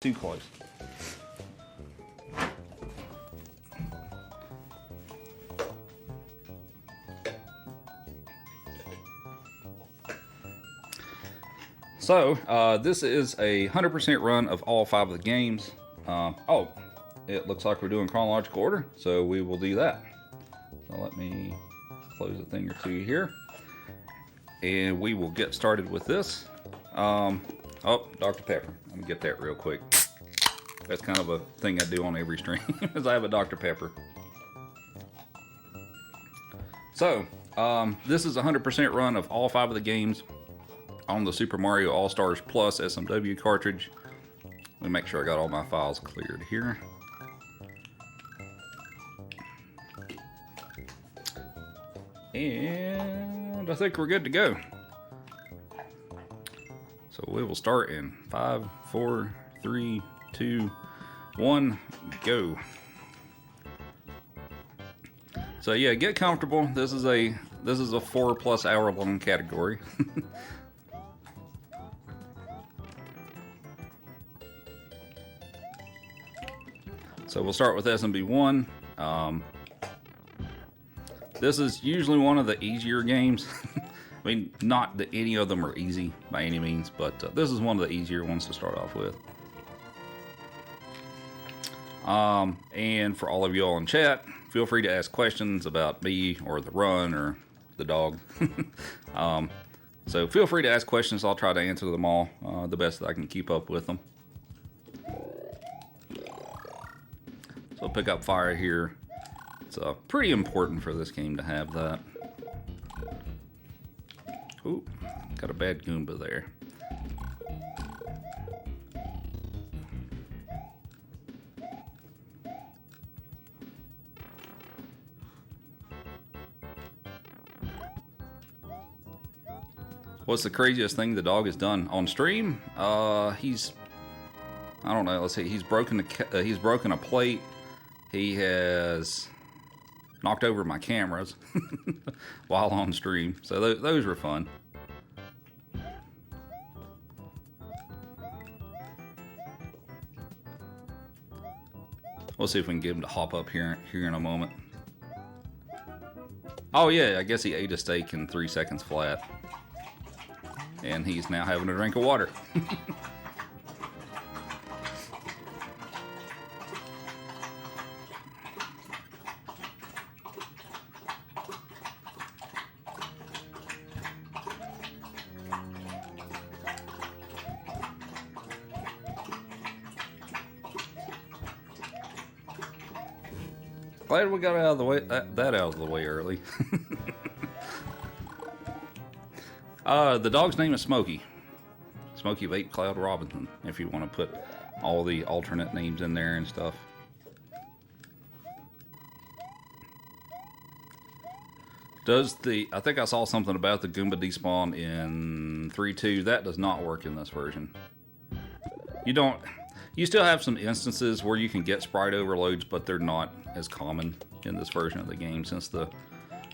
Too close. So, this is a 100% run of all 5 of the games. Oh, it looks like we're doing chronological order, so we will do that. So let me close a thing or two here. And we will get started with this. Oh, Dr. Pepper. Let me get that real quick. That's kind of a thing I do on every stream, is I have a Dr. Pepper. So, this is a 100% run of all 5 of the games on the Super Mario All-Stars Plus SMW cartridge. Let me make sure I got all my files cleared here. And I think we're good to go. So we will start in 5, 4, 3, 2, 1, go. So yeah, get comfortable. This is a 4+ hour long category. So we'll start with SMB1. This is usually one of the easier games. I mean, not that any of them are easy by any means, but this is one of the easier ones to start off with. And for all of you all in chat, feel free to ask questions about me or the run or the dog. So feel free to ask questions. I'll try to answer them all the best that I can keep up with them. So I'll pick up fire here. It's pretty important for this game to have that. Ooh, got a bad Goomba there. What's the craziest thing the dog has done on stream? I don't know. Let's see. He's broken a plate. He has knocked over my cameras while on stream. So those were fun. We'll see if we can get him to hop up here in a moment. Oh yeah, I guess he ate a steak in 3 seconds flat. And he's now having a drink of water. Glad we got out of the way, that out of the way early. The dog's name is Smokey. Smokey Vape Cloud Robinson, if you want to put all the alternate names in there and stuff. I think I saw something about the Goomba despawn in 3.2. That does not work in this version. You still have some instances where you can get sprite overloads, but they're not as common in this version of the game, since the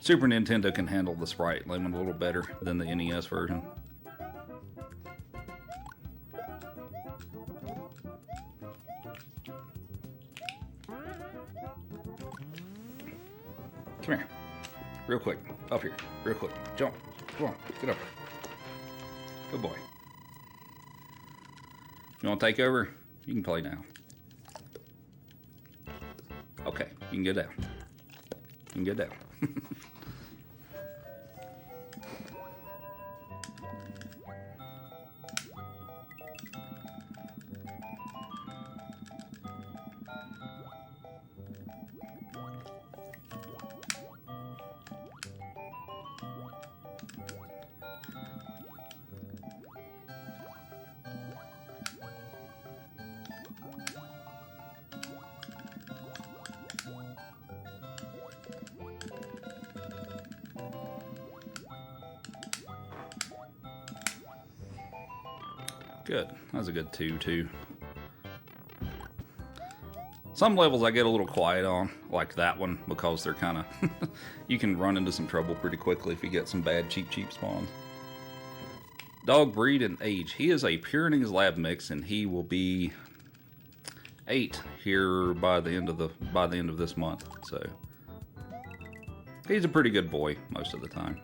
Super Nintendo can handle the sprite limit a little better than the NES version. Come here. Real quick. Up here. Real quick. Jump. Come on. Get up here. Good boy. You want to take over? You can play now. Okay. You can get down. You can get down. Good. That was a good 2-2. Some levels I get a little quiet on, like that one, because they're kind of... you can run into some trouble pretty quickly if you get some bad cheap spawns. Dog breed and age. He is a Pyrenees lab mix, and he will be 8 here by the end of this month. So he's a pretty good boy most of the time.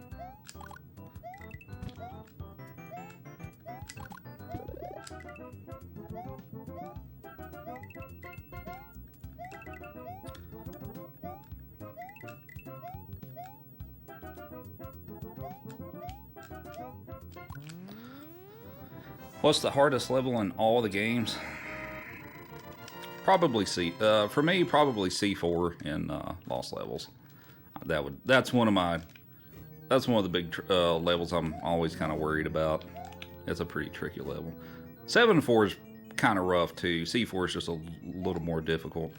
What's the hardest level in all the games? Probably C. For me, probably C4 in Lost Levels. That's one of the big levels I'm always kind of worried about. It's a pretty tricky level. 7-4 is kind of rough too. C4 is just a little more difficult.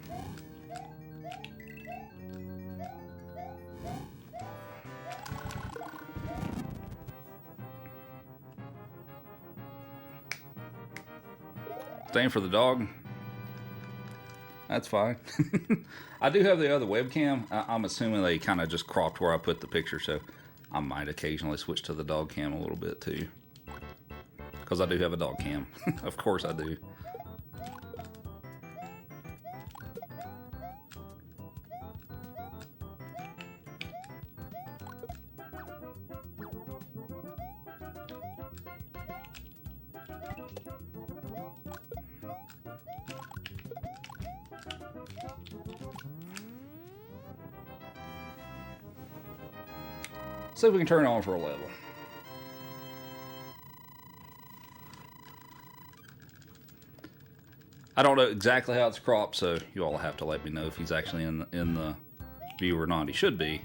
Staying for the dog. That's fine. I do have the other webcam. I'm assuming they kind of just cropped where I put the picture, so I might occasionally switch to the dog cam a little bit too. Because I do have a dog cam. Of course I do. See if we can turn it on for a level. I don't know exactly how it's cropped, so you all have to let me know if he's actually in the view or not. He should be.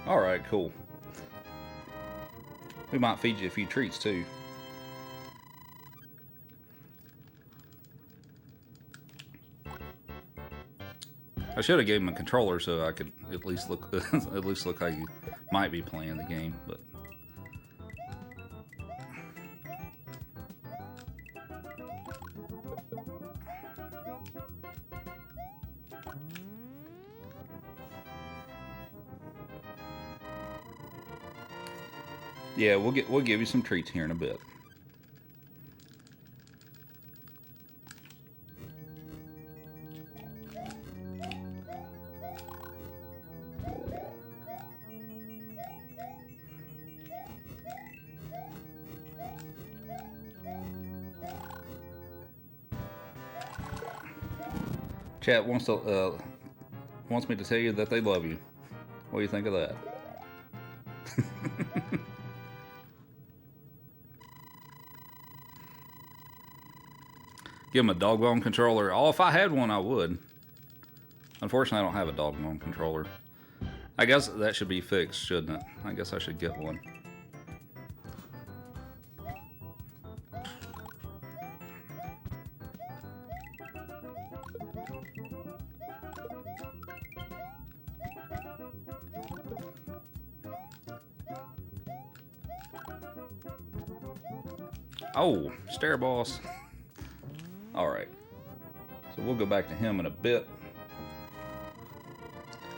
All right, cool. We might feed you a few treats too. I should have gave him a controller so I could at least look like he might be playing the game, but yeah, we'll give you some treats here in a bit. Chat wants me to tell you that they love you. What do you think of that? Give him a dog bone controller. Oh, if I had one, I would. Unfortunately, I don't have a dog bone controller. I guess that should be fixed, shouldn't it? I guess I should get one. Oh, Stair Boss. Alright. So we'll go back to him in a bit.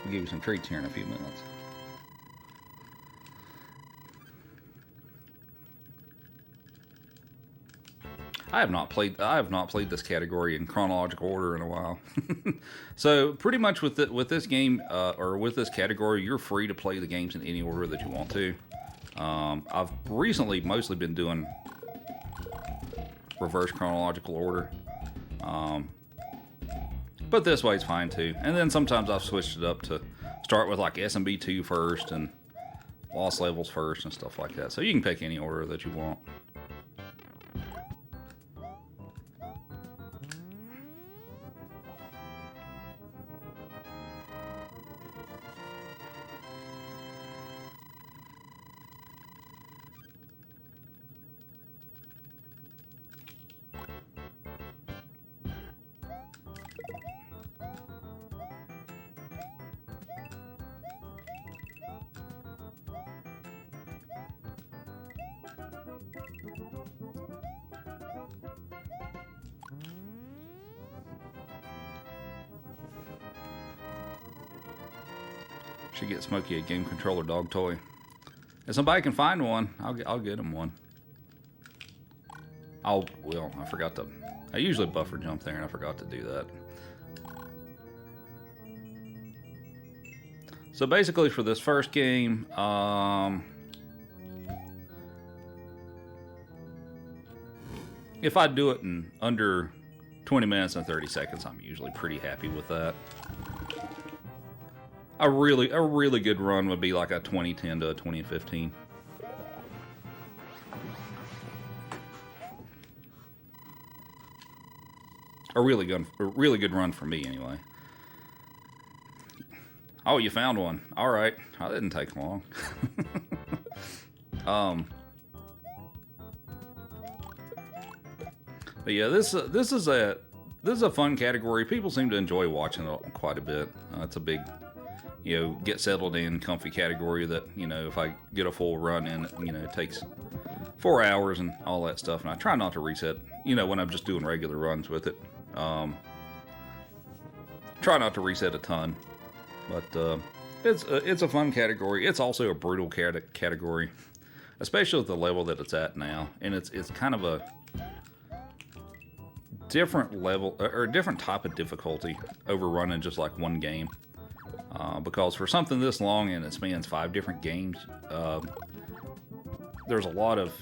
We'll give you some treats here in a few minutes. I have not played this category in chronological order in a while. So pretty much with this game or with this category, you're free to play the games in any order that you want to. I've recently mostly been doing reverse chronological order, but this way is fine too. And then sometimes I've switched it up to start with like SMB 2 first and Lost Levels first and stuff like that. So you can pick any order that you want. Should get Smokey a game controller dog toy. If somebody can find one, I'll get him one. I forgot to. I usually buffer jump there, and I forgot to do that. So basically, for this first game, if I do it in under 20 minutes and 30 seconds, I'm usually pretty happy with that. A really good run would be like a 2010 to a 2015. A really good run for me, anyway. Oh, you found one. All right, that didn't take long. But yeah, this is a fun category. People seem to enjoy watching it quite a bit. It's a big, get settled in, comfy category that, if I get a full run in, it takes 4 hours and all that stuff. And I try not to reset, when I'm just doing regular runs with it. Try not to reset a ton, but it's a fun category. It's also a brutal category, especially at the level that it's at now. And it's kind of a different level or a different type of difficulty over running just like one game. Because for something this long and it spans 5 different games, there's a lot of...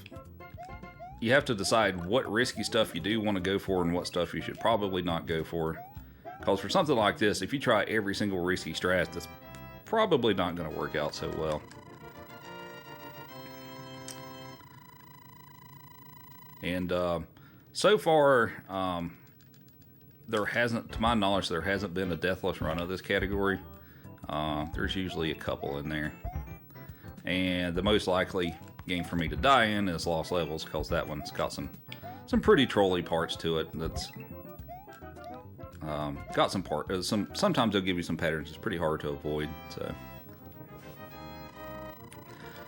You have to decide what risky stuff you do want to go for and what stuff you should probably not go for. Because for something like this, if you try every single risky strat, that's probably not going to work out so well. And so far, there hasn't, to my knowledge, there hasn't been a deathless run of this category. There's usually a couple in there. And the most likely game for me to die in is Lost Levels, because that one's got some pretty trolly parts to it. That's got sometimes they'll give you some patterns it's pretty hard to avoid.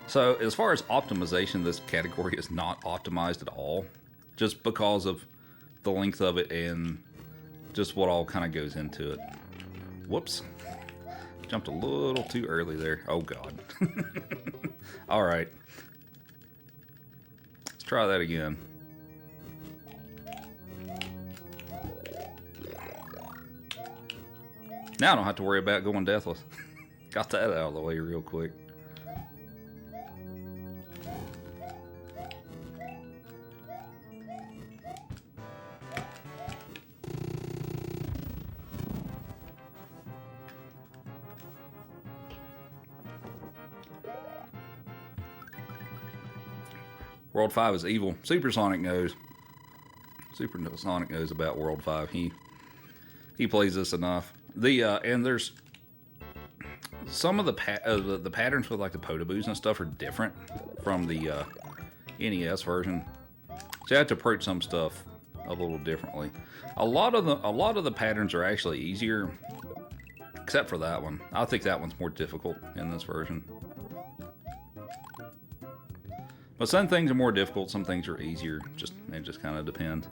So as far as optimization, this category is not optimized at all, just because of the length of it and just what all kind of goes into it. Whoops. Jumped a little too early there. Oh god. All right. Let's try that again. Now I don't have to worry about going deathless. Got that out of the way real quick. World 5 is evil. Supersonic knows. Supersonic knows about World 5. He plays this enough. And there's some of the patterns with like the potaboos and stuff are different from the NES version. So you have to approach some stuff a little differently. A lot of the patterns are actually easier, except for that one. I think that one's more difficult in this version. But some things are more difficult, some things are easier. It just kind of depends.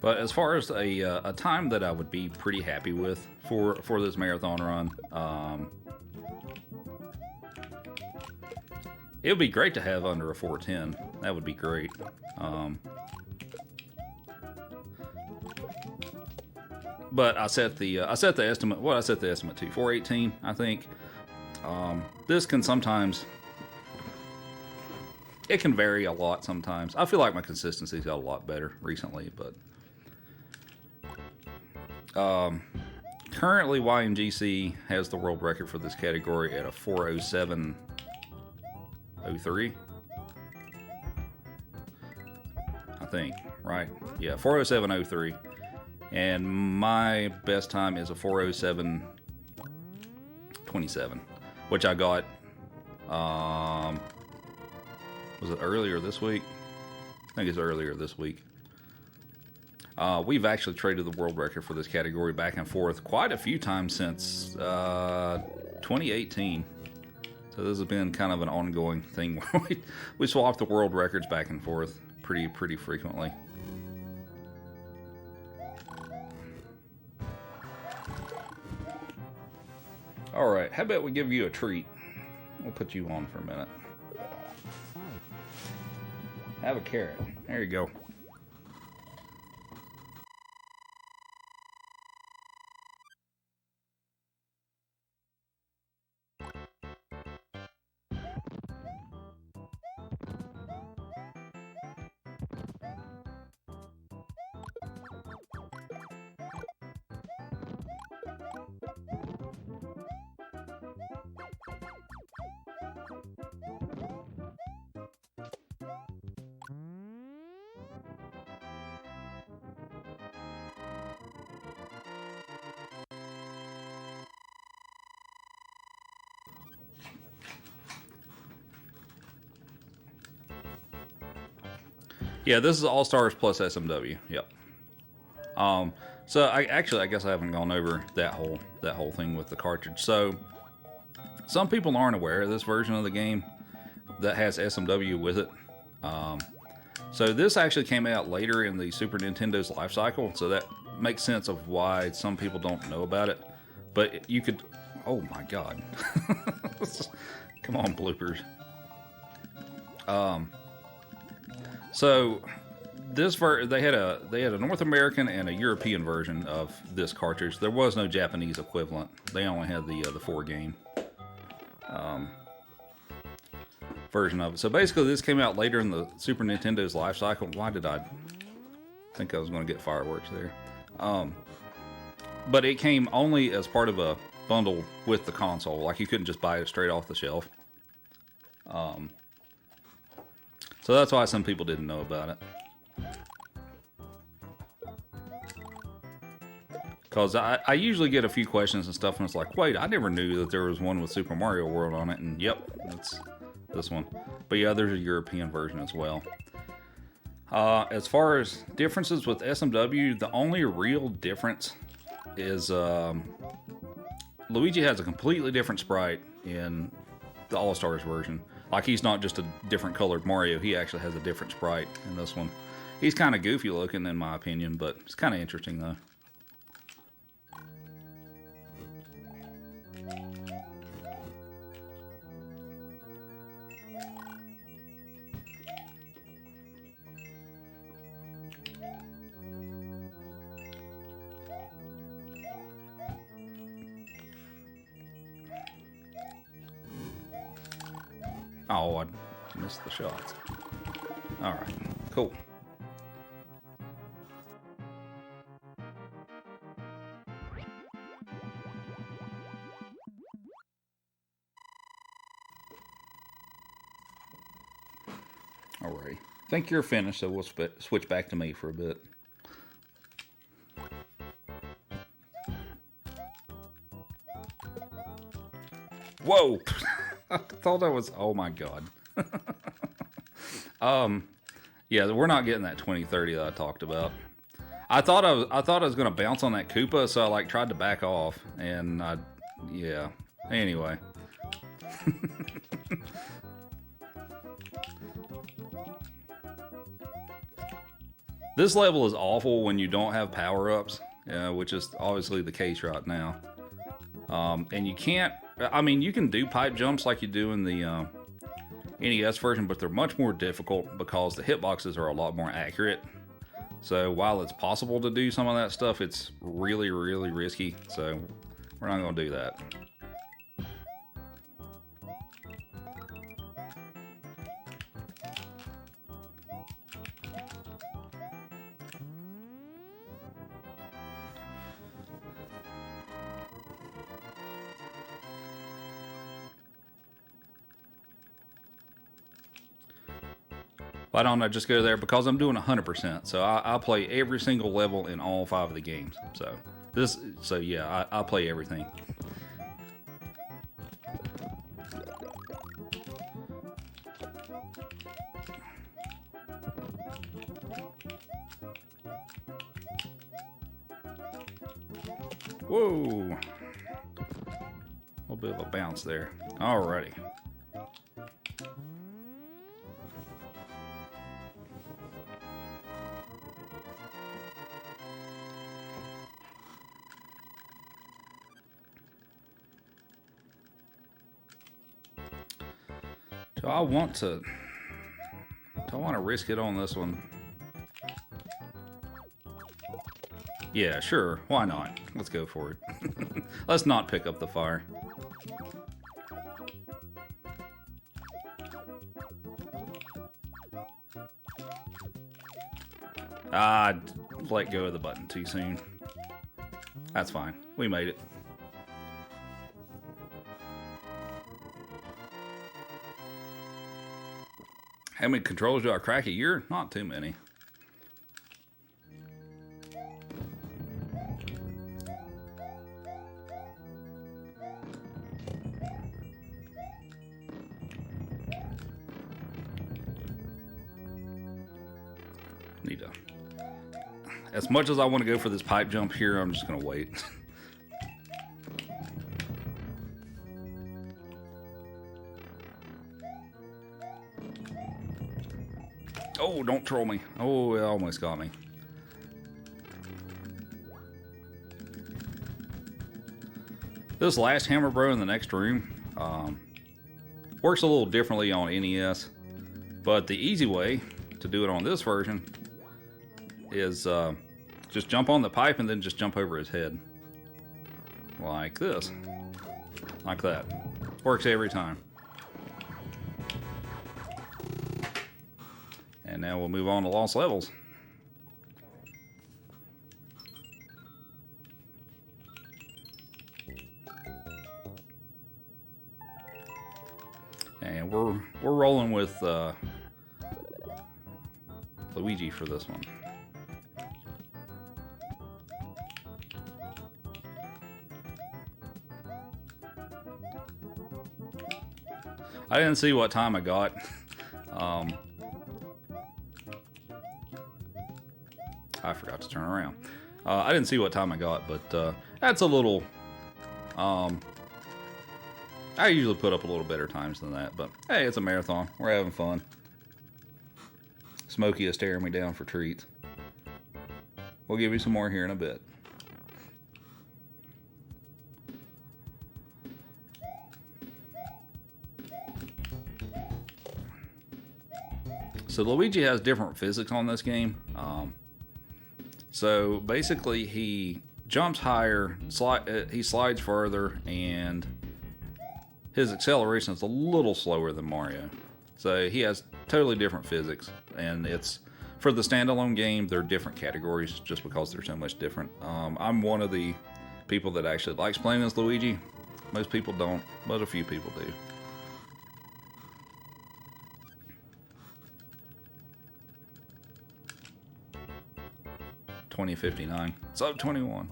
But as far as a time that I would be pretty happy with for this marathon run, it would be great to have under a 410. That would be great. But I set the estimate. What I set the estimate to 418, I think. This can sometimes. It can vary a lot sometimes. I feel like my consistency's got a lot better recently, but currently YMGC has the world record for this category at a 407.03. I think, right? Yeah, 407.03. And my best time is a 407.27, which I got, was it earlier this week? I think it's earlier this week. We've actually traded the world record for this category back and forth quite a few times since 2018. So this has been kind of an ongoing thing where we swap the world records back and forth pretty frequently. All right, how about we give you a treat? We'll put you on for a minute. Have a carrot. There you go. Yeah, this is All Stars plus SMW. Yep. So I guess I haven't gone over that whole thing with the cartridge. So some people aren't aware of this version of the game that has SMW with it. So this actually came out later in the Super Nintendo's life cycle, so that makes sense of why some people don't know about it. But you could, oh my god, come on bloopers. So this they had a North American and a European version of this cartridge. There was no Japanese equivalent. They only had the 4-game version of it. So basically, this came out later in the Super Nintendo's life cycle. Why did I think I was going to get fireworks there? But it came only as part of a bundle with the console. Like you couldn't just buy it straight off the shelf. So that's why some people didn't know about it. Because I usually get a few questions and stuff, and it's like, wait, I never knew that there was one with Super Mario World on it. And yep, it's this one. But yeah, there's a European version as well. As far as differences with SMW, the only real difference is Luigi has a completely different sprite in the All-Stars version. Like, he's not just a different colored Mario, he actually has a different sprite in this one. He's kind of goofy looking in my opinion, but it's kind of interesting though. Oh, I missed the shots. Alright, cool. Alrighty. I think you're finished, so we'll switch back to me for a bit. Whoa! I thought that was, oh my god. Yeah, we're not getting that 2030 that I talked about. I thought I was gonna bounce on that Koopa, so I like tried to back off, and yeah. Anyway. This level is awful when you don't have power-ups, which is obviously the case right now. And you can't, I mean, you can do pipe jumps like you do in the NES version, but they're much more difficult because the hitboxes are a lot more accurate. So while it's possible to do some of that stuff, it's really, really risky. So we're not going to do that. Why don't I just go there? Because I'm doing 100%. So I play every single level in all 5 of the games. So yeah, I play everything. Whoa. A little bit of a bounce there. Alrighty. Do I want to risk it on this one? Yeah, sure. Why not? Let's go for it. Let's not pick up the fire. Ah, let go of the button too soon. That's fine. We made it. How many controllers do I crack a year? Not too many. Need to. As much as I want to go for this pipe jump here, I'm just going to wait. Oh, don't troll me. Oh, it almost got me. This last hammer bro in the next room works a little differently on NES, but the easy way to do it on this version is just jump on the pipe and then just jump over his head. Like this. Like that. Works every time. And now we'll move on to lost levels. And we're rolling with Luigi for this one. I didn't see what time I got. I forgot to turn around. I didn't see what time I got, but that's a little... I usually put up a little better times than that, but hey, it's a marathon. We're having fun. Smokey is staring me down for treats. We'll give you some more here in a bit. So Luigi has different physics on this game. So basically he jumps higher, he slides further, and his acceleration is a little slower than Mario. So he has totally different physics, and it's, for the standalone game, they're different categories just because they're so much different. I'm one of the people that actually likes playing as Luigi. Most people don't, but a few people do. $20.59. Sub 21.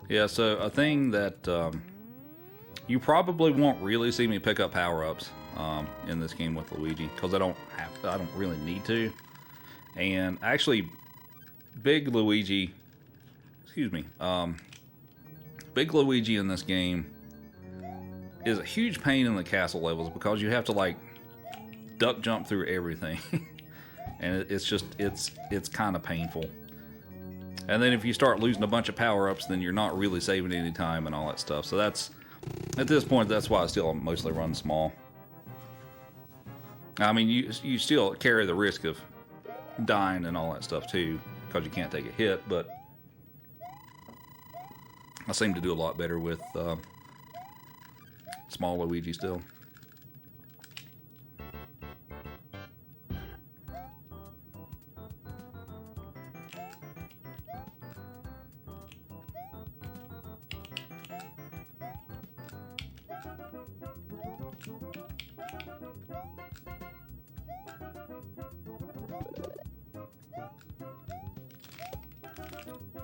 Yeah, so a thing that you probably won't really see me pick up power-ups in this game with Luigi, because I don't really need to. And actually, Big Luigi in this game is a huge pain in the castle levels because you have to like duck jump through everything. And it's kind of painful. And then if you start losing a bunch of power-ups, then you're not really saving any time and all that stuff. So that's, at this point, that's why I still mostly run small. I mean, you still carry the risk of dying and all that stuff too, because you can't take a hit, but I seem to do a lot better with small Luigi still.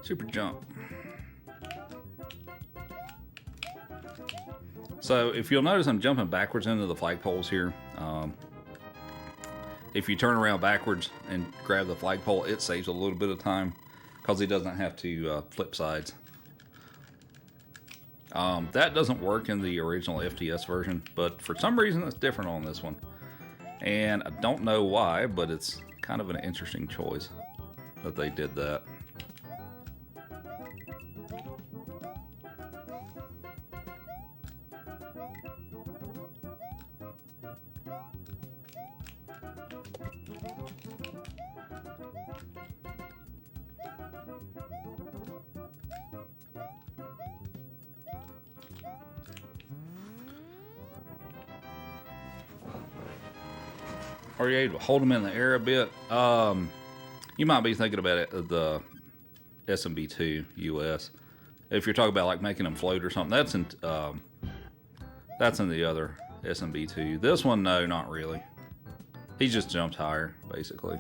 Super jump. So if you'll notice, I'm jumping backwards into the flagpoles here. If you turn around backwards and grab the flagpole, it saves a little bit of time because he doesn't have to flip sides. That doesn't work in the original FTS version, but for some reason it's different on this one. And I don't know why, but it's kind of an interesting choice that they did that. Are you able to hold them in the air a bit? You might be thinking about it, the SMB2 US. If you're talking about like making them float or something, that's in the other SMB2. This one, no, not really. He just jumped higher, basically.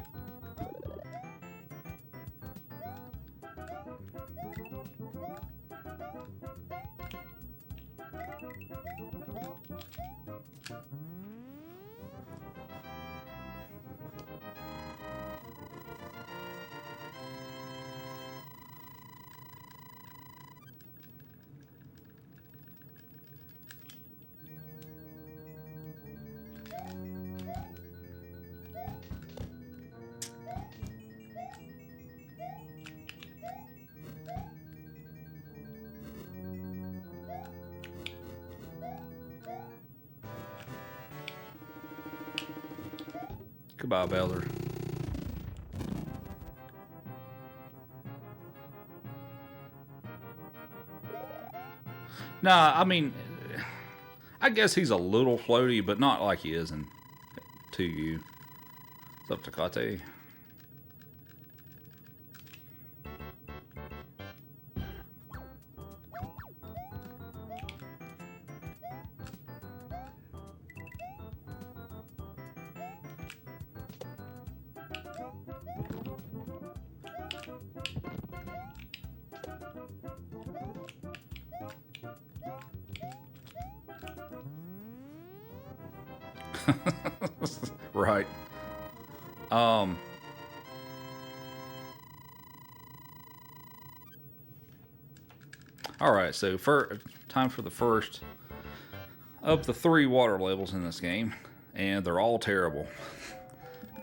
Goodbye, Bowser. Nah, I mean, I guess he's a little floaty, but not like he is in 2U. What's up, Takate? Right. Alright, so time for the first of the 3 water levels in this game, and they're all terrible.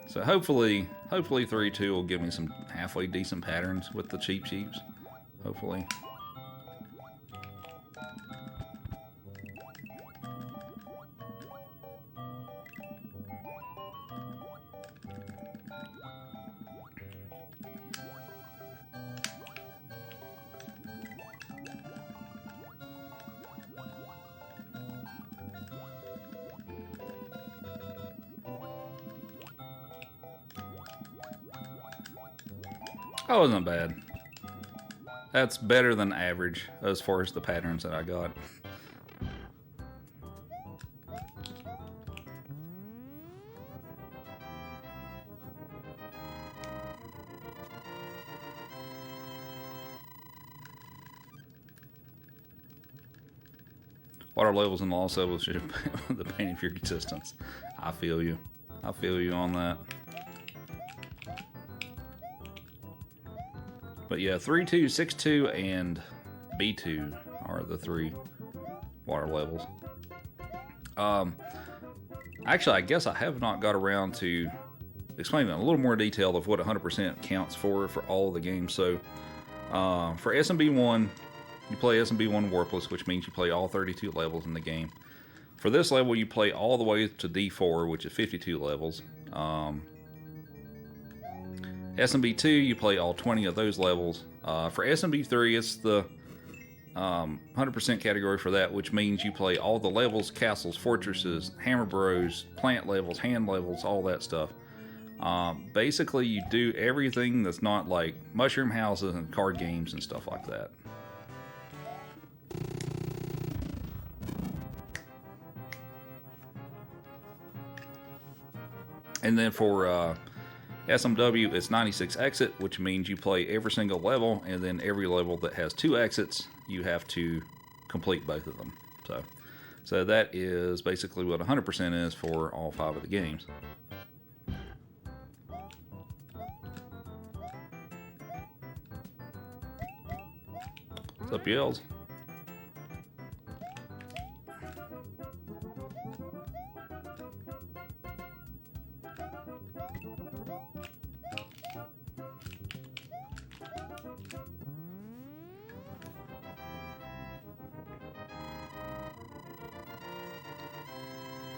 So hopefully 3-2 will give me some halfway decent patterns with the cheap sheeps. Hopefully. That wasn't bad. That's better than average as far as the patterns that I got. Water levels and loss levels should have the pain of your existence. I feel you. I feel you on that. But yeah, 3-2, 6-2, and B2 are the 3 water levels. Actually, I guess I have not got around to explaining in a little more detail of what 100% counts for all of the games. So for SMB1, you play SMB1 warpless, which means you play all 32 levels in the game. For this level, you play all the way to D4, which is 52 levels. SMB2, you play all 20 of those levels. For SMB3, it's the 100% category for that, which means you play all the levels, castles, fortresses, hammer bros, plant levels, hand levels, all that stuff. Basically, you do everything that's not like mushroom houses and card games and stuff like that. And then for SMW, it's 96 exit, which means you play every single level, and then every level that has 2 exits, you have to complete both of them. So So that is basically what 100% is for all 5 of the games. What's up, Yells?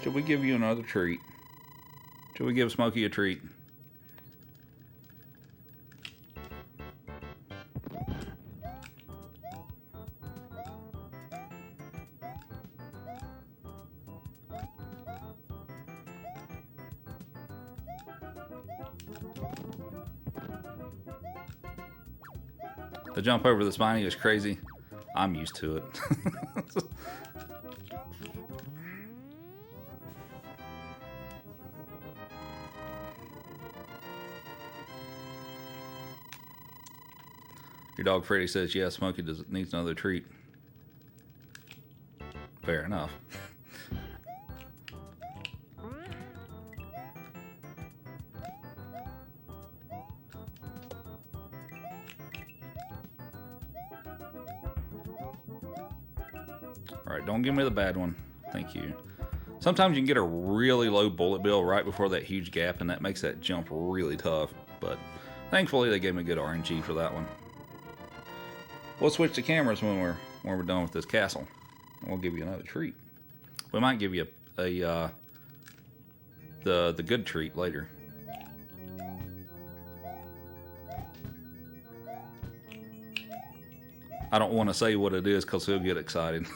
Should we give you another treat? Should we give Smokey a treat? The jump over the spiny is crazy. I'm used to it. Your dog Freddy says, yeah, Smokey needs another treat. Fair enough. Alright, don't give me the bad one. Thank you. Sometimes you can get a really low bullet bill right before that huge gap, and that makes that jump really tough. But thankfully, they gave me good RNG for that one. We'll switch the cameras when we're done with this castle. We'll give you another treat. We might give you the good treat later. I don't want to say what it is because he'll get excited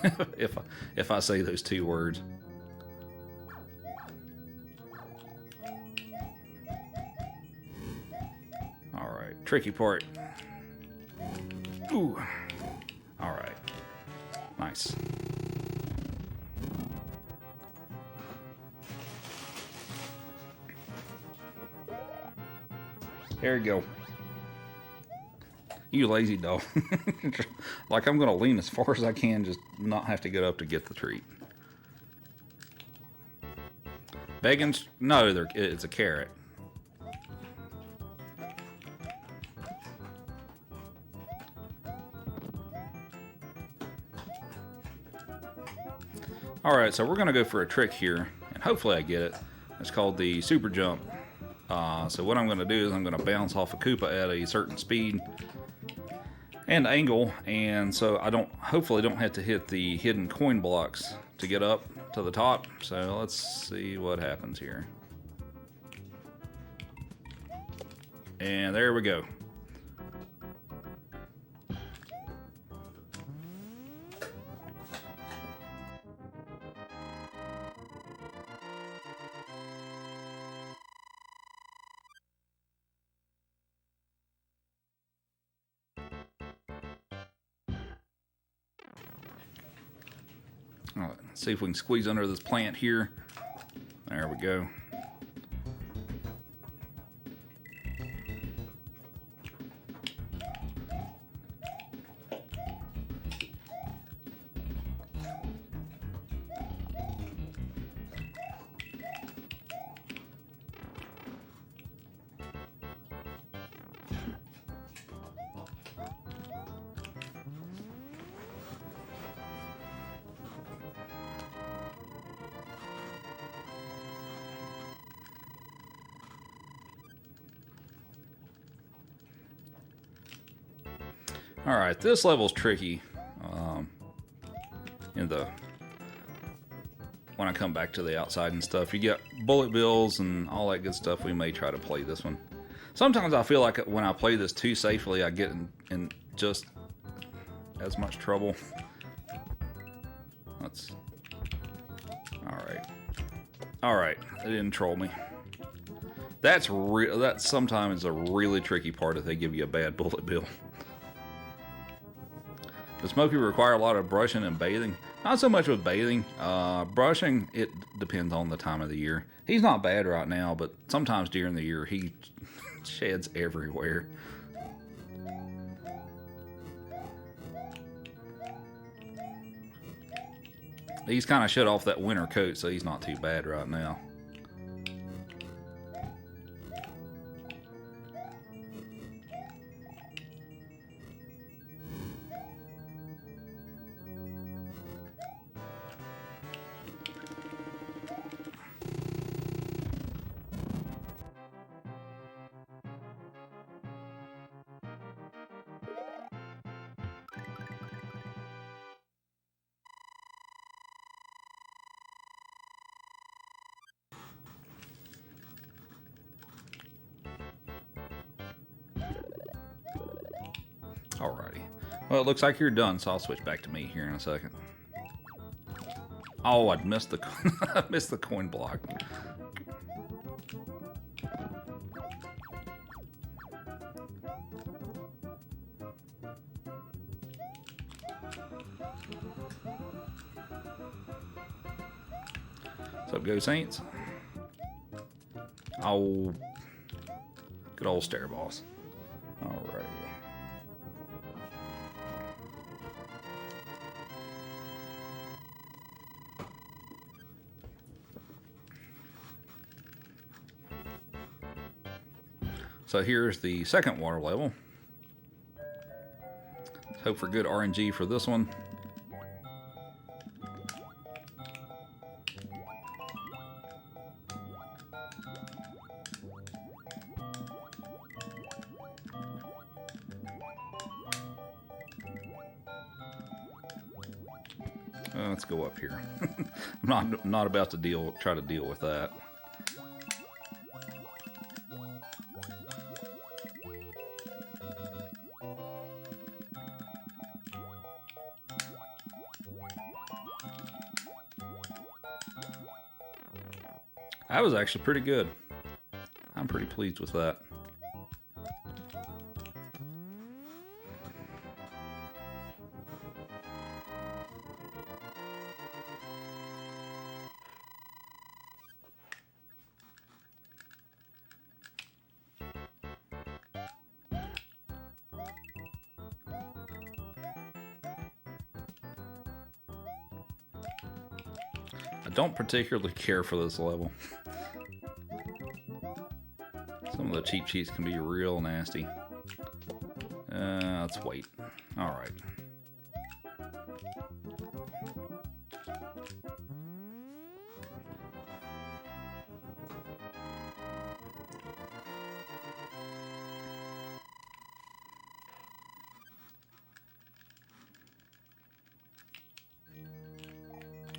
if I say those 2 words. All right, tricky part. Ooh. All right. Nice. There you go. You lazy dog. Like I'm going to lean as far as I can, just not have to get up to get the treat. Beggins? No, it's a carrot. Alright, so we're going to go for a trick here, and hopefully I get it. It's called the super jump. So what I'm going to do is I'm going to bounce off a Koopa at a certain speed and angle, and so I hopefully don't have to hit the hidden coin blocks to get up to the top. So let's see what happens here. And there we go. All right, let's see if we can squeeze under this plant here. There we go. All right, this level's tricky. When I come back to the outside and stuff, you get bullet bills and all that good stuff. We may try to play this one. Sometimes I feel like when I play this too safely, I get in just as much trouble. Let's. All right, it didn't troll me. That's that sometimes is a really tricky part if they give you a bad bullet bill. Does Smokey require a lot of brushing and bathing? Not so much with bathing. Brushing, it depends on the time of the year. He's not bad right now, but sometimes during the year he sheds everywhere. He's kind of shut off that winter coat, so he's not too bad right now. Alrighty. Well, it looks like you're done, so I'll switch back to me here in a second. Oh, I'd missed the I missed the coin block. What's up, Go Saints? Oh, good old Stair Boss. Alrighty. So here's the second water level. Let's hope for good RNG for this one. Let's go up here. I'm not about to try to deal with that. That was actually pretty good. I'm pretty pleased with that. I don't particularly care for this level. Some of the cheap cheats can be real nasty. Let's wait. Alright.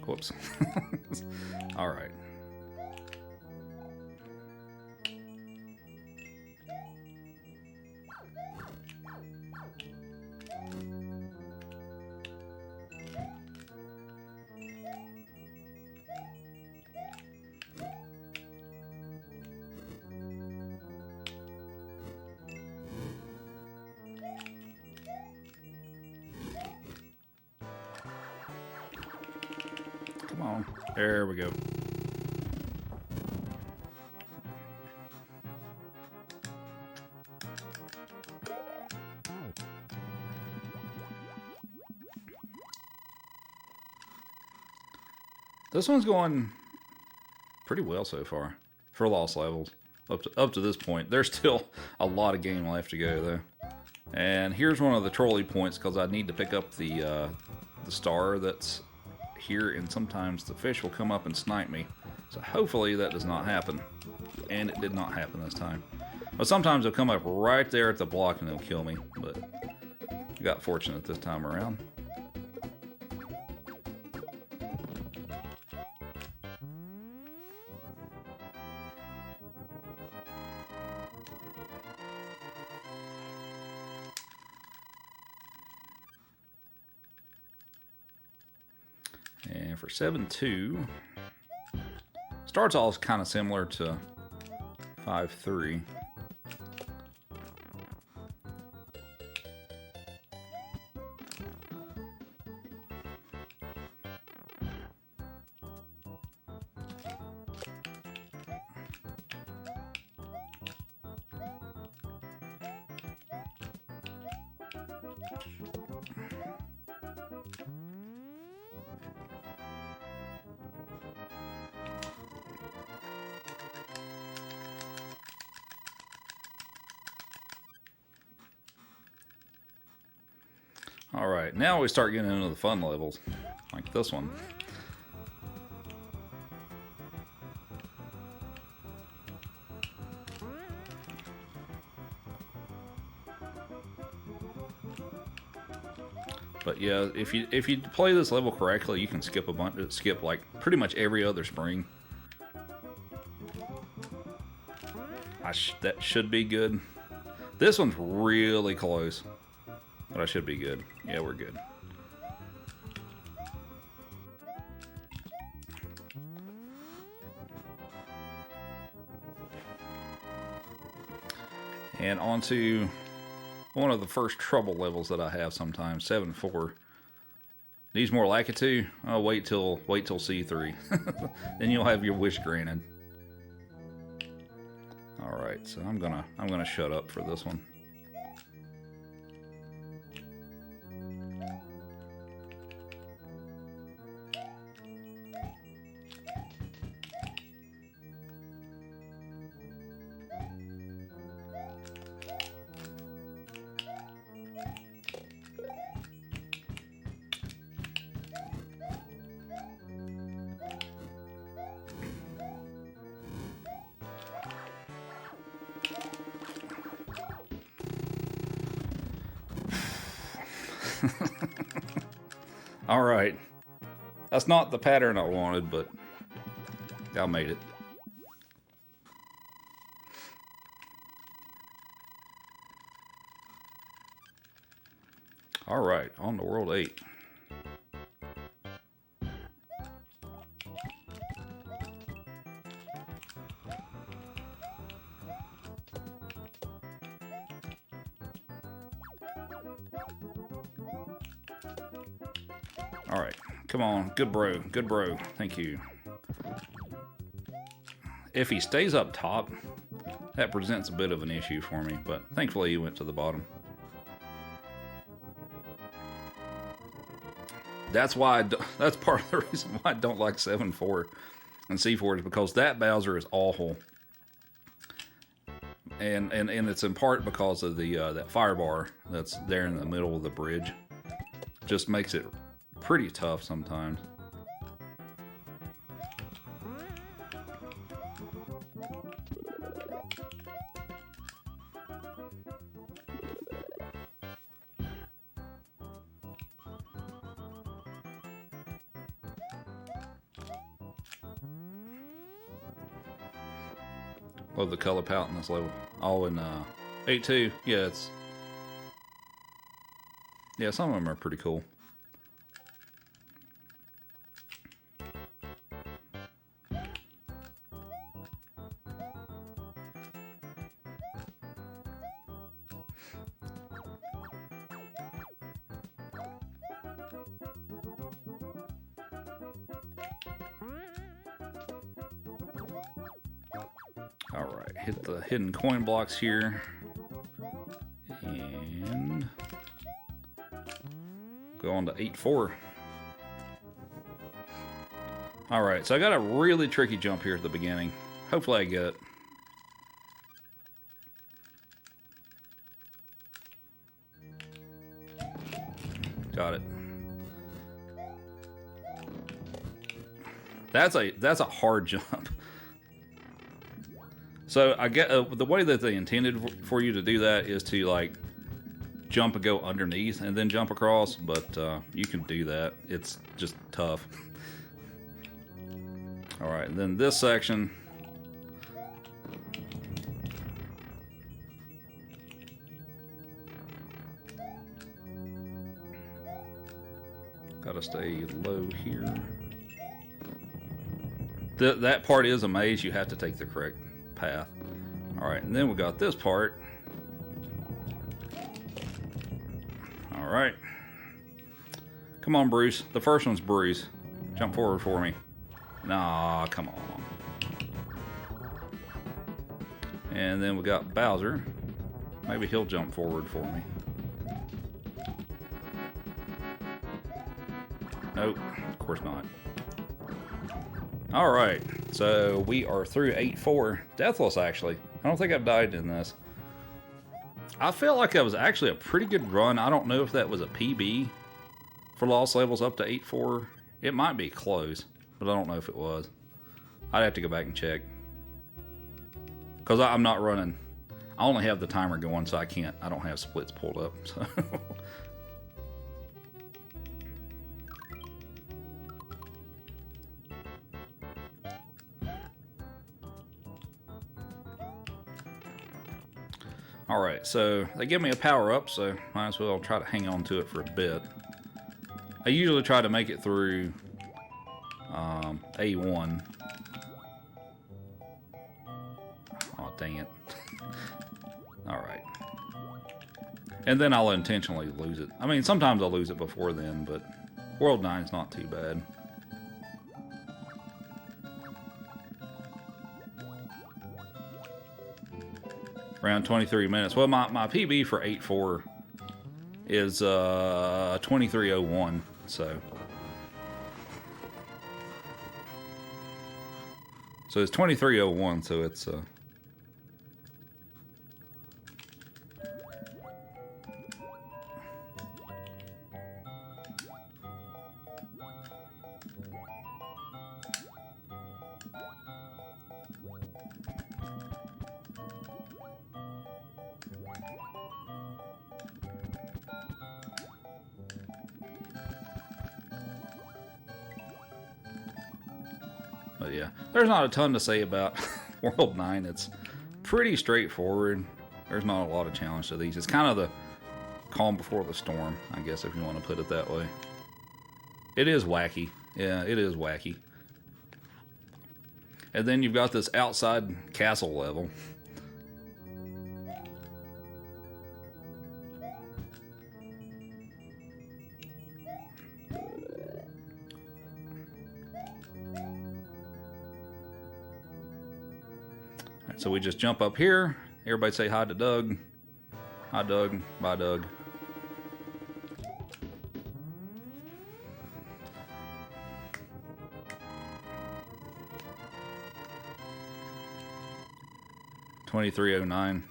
Whoops. Alright. Come on. There we go. This one's going pretty well so far for lost levels. Up to this point. There's still a lot of game left to go though. And here's one of the trolley points because I need to pick up the star that's here, and sometimes the fish will come up and snipe me. So hopefully that does not happen. And it did not happen this time. But sometimes they'll come up right there at the block and they'll kill me. But I got fortunate this time around. And for 7-2, starts off kind of similar to 5-3. Alright, now we start getting into the fun levels, like this one. But yeah, if you play this level correctly, you can skip like pretty much every other spring. That should be good. This one's really close, but I should be good. Yeah, we're good. And on to one of the first trouble levels that I have sometimes, 7-4. Needs more Lakitu. Oh, wait till C3. Then you'll have your wish granted. Alright, so I'm gonna shut up for this one. Alright. That's not the pattern I wanted, but I made it. Alright, on to World 8. Alright, come on, good bro, thank you. If he stays up top, that presents a bit of an issue for me, but thankfully he went to the bottom. That's that's part of the reason why I don't like 7-4 and C4 is because that Bowser is awful. And it's in part because of the that fire bar that's there in the middle of the bridge. Just makes it pretty tough sometimes. Love the color palette in this level. All in 8.2. Yeah, some of them are pretty cool. Alright, hit the hidden coin blocks here. And go on to 8-4. Alright, so I got a really tricky jump here at the beginning. Hopefully I get it. Got it. That's a hard jump. So I get the way that they intended for you to do that is to like jump and go underneath and then jump across, but you can do that. It's just tough. All right, and then this section. Gotta stay low here. That part is a maze. You have to take the correct path. All right, and then we got this part. All right. Come on, Bruce. The first one's Bruce. Jump forward for me. Nah, come on. And then we got Bowser. Maybe he'll jump forward for me. Nope, of course not. Alright, so we are through 8-4. Deathless, actually. I don't think I've died in this. I felt like that was actually a pretty good run. I don't know if that was a PB for lost levels up to 8.4. It might be close, but I don't know if it was. I'd have to go back and check. Because I'm not running. I only have the timer going, so I don't have splits pulled up. So. Alright, so they give me a power up, so might as well try to hang on to it for a bit. I usually try to make it through A1. Oh, dang it. Alright. And then I'll intentionally lose it. I mean, sometimes I'll lose it before then, but World 9 is not too bad. Around 23 minutes. Well, my PB for 8.4 is 23:01, so it's 23:01, so it's but yeah, there's not a ton to say about World 9. It's pretty straightforward. There's not a lot of challenge to these. It's kind of the calm before the storm, I guess, if you want to put it that way. It is wacky. Yeah, it is wacky. And then you've got this outside castle level. So we just jump up here. Everybody say hi to Doug. Hi, Doug. Bye, Doug. $23.09.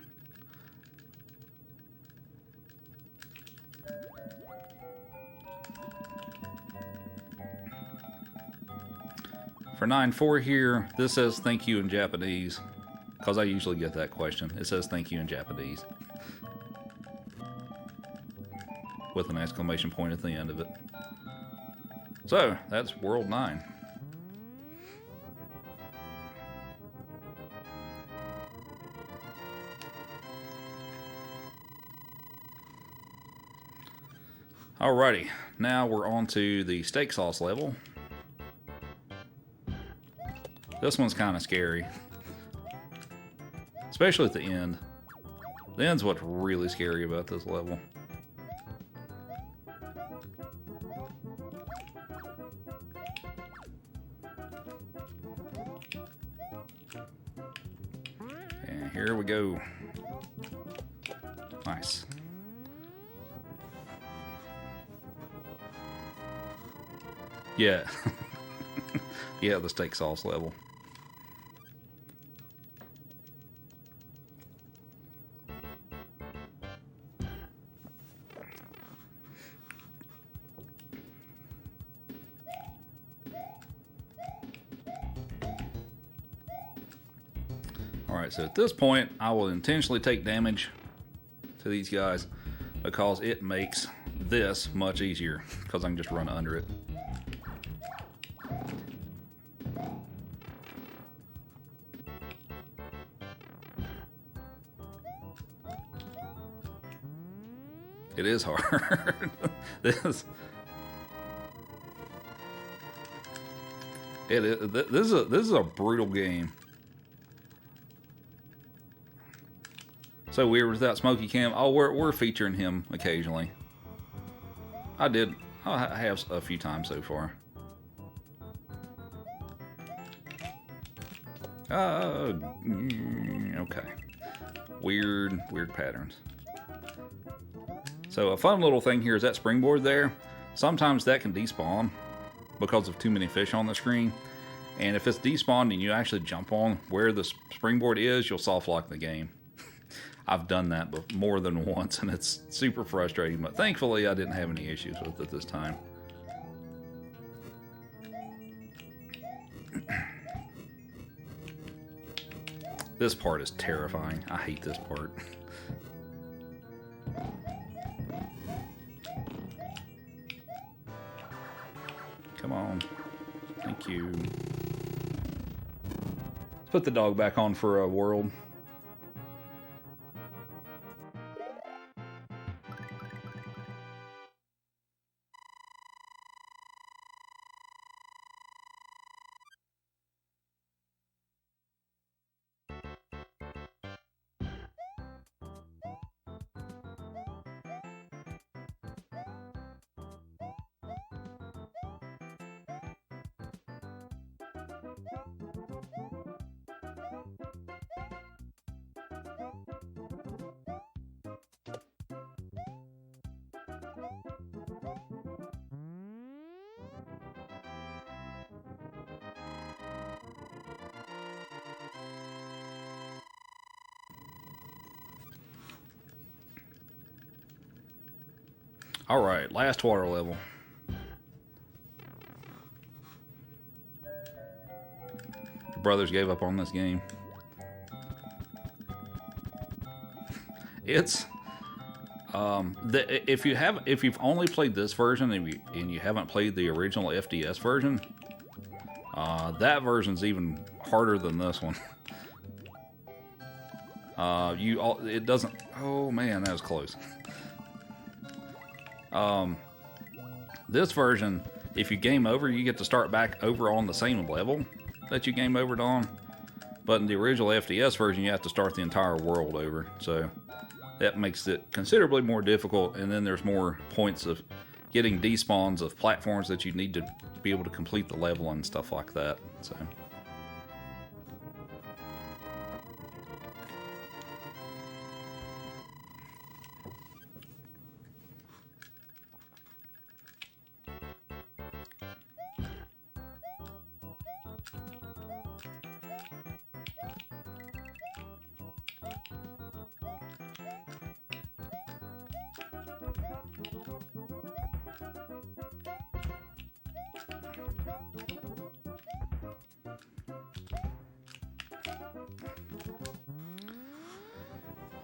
For 9.4 here, this says thank you in Japanese. Because I usually get that question. It says thank you in Japanese. With an exclamation point at the end of it. So, that's World 9. Alrighty, now we're on to the steak sauce level. This one's kind of scary. Especially at the end. The end's what's really scary about this level. And here we go. Nice. Yeah. Yeah, the steak sauce level. Alright, so at this point, I will intentionally take damage to these guys because it makes this much easier because I can just run under it. It is hard. This is a brutal game. So weird with that Smoky Cam. Oh, we're featuring him occasionally. I have a few times so far. Okay. Weird patterns. So a fun little thing here is that springboard there. Sometimes that can despawn because of too many fish on the screen. And if it's despawned and you actually jump on where the springboard is, you'll soft lock the game. I've done that more than once, and it's super frustrating. But thankfully, I didn't have any issues with it this time. This part is terrifying. I hate this part. Come on. Thank you. Let's put the dog back on for a world. All right, last water level. The brothers gave up on this game. It's if you've only played this version and you haven't played the original FDS version, that version's even harder than this one. It doesn't. Oh man, that was close. This version, if you game over, you get to start back over on the same level that you game overed on. But in the original FDS version, you have to start the entire world over. So that makes it considerably more difficult. And then there's more points of getting despawns of platforms that you need to be able to complete the level and stuff like that. So.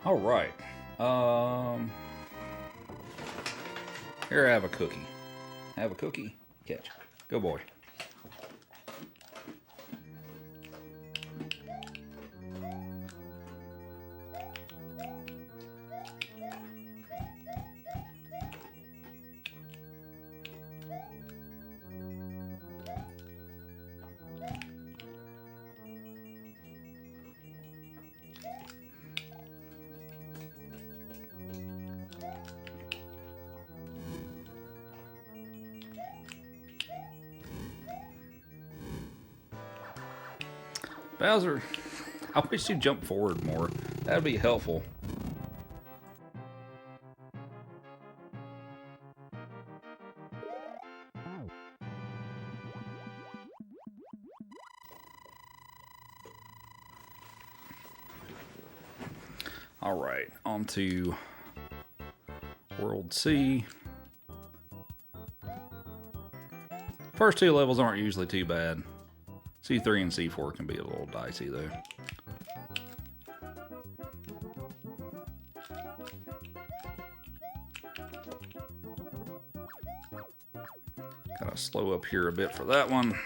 All right. Here, I have a cookie. Have a cookie. Catch. Go, boy. Bowser, I wish you'd jump forward more. That'd be helpful. All right, on to World C. First two levels aren't usually too bad. C3 and C4 can be a little dicey though. Gotta slow up here a bit for that one.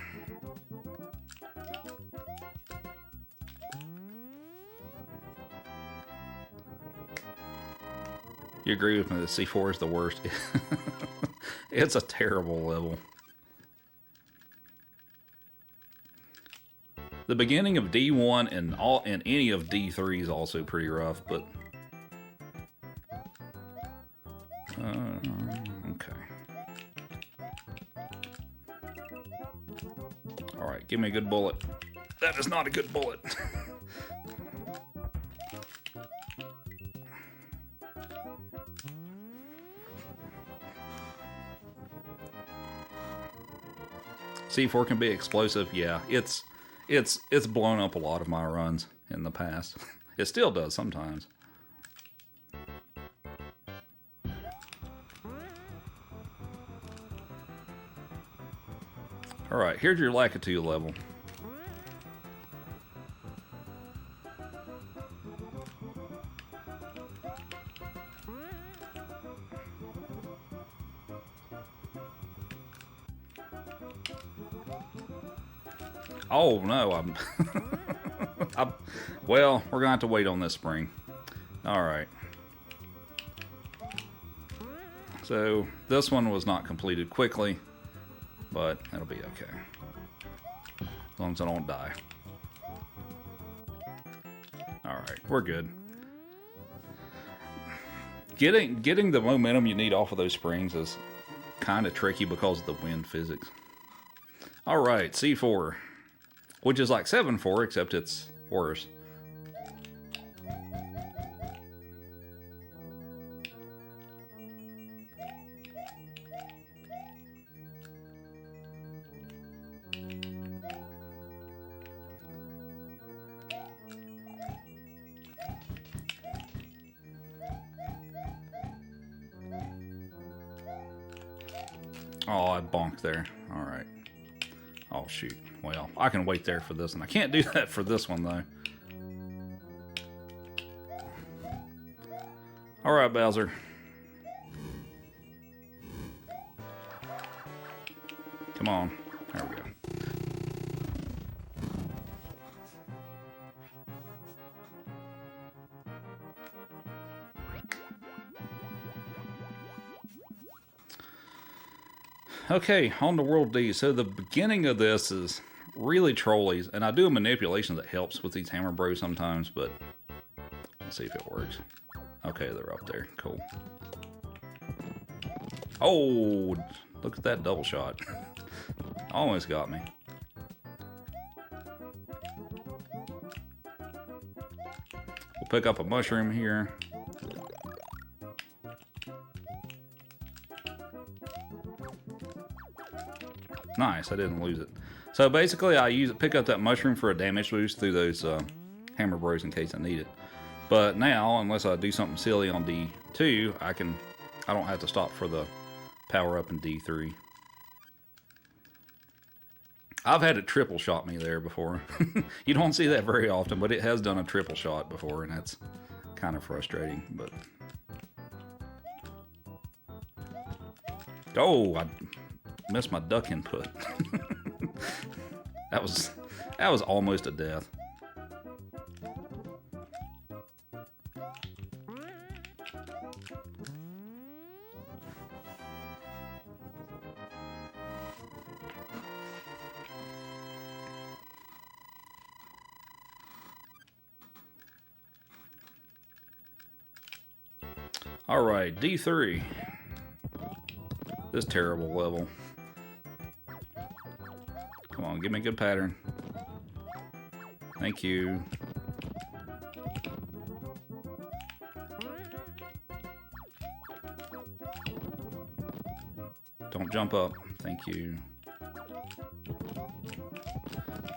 You agree with me that C4 is the worst? It's a terrible level. The beginning of D1 and any of D3 is also pretty rough, but okay. All right, give me a good bullet. That is not a good bullet. C4 can be explosive. Yeah, it's blown up a lot of my runs in the past. It still does sometimes. Alright, here's your Lakitu level. Oh no, well, we're gonna have to wait on this spring. Alright. So, this one was not completed quickly, but it'll be okay. As long as I don't die. Alright, we're good. Getting the momentum you need off of those springs is kind of tricky because of the wind physics. Alright, C4. Which is like 7-4, except it's worse. Oh, I bonked there. Alright. Oh, shoot. Well, I can wait there for this one. I can't do that for this one, though. Alright, Bowser. Come on. There we go. Okay, on to World D. So the beginning of this is really trolleys, and I do a manipulation that helps with these Hammer Bros sometimes, but let's see if it works. Okay, they're up there. Cool. Oh, look at that double shot. Almost got me. We'll pick up a mushroom here. Nice, I didn't lose it. So basically I pick up that mushroom for a damage boost through those Hammer Bros in case I need it. But now, unless I do something silly on D2, I don't have to stop for the power up in D3. I've had it triple shot me there before. You don't see that very often, but it has done a triple shot before, and that's kind of frustrating. But oh, I missed my duck input. That was almost a death. All right, D3. This terrible level. Come on, give me a good pattern. Thank you. Don't jump up. Thank you.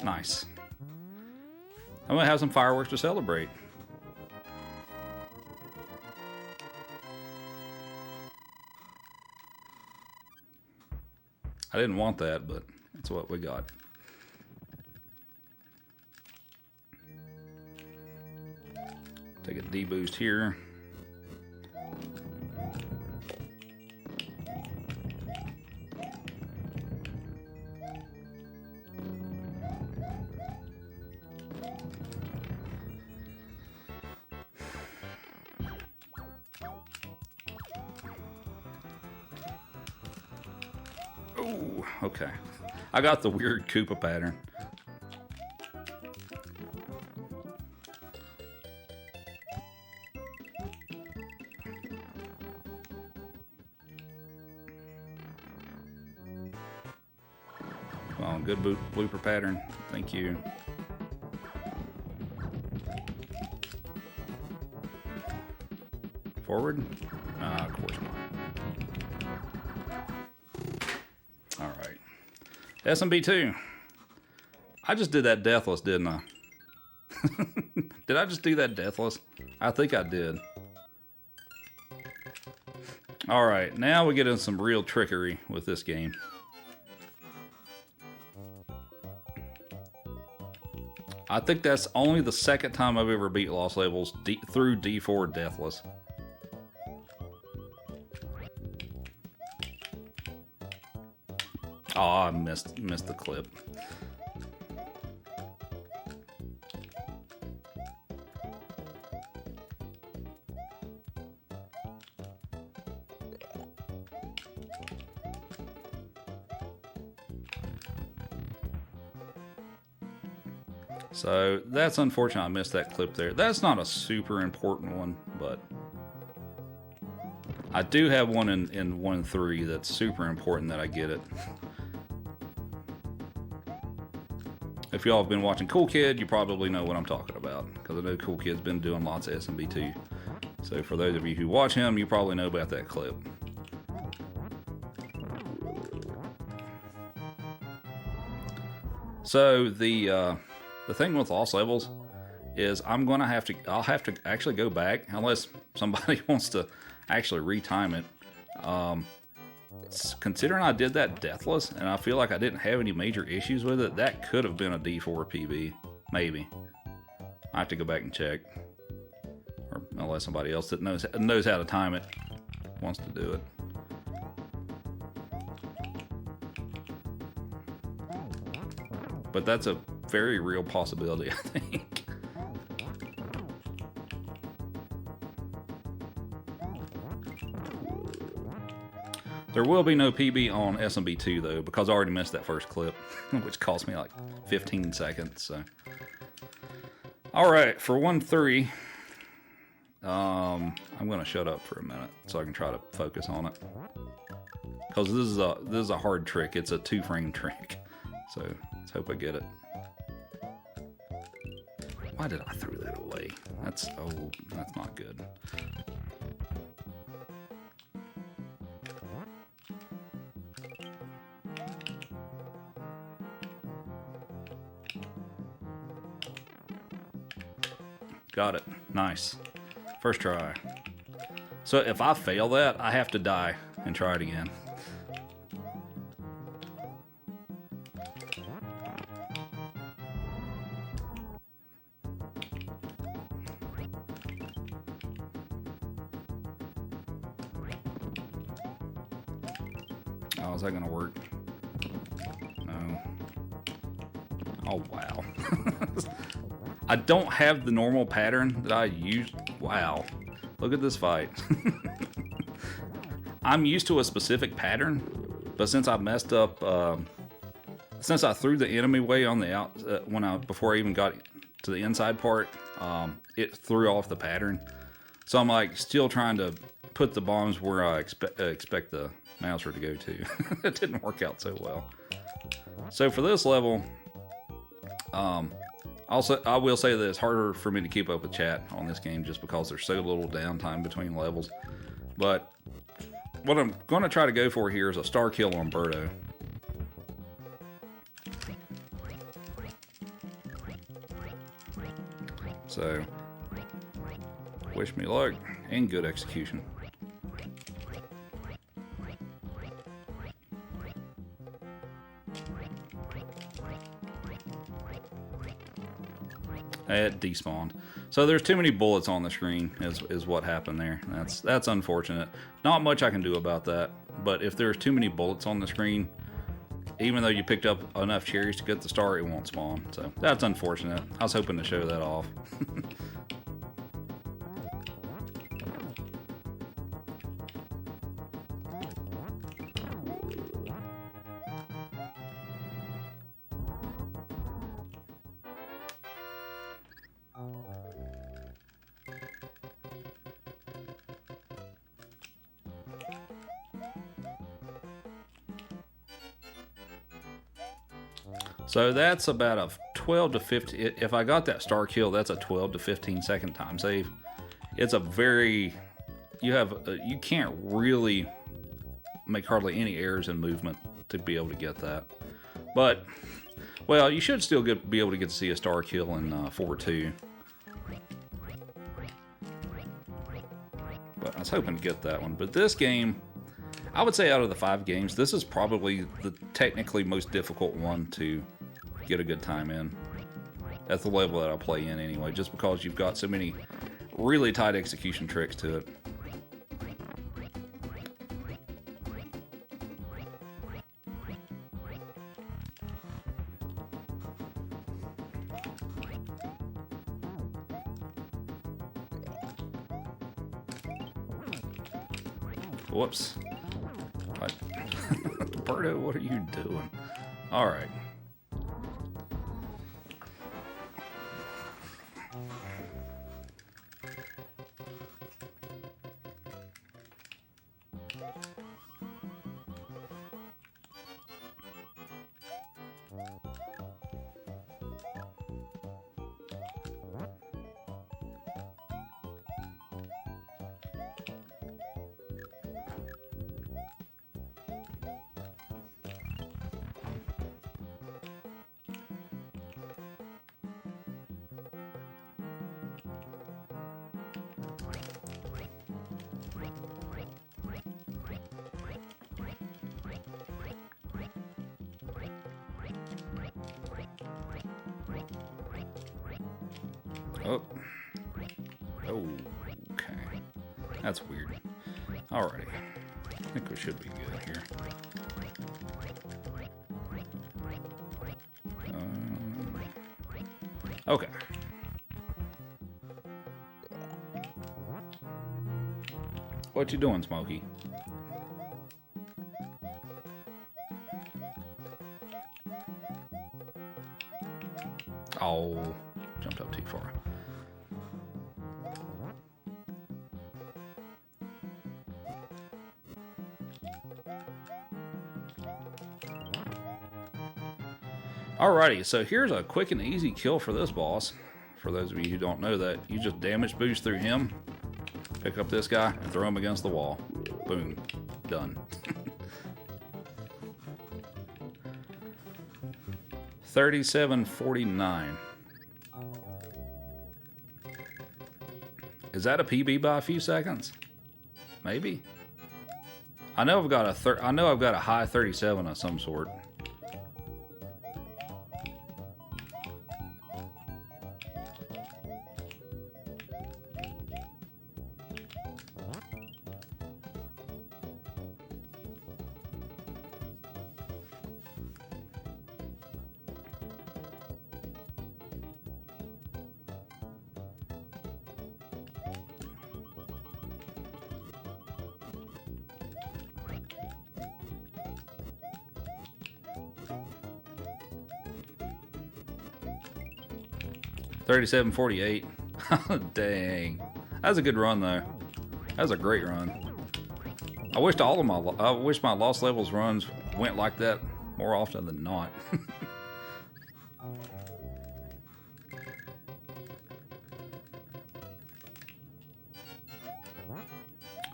Nice. I'm gonna have some fireworks to celebrate. I didn't want that, but that's what we got. Take a D-boost here. Oh, okay. I got the weird Koopa pattern. Come on, good blooper pattern. Thank you. Forward? Of course not. Alright. SMB2. I just did that deathless, didn't I? Did I just do that deathless? I think I did. Alright, now we get into some real trickery with this game. I think that's only the second time I've ever beat Lost Levels through D4 Deathless. Oh, I missed the clip. So that's unfortunate I missed that clip there. That's not a super important one, but I do have one in 1-3 that's super important that I get it. If y'all have been watching Cool Kid, you probably know what I'm talking about, because I know Cool Kid's been doing lots of SMB2. So for those of you who watch him, you probably know about that clip. So the thing with Lost Levels is I'll have to actually go back, unless somebody wants to actually retime it. Considering I did that deathless, and I feel like I didn't have any major issues with it, that could have been a D4 PB, maybe. I have to go back and check, or unless somebody else that knows how to time it wants to do it. But that's a very real possibility, I think. There will be no PB on SMB2 though, because I already missed that first clip, which cost me like 15 seconds. So, all right, for 1-3, I'm gonna shut up for a minute so I can try to focus on it, because this is a hard trick. It's a 2-frame trick, so let's hope I get it. Why did I throw that away? That's not good. Got it. Nice. First try. So if I fail that, I have to die and try it again. Oh, is that gonna work? No. Oh, wow. I don't have the normal pattern that I use. Wow. Look at this fight. I'm used to a specific pattern, but since I messed up, since I threw the enemy way on the out, before I even got to the inside part, it threw off the pattern. So I'm like still trying to put the bombs where I expect the mouser to go to. It didn't work out so well. So for this level, also, I will say that it's harder for me to keep up with chat on this game just because there's so little downtime between levels. But what I'm going to try to go for here is a star kill on Birdo. So, wish me luck and good execution. It despawned. So there's too many bullets on the screen is what happened there. That's unfortunate. Not much I can do about that. But if there's too many bullets on the screen, even though you picked up enough cherries to get the star, it won't spawn. So that's unfortunate. I was hoping to show that off. So that's about a 12 to 15. If I got that star kill, that's a 12 to 15 second time save. It's a very, you can't really make hardly any errors in movement to be able to get that. But, well, you should still be able to get to see a star kill in 4-2. But I was hoping to get that one. But this game, I would say out of the 5 games, this is probably the technically most difficult one to get a good time in. at the level that I play in anyway, just because you've got so many really tight execution tricks to it. Whoops. What? Berto, what are you doing? Alright. Oh. Okay. That's weird. Alrighty. I think we should be good here. Okay. What you doing, Smokey? Oh, jumped up too far. Alrighty, so here's a quick and easy kill for this boss. For those of you who don't know that, you just damage boost through him, pick up this guy, and throw him against the wall. Boom. Done. 3749. Is that a PB by a few seconds? Maybe. I know I've got a high 37 of some sort. $37.48. Dang, that's a good run though. That was a great run. I wish my lost levels runs went like that more often than not.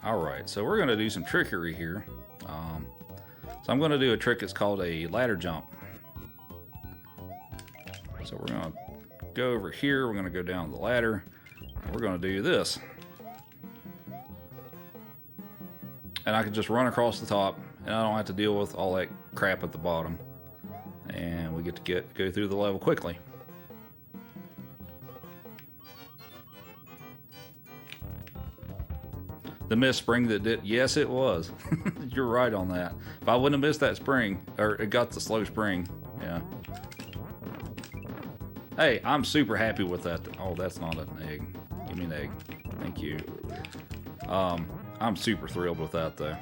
All right, so we're gonna do some trickery here. So I'm gonna do a trick that's called a ladder jump. So we're gonna go over here, we're going to go down the ladder, and we're going to do this. And I can just run across the top, and I don't have to deal with all that crap at the bottom. And we get to go through the level quickly. The missed spring that did, yes it was. You're right on that. If I wouldn't have missed that spring, or it got the slow spring, yeah. Hey, I'm super happy with that. Oh, that's not an egg. Give me an egg. Thank you. I'm super thrilled with that, though.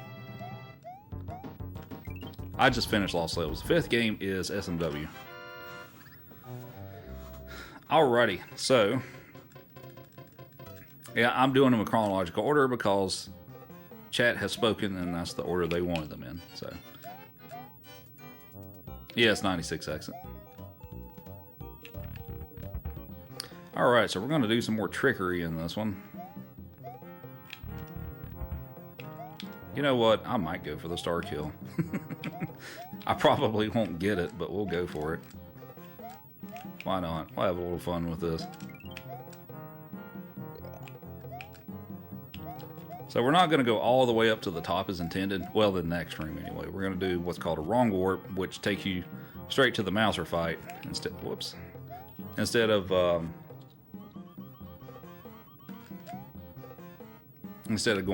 I just finished Lost Levels. The 5th game is SMW. Alrighty, so... yeah, I'm doing them in chronological order because chat has spoken and that's the order they wanted them in, so... yeah, it's 96 exit. Alright, so we're going to do some more trickery in this one. You know what? I might go for the star kill. I probably won't get it, but we'll go for it. Why not? We'll have a little fun with this. So we're not going to go all the way up to the top as intended. Well, the next room anyway. We're going to do what's called a wrong warp, which takes you straight to the Mouser fight instead. Whoops. instead of going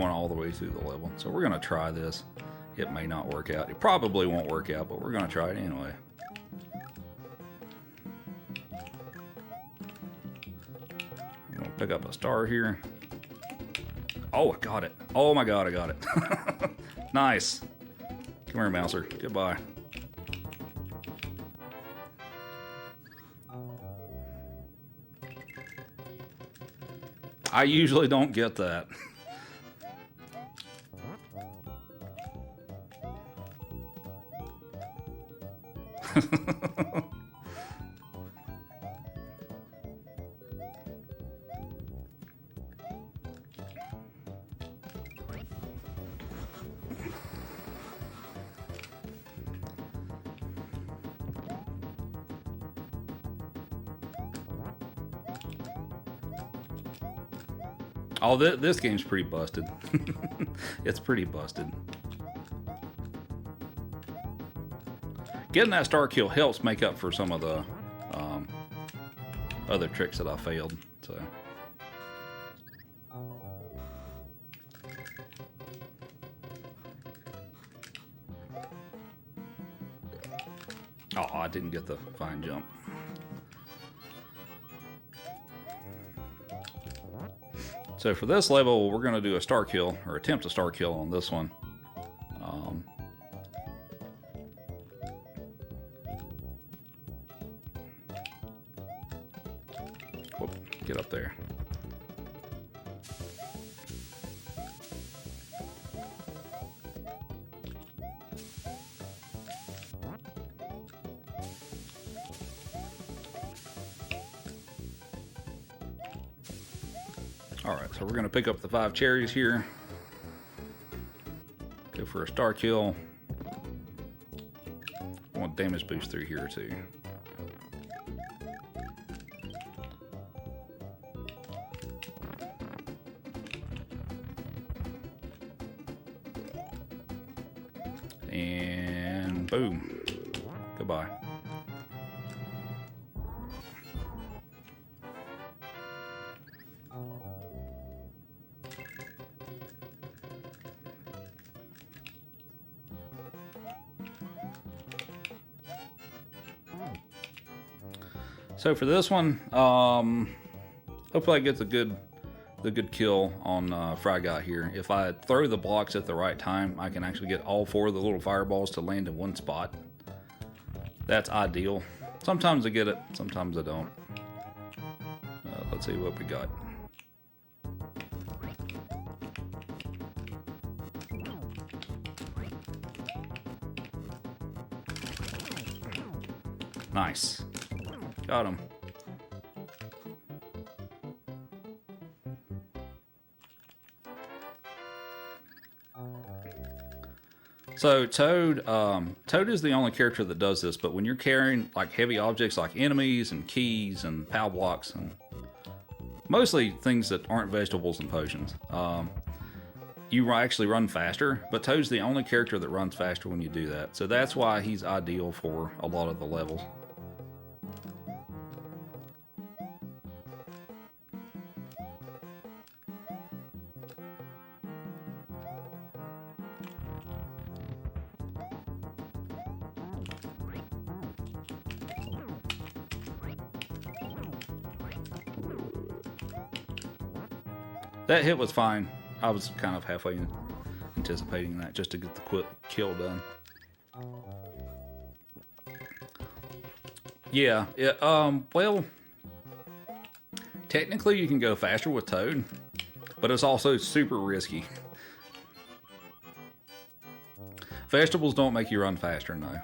all the way through the level. So we're gonna try this. It may not work out. It probably won't work out, but we're gonna try it anyway. I'm gonna pick up a star here. Oh, I got it. Oh my god, I got it. Nice. Come here, Mouser. Goodbye. I usually don't get that. Oh, this game's pretty busted. It's pretty busted. Getting that star kill helps make up for some of the other tricks that I failed. So. Oh, I didn't get the fine jump. So for this level, we're going to do a star kill, or attempt a star kill on this one. Whoop, get up there. Alright, so we're going to pick up the 5 cherries here. Go for a star kill. I want damage boost through here too. And boom. Goodbye. So for this one, hopefully I get the good kill on Fry Guy here. If I throw the blocks at the right time, I can actually get all 4 of the little fireballs to land in one spot. That's ideal. Sometimes I get it, sometimes I don't. Let's see what we got. Nice. Got him. So Toad is the only character that does this, but when you're carrying like heavy objects like enemies and keys and POW blocks and mostly things that aren't vegetables and potions, you actually run faster, but Toad's the only character that runs faster when you do that. So that's why he's ideal for a lot of the levels. That hit was fine. I was kind of halfway anticipating that just to get the quick kill done. Yeah, well, technically you can go faster with Toad, but it's also super risky. Vegetables don't make you run faster, no.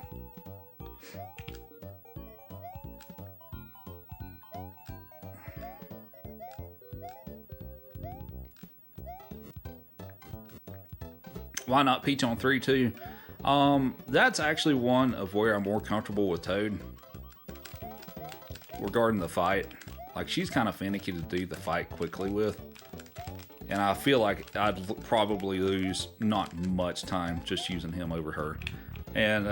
Why not Peach on 3 too? That's actually one of where I'm more comfortable with Toad regarding the fight. Like, she's kind of finicky to do the fight quickly with, and I feel like I'd probably lose not much time just using him over her. And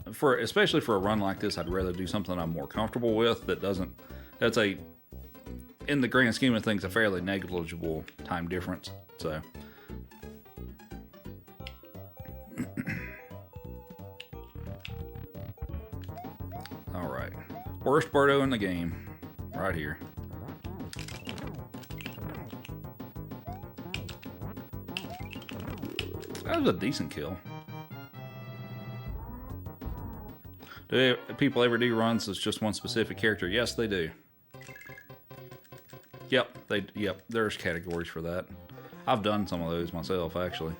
especially for a run like this, I'd rather do something I'm more comfortable with that doesn't That's in the grand scheme of things, a fairly negligible time difference. So. All right. Worst Birdo in the game. Right here. That was a decent kill. Do people ever do runs as just one specific character? Yes, they do. Yep, there's categories for that. I've done some of those myself, actually.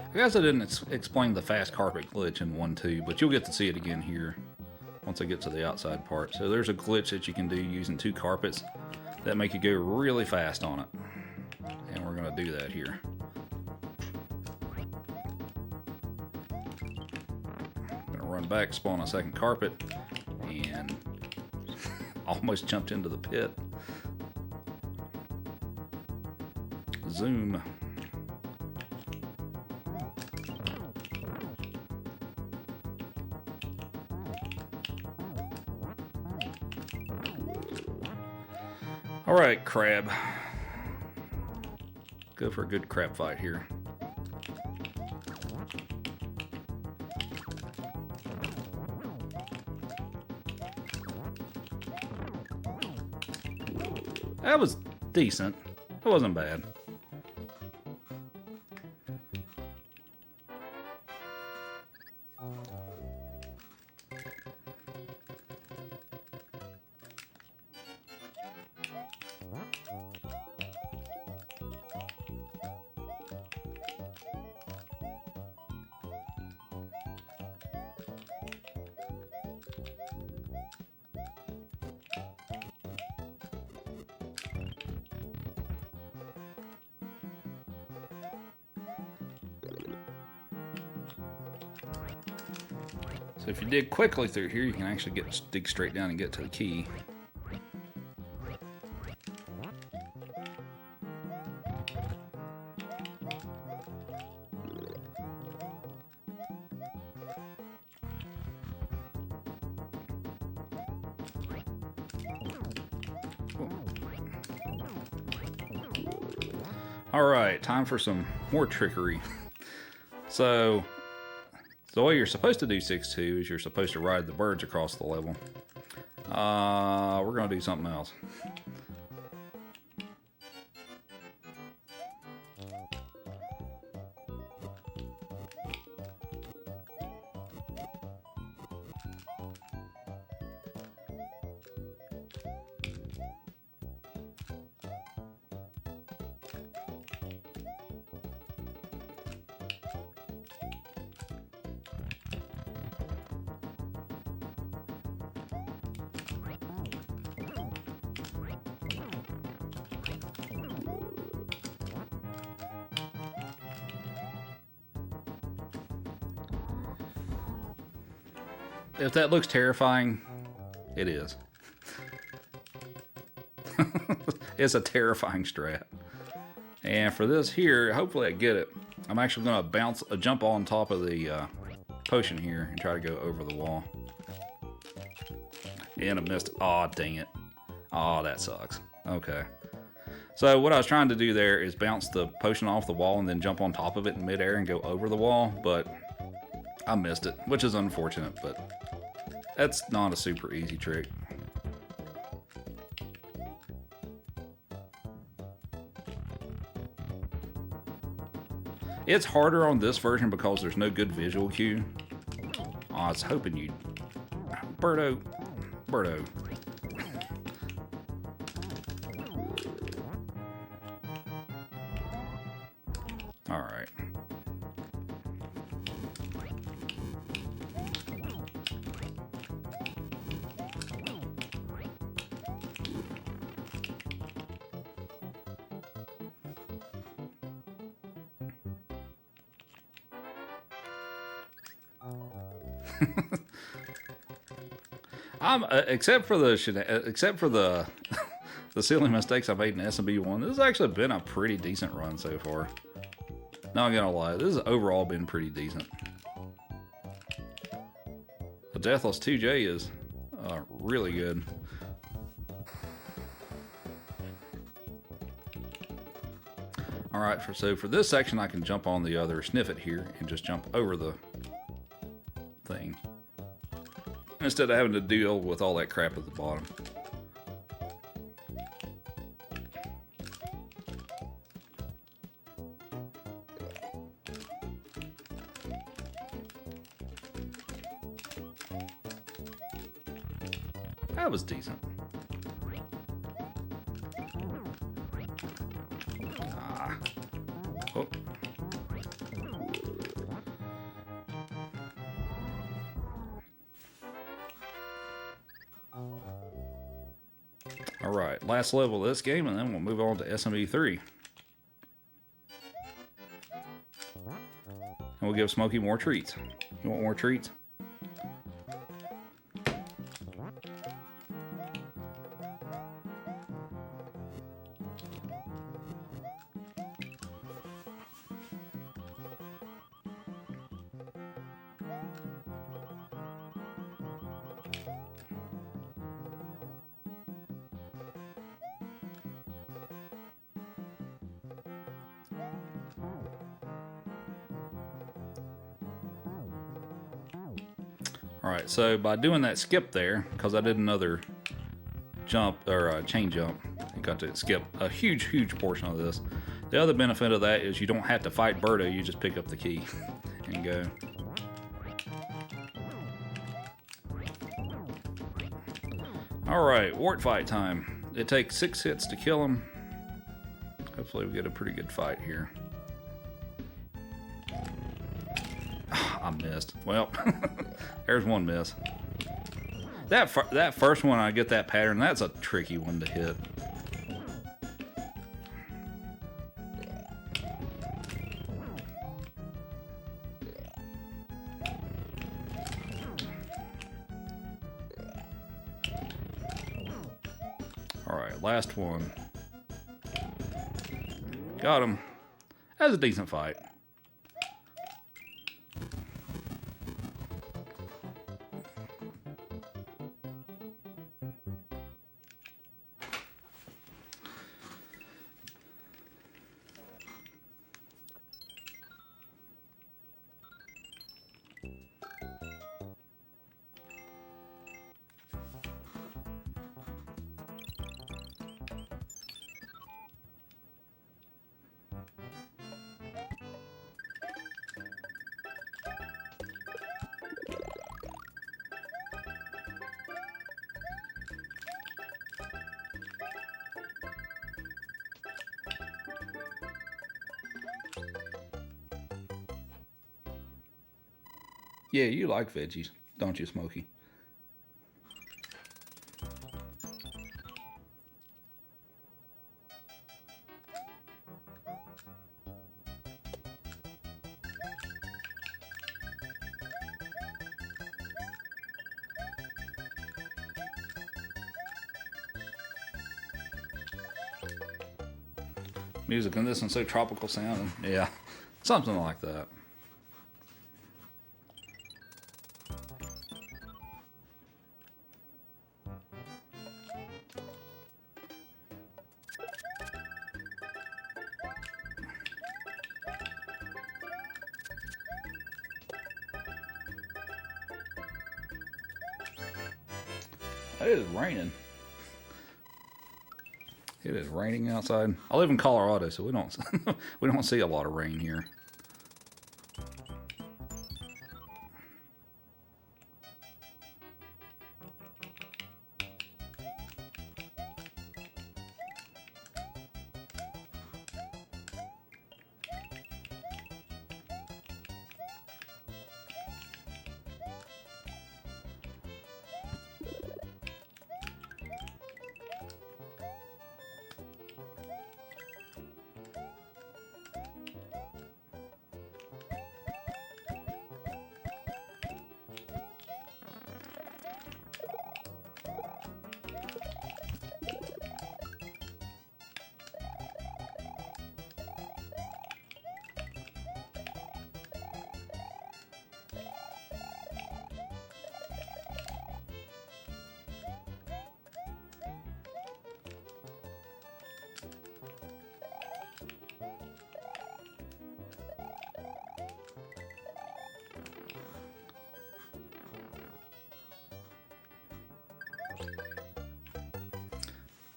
I guess I didn't explain the fast carpet glitch in 1.2, but you'll get to see it again here once I get to the outside part. So there's a glitch that you can do using 2 carpets that make you go really fast on it. And we're going to do that here. I'm going to run back, spawn a second carpet, and almost jumped into the pit. Zoom. All right, crab. Go for a good crab fight here. That was decent. It wasn't bad. So if you dig quickly through here, you can actually dig straight down and get to the key. All right, time for some more trickery. So the way you're supposed to do 6-2 is you're supposed to ride the birds across the level. We're going to do something else. If that looks terrifying, it is. It's a terrifying strat. And for this here, hopefully I get it. I'm actually going to jump on top of the potion here and try to go over the wall. And I missed. Aw, dang it. Aw, that sucks. Okay. So what I was trying to do there is bounce the potion off the wall and then jump on top of it in midair and go over the wall, but I missed it, which is unfortunate, but that's not a super easy trick. It's harder on this version because there's no good visual cue. Oh, I was hoping you'd... Birdo. I'm except for the the silly mistakes I made in SMB1. This has actually been a pretty decent run so far. Not gonna lie, this has overall been pretty decent. The Deathless 2J is really good. All right, so for this section, I can jump on the other sniffet here and just jump over the thing instead of having to deal with all that crap at the bottom. That was decent. Oh. All right, last level of this game, and then we'll move on to SMB3. And we'll give Smokey more treats. You want more treats? Alright, so by doing that skip there, because I did another jump, or chain jump, I got to skip a huge portion of this. The other benefit of that is you don't have to fight Birdo, you just pick up the key and go. Alright, wart fight time. It takes 6 hits to kill him. Hopefully we get a pretty good fight here. I missed. Well, there's one miss. That first one, I get that pattern. That's a tricky one to hit. All right, last one. Got him. That was a decent fight. Yeah, you like veggies, don't you, Smokey? Music in this one's so tropical sounding. Yeah, something like that. It is raining. It is raining outside. I live in Colorado, so we don't we don't see a lot of rain here.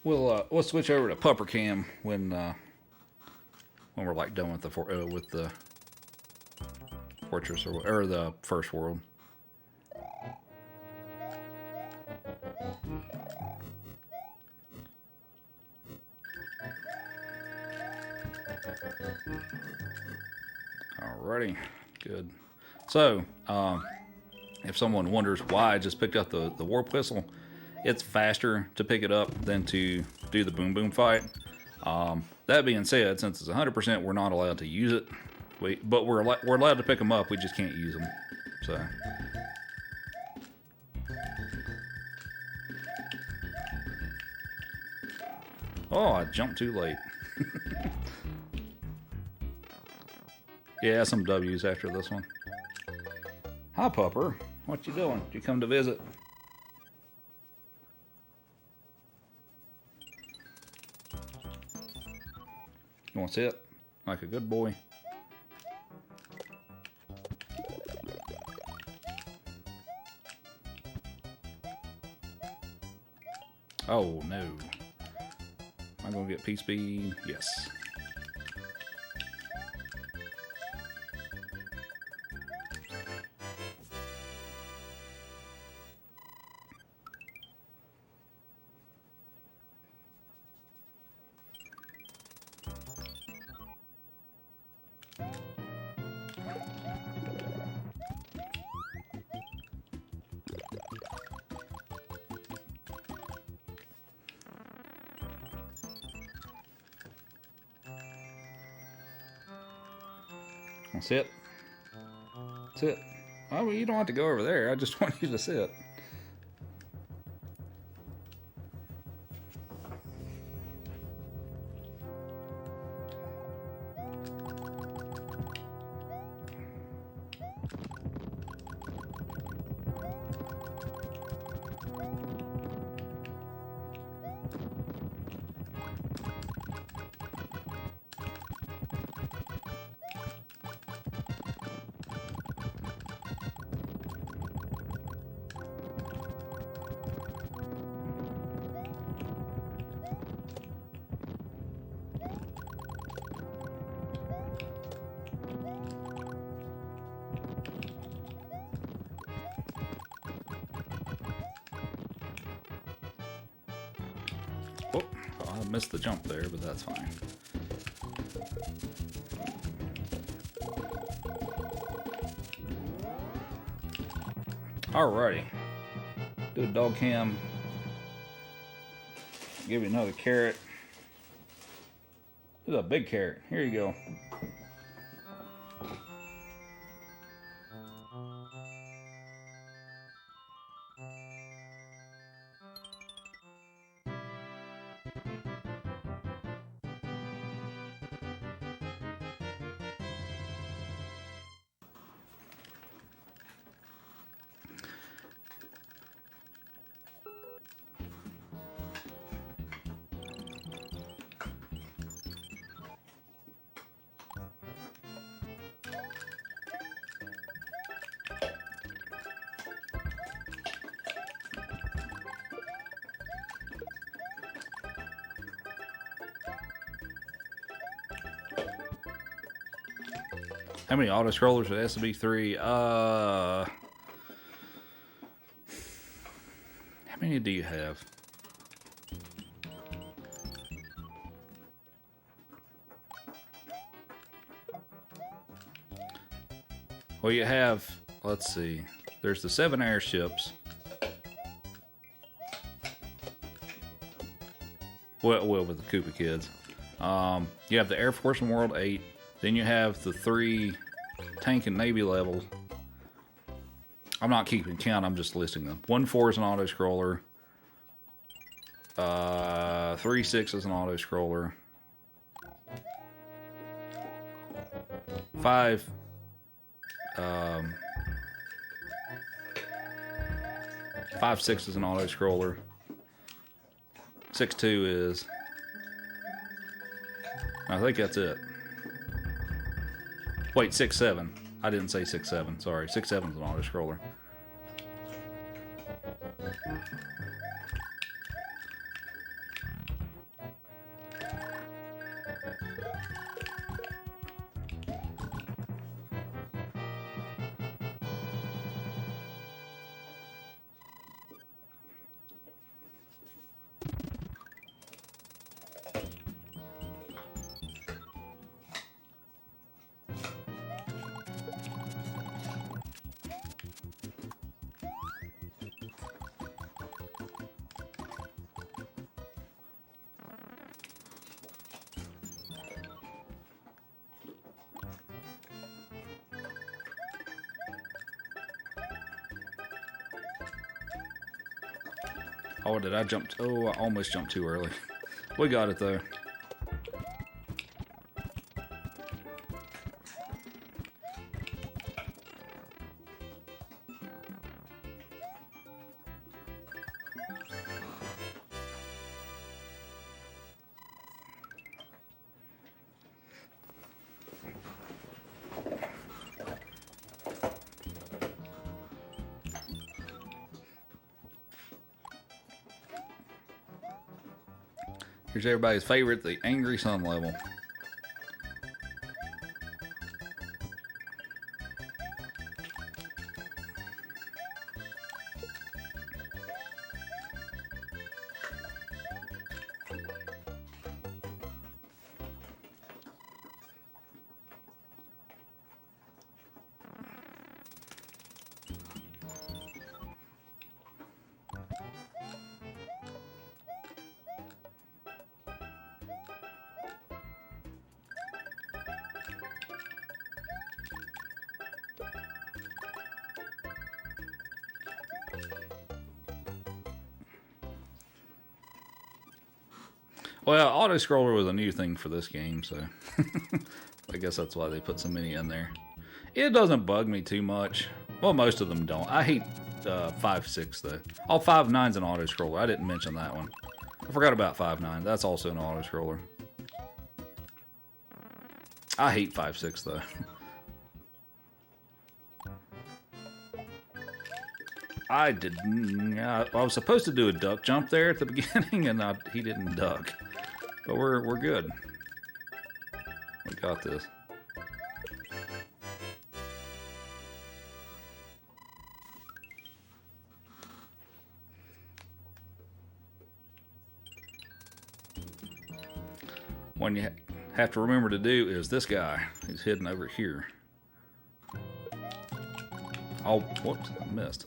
we'll switch over to pupper cam when we're like done with the fortress or the first world. Alrighty, good. So, if someone wonders why I just picked up the warp whistle, it's faster to pick it up than to do the boom boom fight. That being said, since it's 100%, we're not allowed to use it. But we're allowed to pick them up. We just can't use them. So. Oh, I jumped too late. Yeah, some W's after this one. Hi, Pupper. What you doing? Did you come to visit? You want to sit? Like a good boy. Oh, no. Am I going to get peace speed? Yes. Sit. Sit. Oh, well, you don't have to go over there. I just want you to sit. Oh, I missed the jump there, but that's fine. Alrighty. Do a dog cam. Give you another carrot. This is a big carrot. Here you go. How many auto scrollers with SB3? How many do you have? Well, you have, let's see, there's the 7 airships. Well, with the Koopa Kids. You have the Air Force and World 8. Then you have the 3 tank and navy levels. I'm not keeping count, I'm just listing them. 1-4 is an auto scroller. 3-6 is an auto scroller. 5 5-6 is an auto scroller. 6-2 is, I think that's it. Wait, 6-7. I didn't say 6-7. Sorry, 6-7 is an auto scroller. Oh, did I jump? Oh, I almost jumped too early. We got it though. Here's everybody's favorite, the Angry Sun level. Well, auto-scroller was a new thing for this game, so I guess that's why they put so many in there. It doesn't bug me too much. Well, most of them don't. I hate 5.6 though. Oh, 5.9's an auto-scroller. I didn't mention that one. I forgot about 5.9. That's also an auto-scroller. I hate 5.6 though. I didn't. I was supposed to do a duck jump there at the beginning, and he didn't duck. But we're good. We got this. One you have to remember to do is this guy who's hidden over here. Oh, whoops, I missed.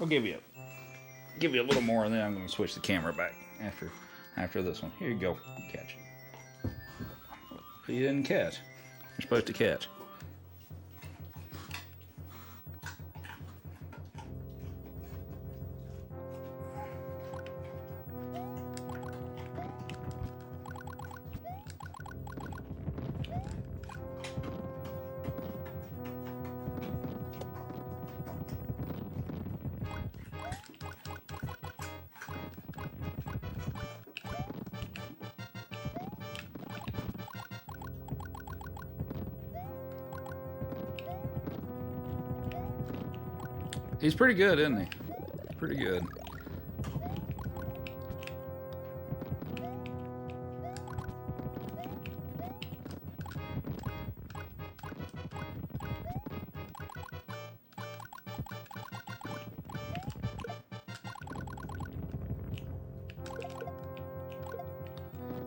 I'll give you a little more, and then I'm going to switch the camera back after this one. Here you go. Catch it. You didn't catch. You're supposed to catch. He's pretty good, isn't he? Pretty good.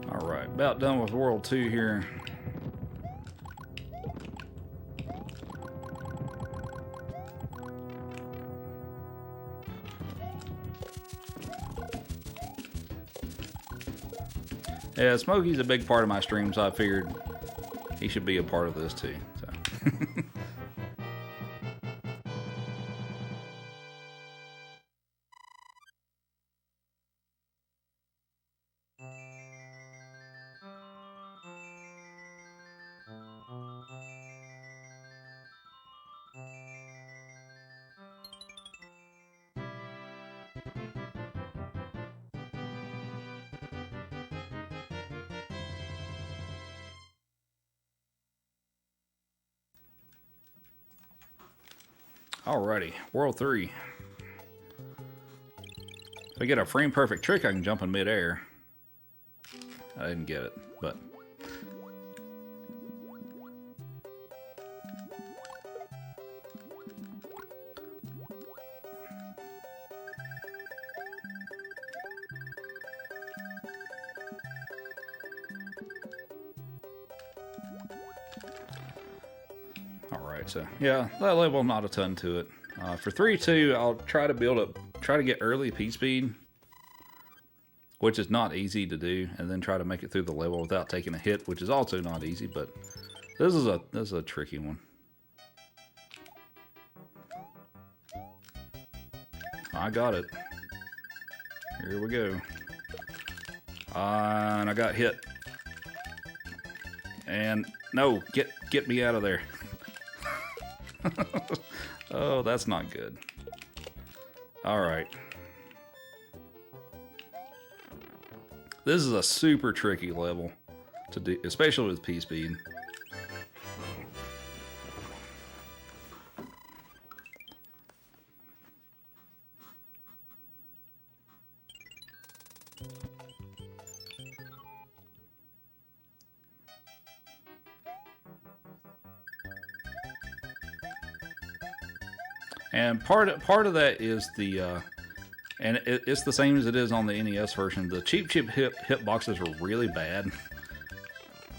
All right, about done with World 2 here. Yeah, Smokey's a big part of my stream, so I figured he should be a part of this too. So. Alrighty, World 3. If I get a frame perfect trick, I can jump in midair. I didn't get it, but... Alright, so yeah, that level, not a ton to it. For 3-2, I'll try to get early P-speed, which is not easy to do, and then try to make it through the level without taking a hit, which is also not easy, but this is a tricky one. I got it. Here we go. And I got hit. And no, get me out of there. Oh, that's not good. All right. This is a super tricky level to do, especially with P-speed. And part of that is the, and it's the same as it is on the NES version. The cheap hitboxes are really bad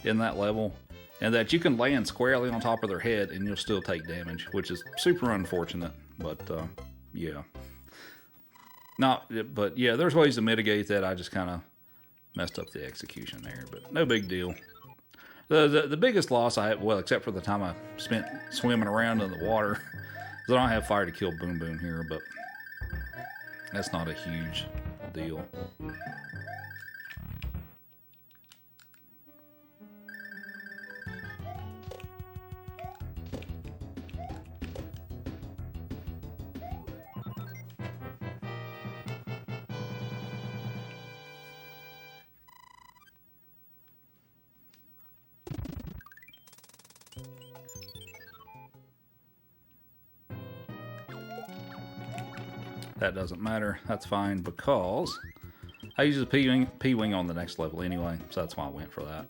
in that level, and that you can land squarely on top of their head and you'll still take damage, which is super unfortunate. But yeah, but yeah, there's ways to mitigate that. I just kind of messed up the execution there, but no big deal. The biggest loss I had, well, except for the time I spent swimming around in the water. I don't have fire to kill Boom Boom here, but that's not a huge deal. That doesn't matter. That's fine because I use the P-Wing on the next level anyway, so that's why I went for that.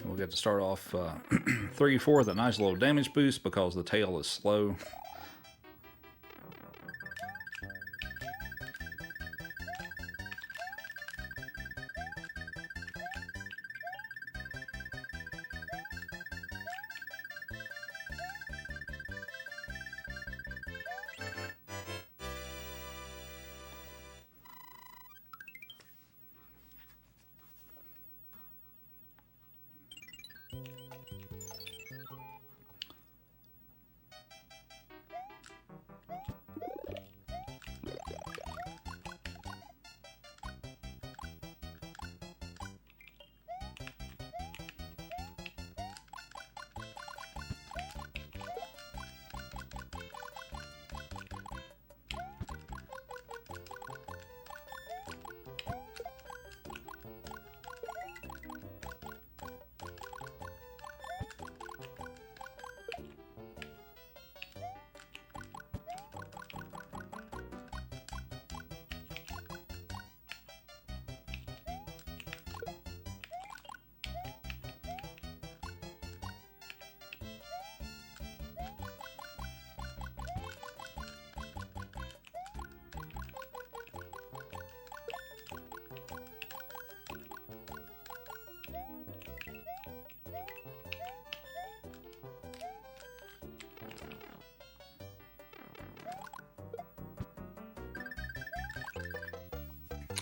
We'll get to start off 3-4 with a nice little damage boost because the tail is slow.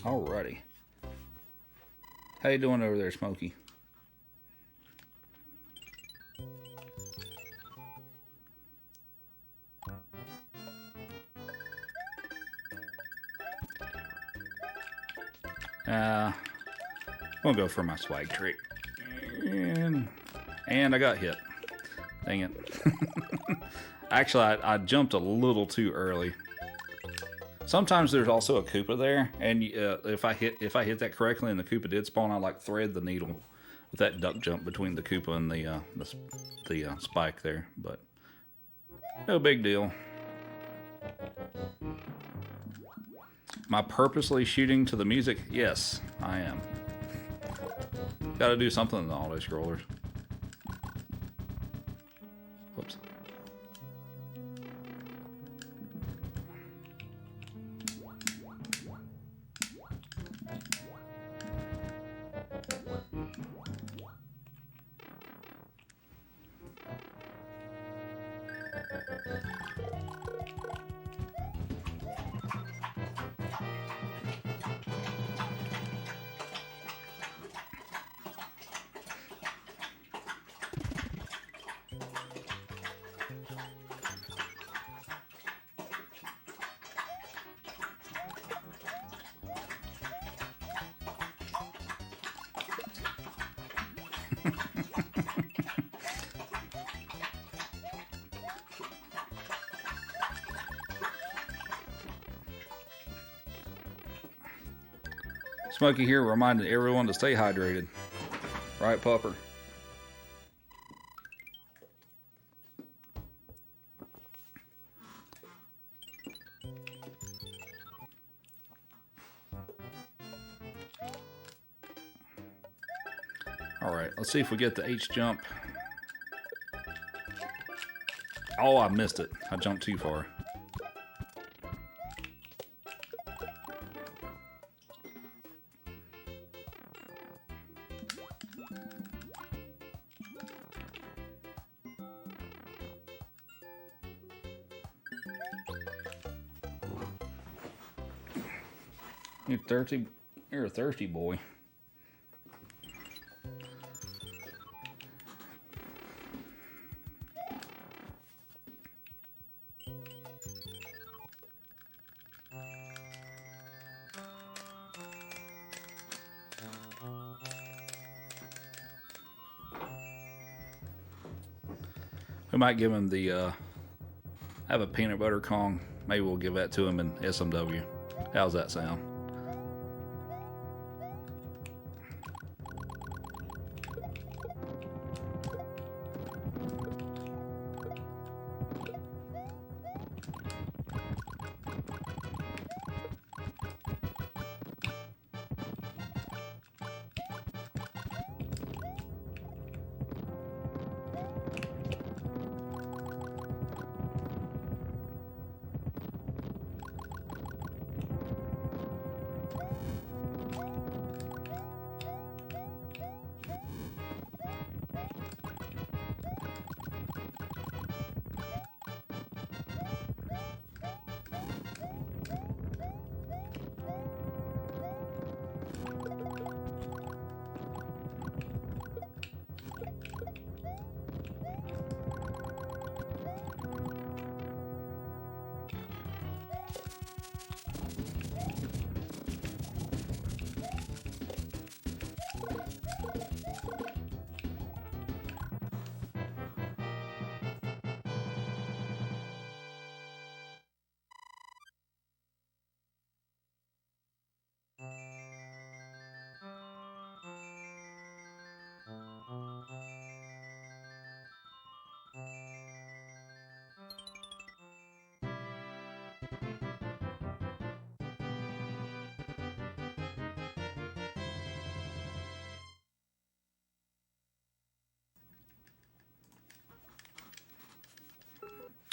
Alrighty. How you doing over there, Smokey? I'm gonna go for my swag trick. And I got hit. Dang it. Actually, I jumped a little too early. Sometimes there's also a Koopa there, and if I hit that correctly and the Koopa did spawn, I like thread the needle with that duck jump between the Koopa and the spike there. But no big deal. Am I purposely shooting to the music? Yes, I am. Got to do something in the auto scrollers. Whoops. Smokey here reminded everyone to stay hydrated. Right, Pupper? Alright, let's see if we get the H jump. Oh, I missed it. I jumped too far. You're thirsty. You're a thirsty boy. We might give him the, have a peanut butter Kong. Maybe we'll give that to him in SMW. How's that sound?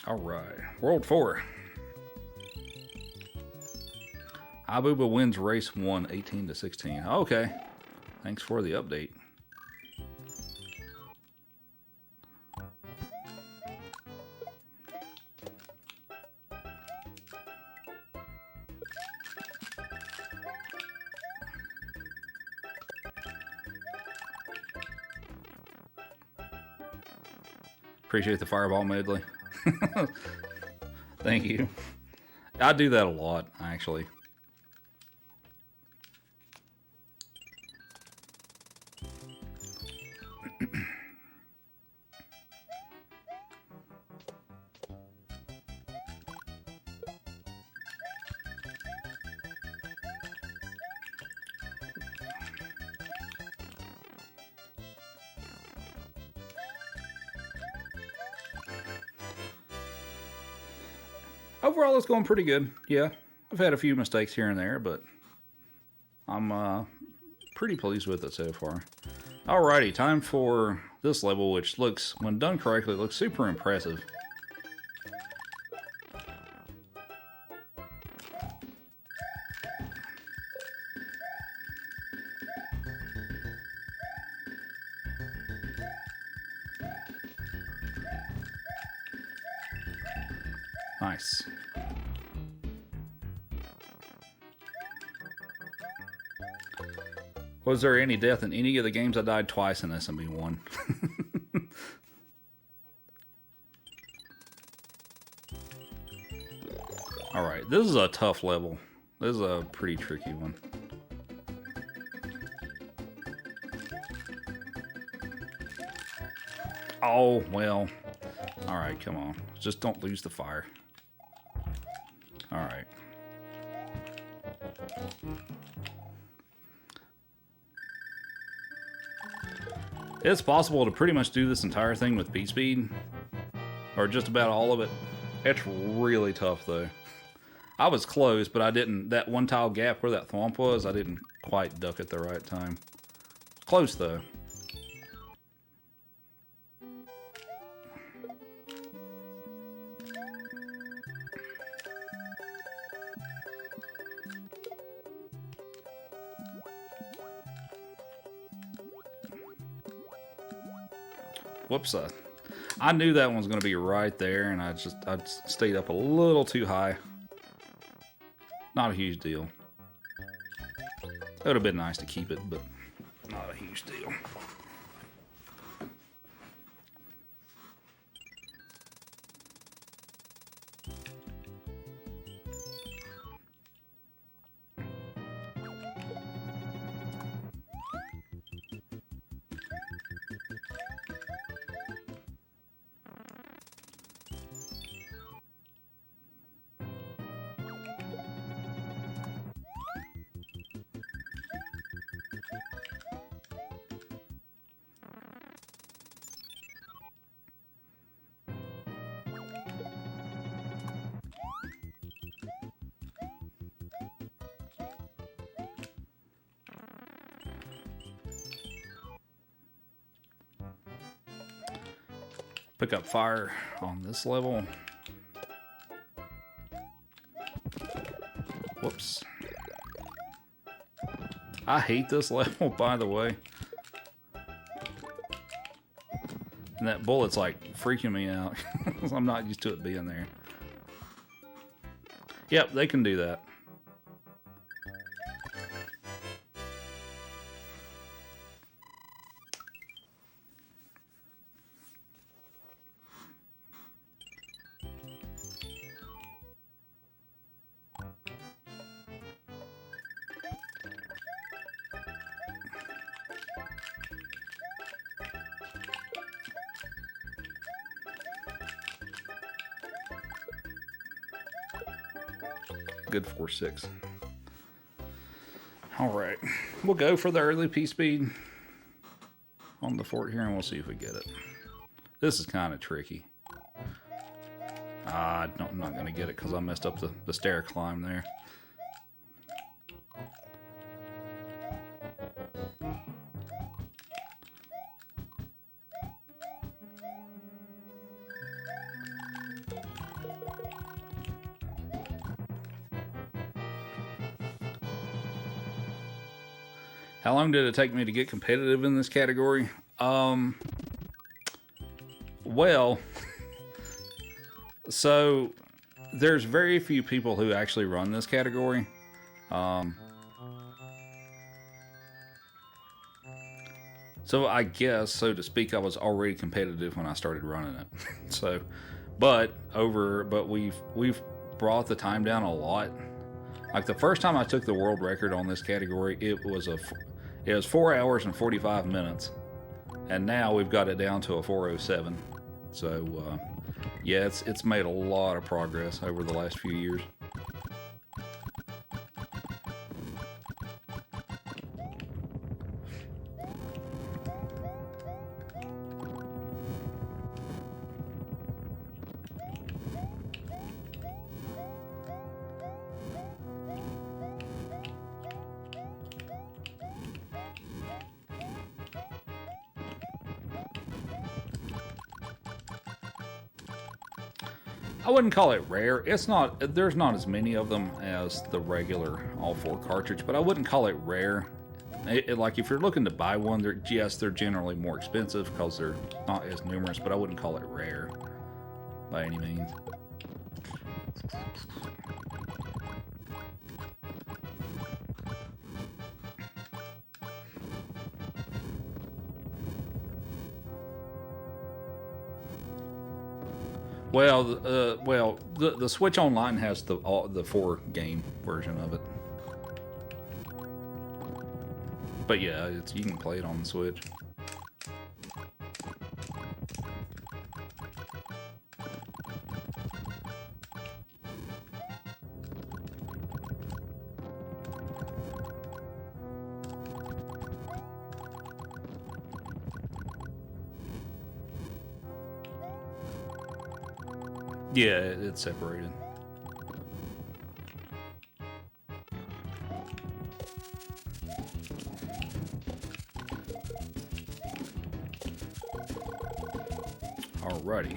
All right, World 4. Abuba wins race 1, 18-16. Okay, thanks for the update. Appreciate the fireball medley. Thank you. I do that a lot, actually. Overall, it's going pretty good. Yeah, I've had a few mistakes here and there, but I'm pretty pleased with it so far. Alrighty, time for this level, which looks, when done correctly, looks super impressive. Nice. Was there any death in any of the games? I died twice in SMB1. Alright, this is a tough level. This is a pretty tricky one. Oh, well. Alright, come on. Just don't lose the fire. Alright. It's possible to pretty much do this entire thing with B-Speed. Or just about all of it. It's really tough, though. I was close, but I didn't... That one tile gap where that thwomp was, I didn't quite duck at the right time. Close, though. Whoops, I knew that one was going to be right there, and I stayed up a little too high. Not a huge deal. It would have been nice to keep it, but not a huge deal. Pick up fire on this level. Whoops. I hate this level, by the way. And that bullet's like freaking me out. I'm not used to it being there. Yep, they can do that. Good 4-6. Alright, we'll go for the early P-Speed on the fort here, and we'll see if we get it. This is kind of tricky. I'm not going to get it because I messed up the stair climb there. How long did it take me to get competitive in this category? Well, so there's very few people who actually run this category. So I guess, so to speak, I was already competitive when I started running it. So, but we've brought the time down a lot. Like the first time I took the world record on this category, it was 4 hours and 45 minutes, and now we've got it down to a 4:07. So yeah, it's made a lot of progress over the last few years. I wouldn't call it rare. It's not. There's not as many of them as the regular all four cartridge, but I wouldn't call it rare. Like if you're looking to buy one, they're generally more expensive because they're not as numerous. But I wouldn't call it rare by any means. Well, the Switch Online has the 4 game version of it. But yeah, you can play it on the Switch. Yeah, it's separated. Alrighty.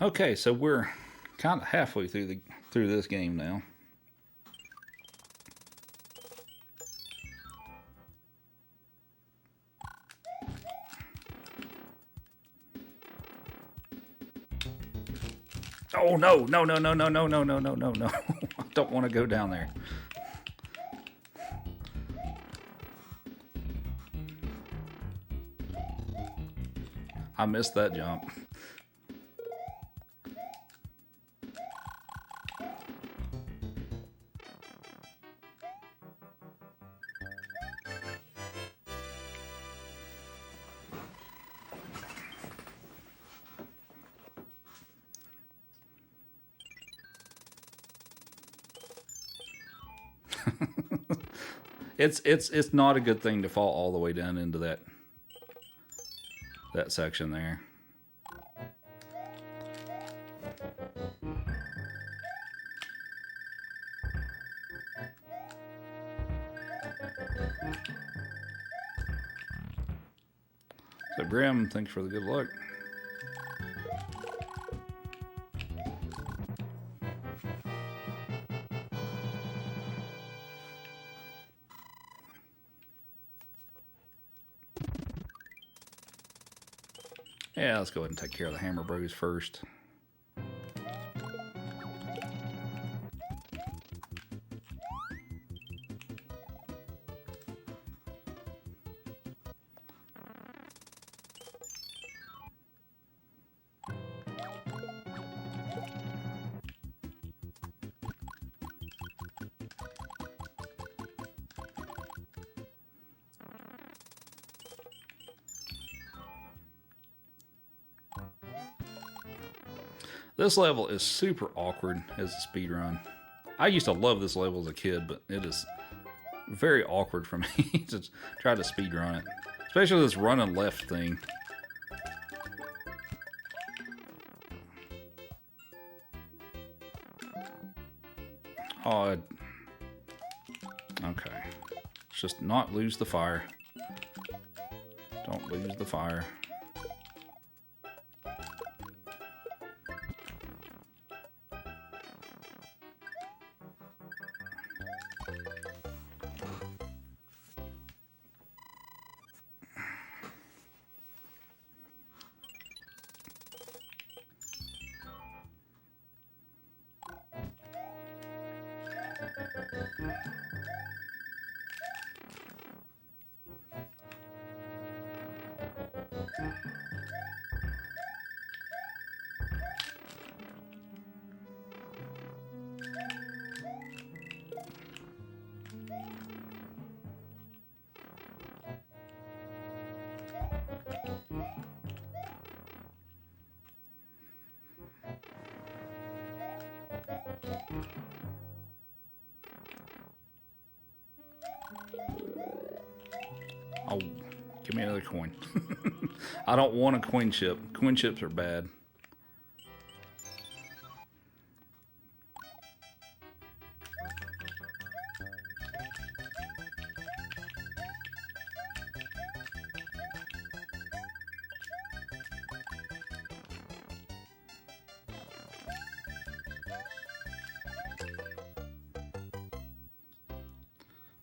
Okay, so we're kind of halfway through this game now. Oh no, no, no, no, no, no, no, no, no, no, no. I don't want to go down there. I missed that jump. It's not a good thing to fall all the way down into that section there. So Grim, thanks for the good luck. Yeah, let's go ahead and take care of the Hammer Bros first. This level is super awkward as a speed run. I used to love this level as a kid, but it is very awkward for me to try to speed run it. Especially this run and left thing. Oh, okay. Let's just not lose the fire. Don't lose the fire. Oh, give me another coin. I don't want a coin chip. Coin chips are bad.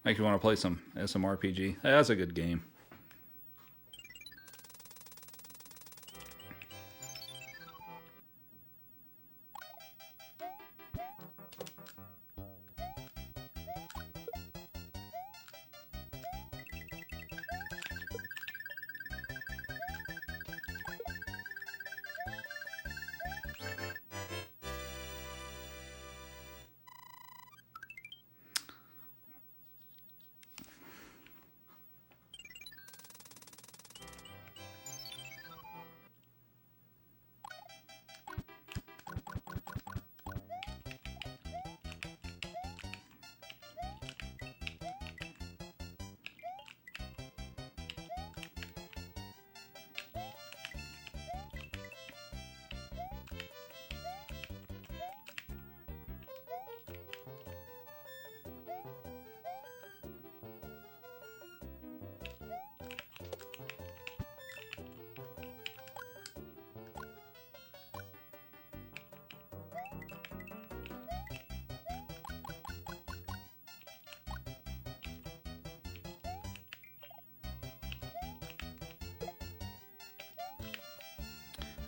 Make you want to play some SMRPG. That's a good game.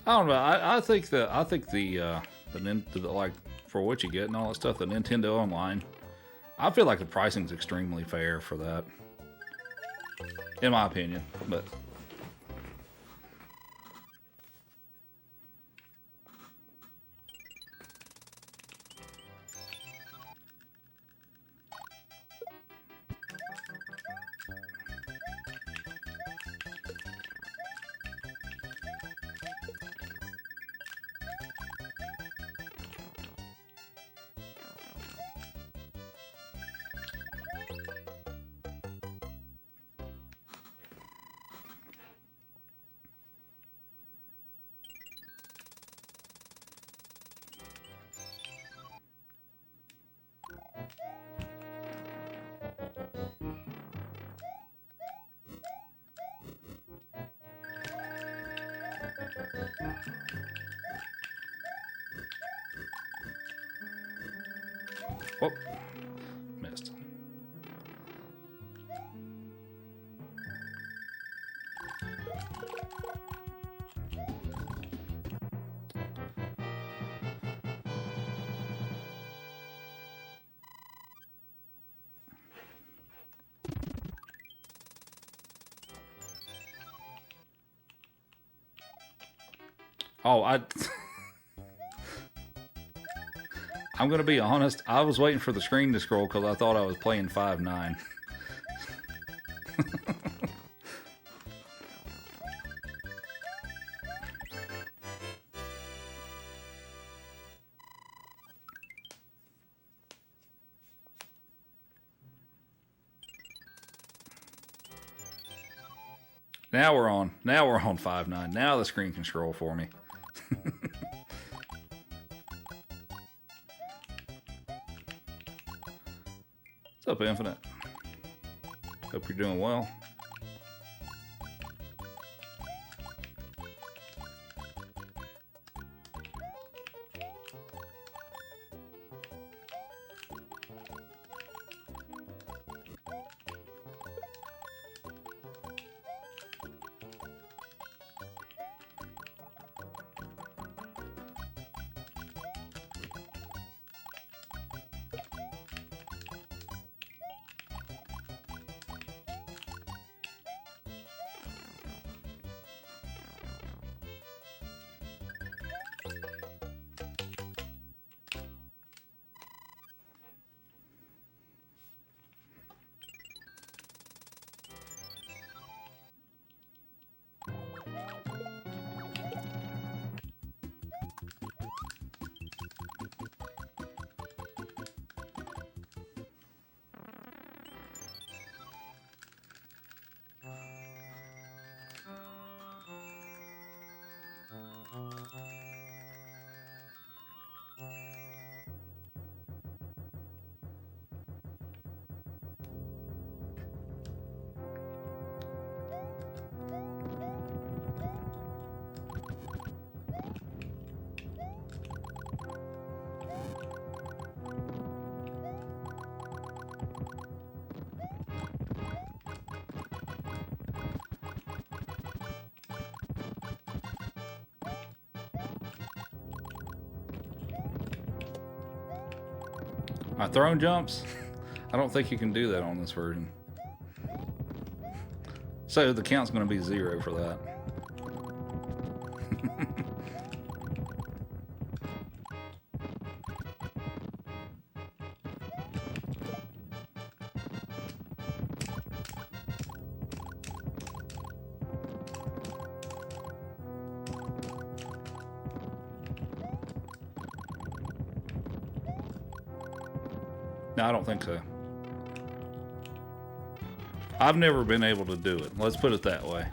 I don't know. I think the like for what you get and all that stuff, the Nintendo Online, I feel like the pricing's extremely fair for that, in my opinion. But whoop, missed. Oh, I'm gonna be honest. I was waiting for the screen to scroll because I thought I was playing 5-9. Now we're on. Now we're on 5-9. Now the screen can scroll for me. What's up, Infinite? Hope you're doing well. My throne jumps? I don't think you can do that on this version. So the count's going to be 0 for that. No, I don't think so. I've never been able to do it. Let's put it that way.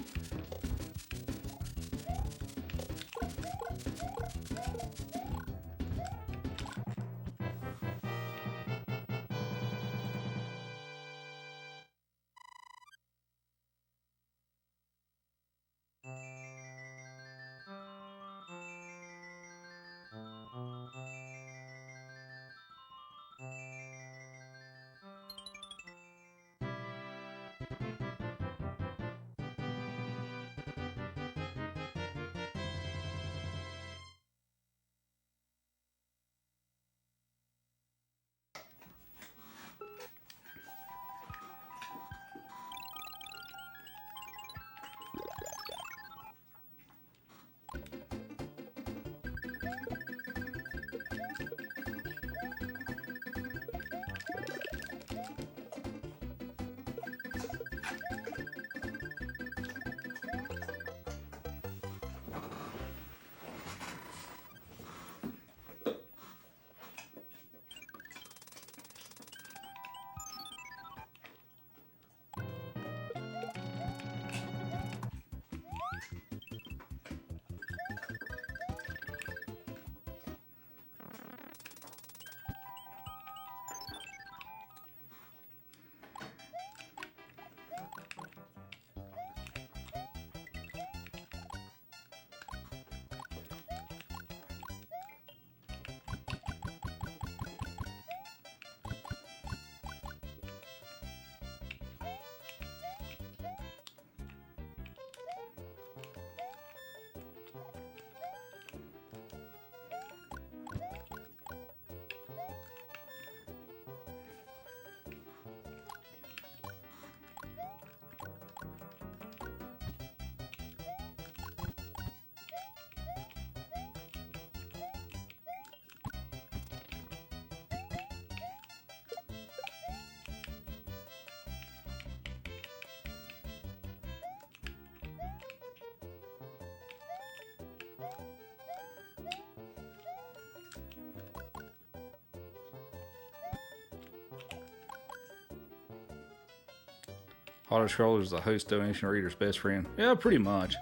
Auto-scroller is the host donation reader's best friend. Yeah, pretty much.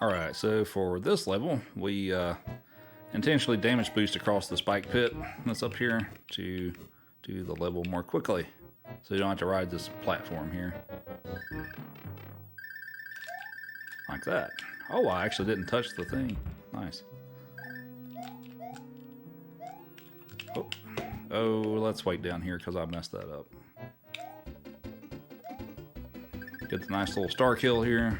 Alright, so for this level, we intentionally damage boost across the spike pit that's up here to do the level more quickly. So you don't have to ride this platform here. Like that. Oh, I actually didn't touch the thing. Nice. Oh, let's wait down here because I messed that up. Get the nice little star kill here.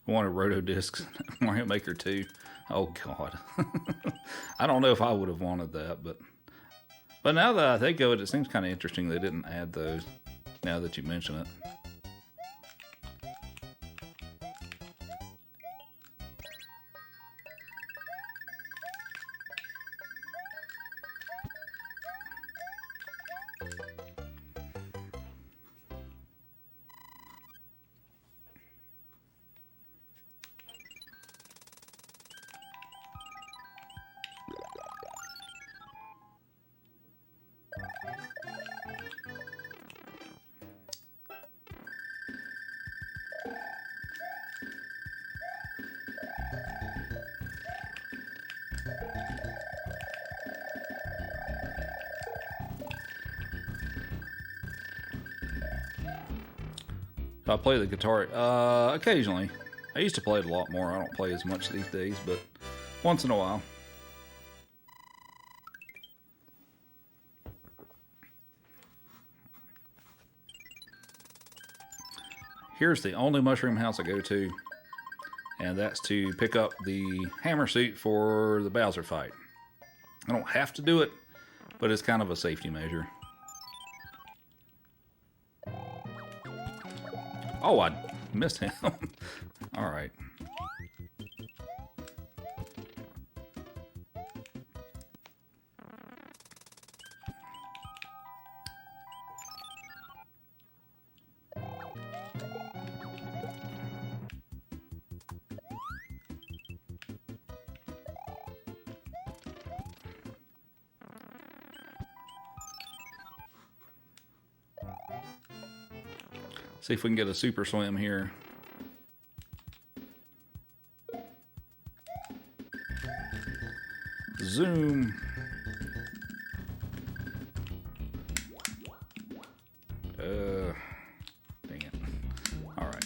I wanted Roto Discs, Mario Maker 2. Oh God, I don't know if I would have wanted that, but now that I think of it, it seems kind of interesting they didn't add those. Now that you mention it. I play the guitar occasionally. I used to play it a lot more. I don't play as much these days, but once in a while. Here's the only mushroom house I go to, and that's to pick up the hammer suit for the Bowser fight. I don't have to do it, but it's kind of a safety measure. Oh, I missed him. All right. See if we can get a super swim here. Zoom. Dang it. All right.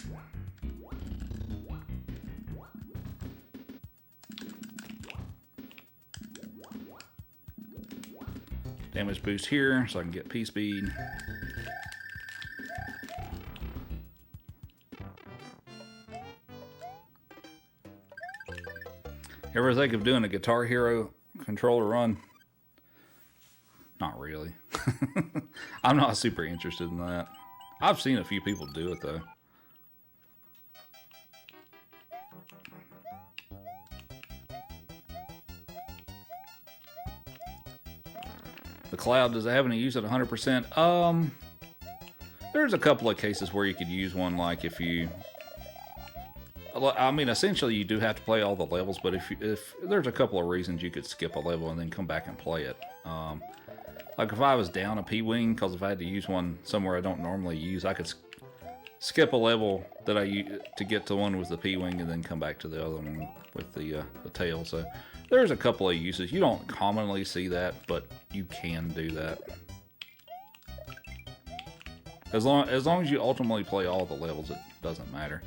Damage boost here so I can get P speed. Ever think of doing a Guitar Hero controller run? Not really. I'm not super interested in that. I've seen a few people do it though. The cloud, does it have any use at 100%? There's a couple of cases where you could use one, like if you... I mean, essentially you do have to play all the levels, but if there's a couple of reasons you could skip a level and then come back and play it. Like if I was down a P-Wing, because if I had to use one somewhere I don't normally use, I could skip a level that I use to get to one with the P-Wing and then come back to the other one with the tail. So there's a couple of uses. You don't commonly see that, but you can do that. As long as you ultimately play all the levels, it doesn't matter.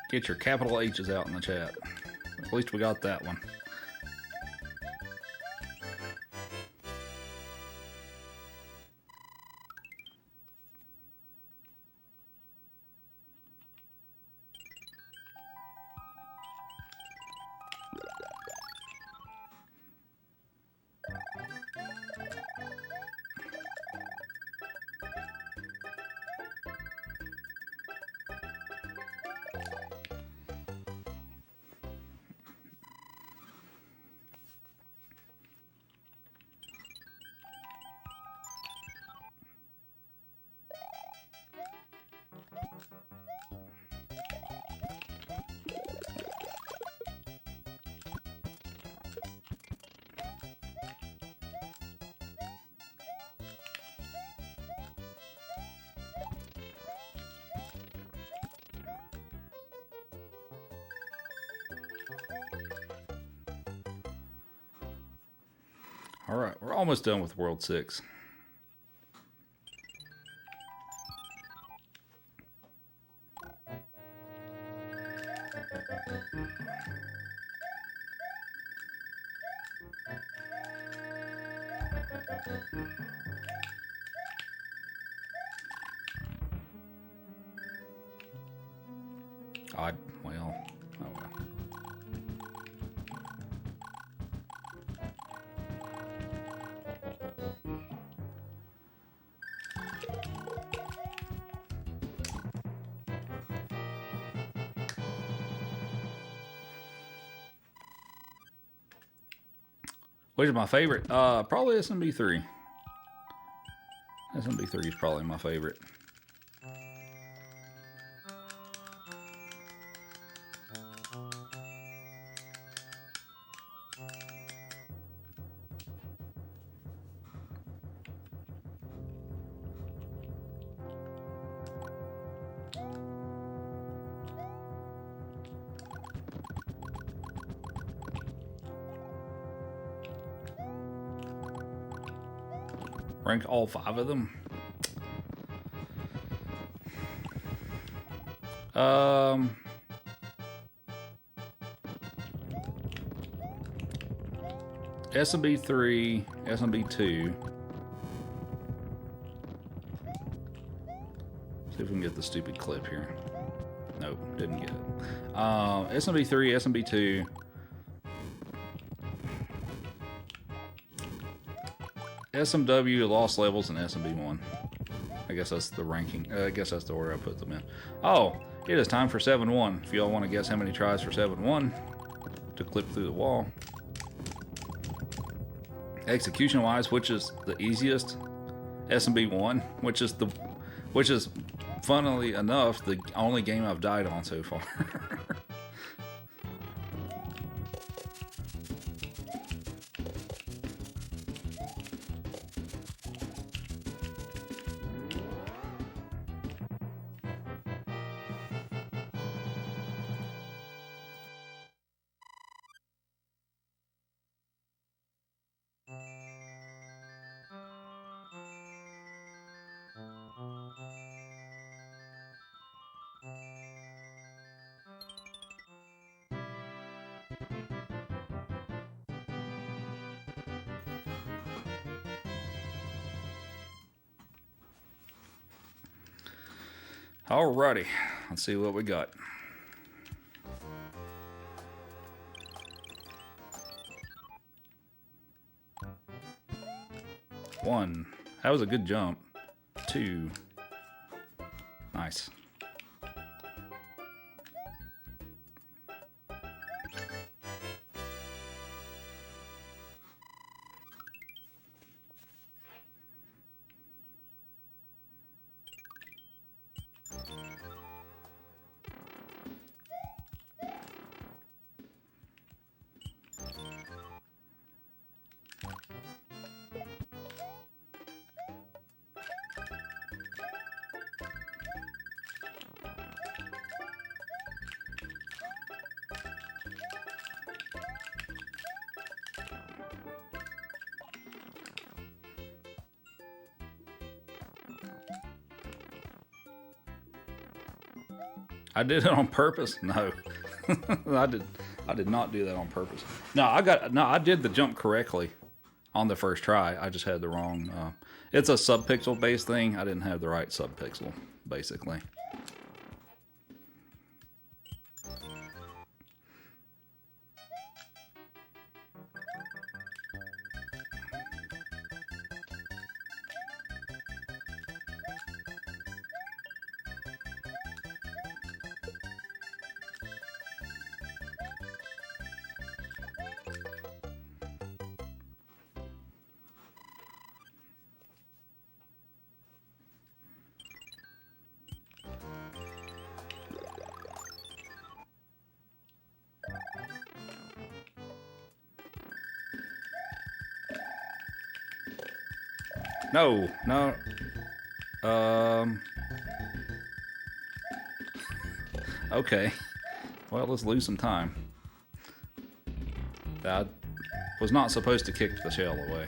Get your capital H's out in the chat. At least we got that one. All right, we're almost done with World 6. Well, oh well. Which is my favorite? Probably SMB3. SMB3 is probably my favorite. Rank all 5 of them. SMB3, SMB2. See if we can get the stupid clip here. Nope, didn't get it. SMB3, SMB2. SMW, Lost Levels, and SMB1. I guess that's the ranking. I guess that's the order I put them in. Oh, it is time for 7-1. If y'all want to guess how many tries for 7-1 to clip through the wall. Execution-wise, which is the easiest? SMB1, which is funnily enough the only game I've died on so far. Alrighty, let's see what we got. One, that was a good jump. 2, nice. I did it on purpose. No, I did not do that on purpose. No, I did the jump correctly on the first try. I just had the wrong. It's a subpixel based thing. I didn't have the right subpixel, basically. No, no. Okay. Well, let's lose some time. I was not supposed to kick the shell away.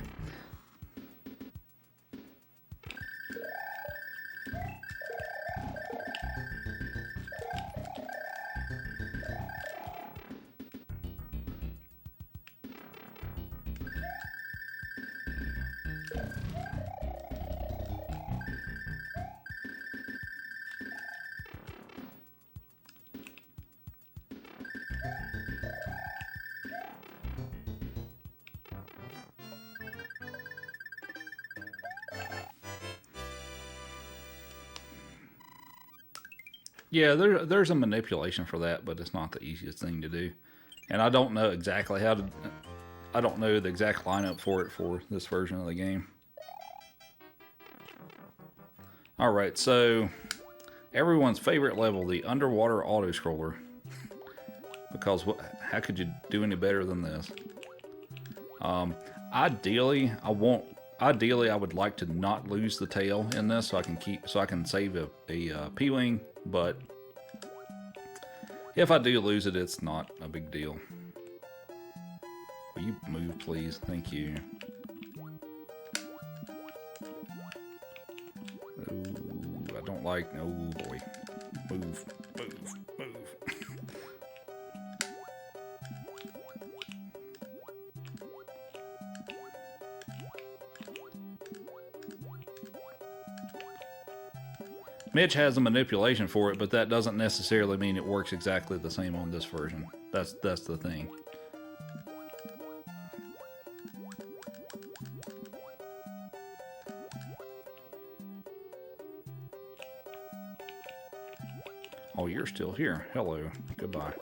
Yeah, there's a manipulation for that, but it's not the easiest thing to do. And I don't know exactly how to... I don't know the exact lineup for it for this version of the game. Alright, so... everyone's favorite level, the underwater auto-scroller. Because how could you do any better than this? Ideally, I would like to not lose the tail in this, so I can save a P-wing. But if I do lose it, it's not a big deal. Will you move, please? Thank you. Ooh, I don't like. Oh boy, move, move, move. Mitch has a manipulation for it, but that doesn't necessarily mean it works exactly the same on this version. That's the thing. Oh, you're still here. Hello. Goodbye.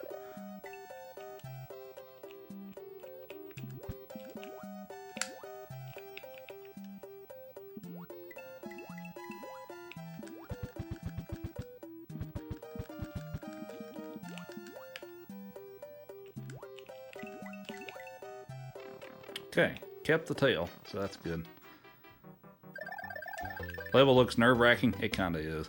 Okay, kept the tail, so that's good. Level looks nerve-wracking. It kind of is.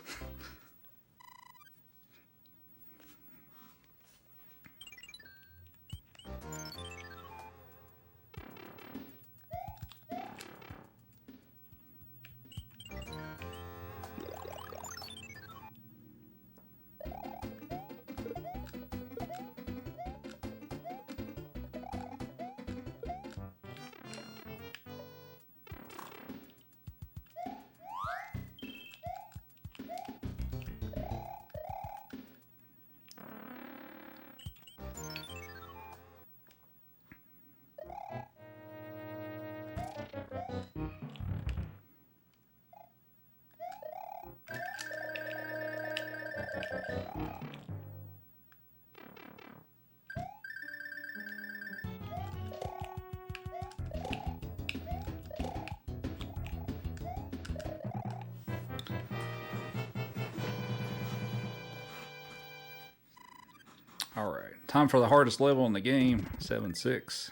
Alright, time for the hardest level in the game, 7-6.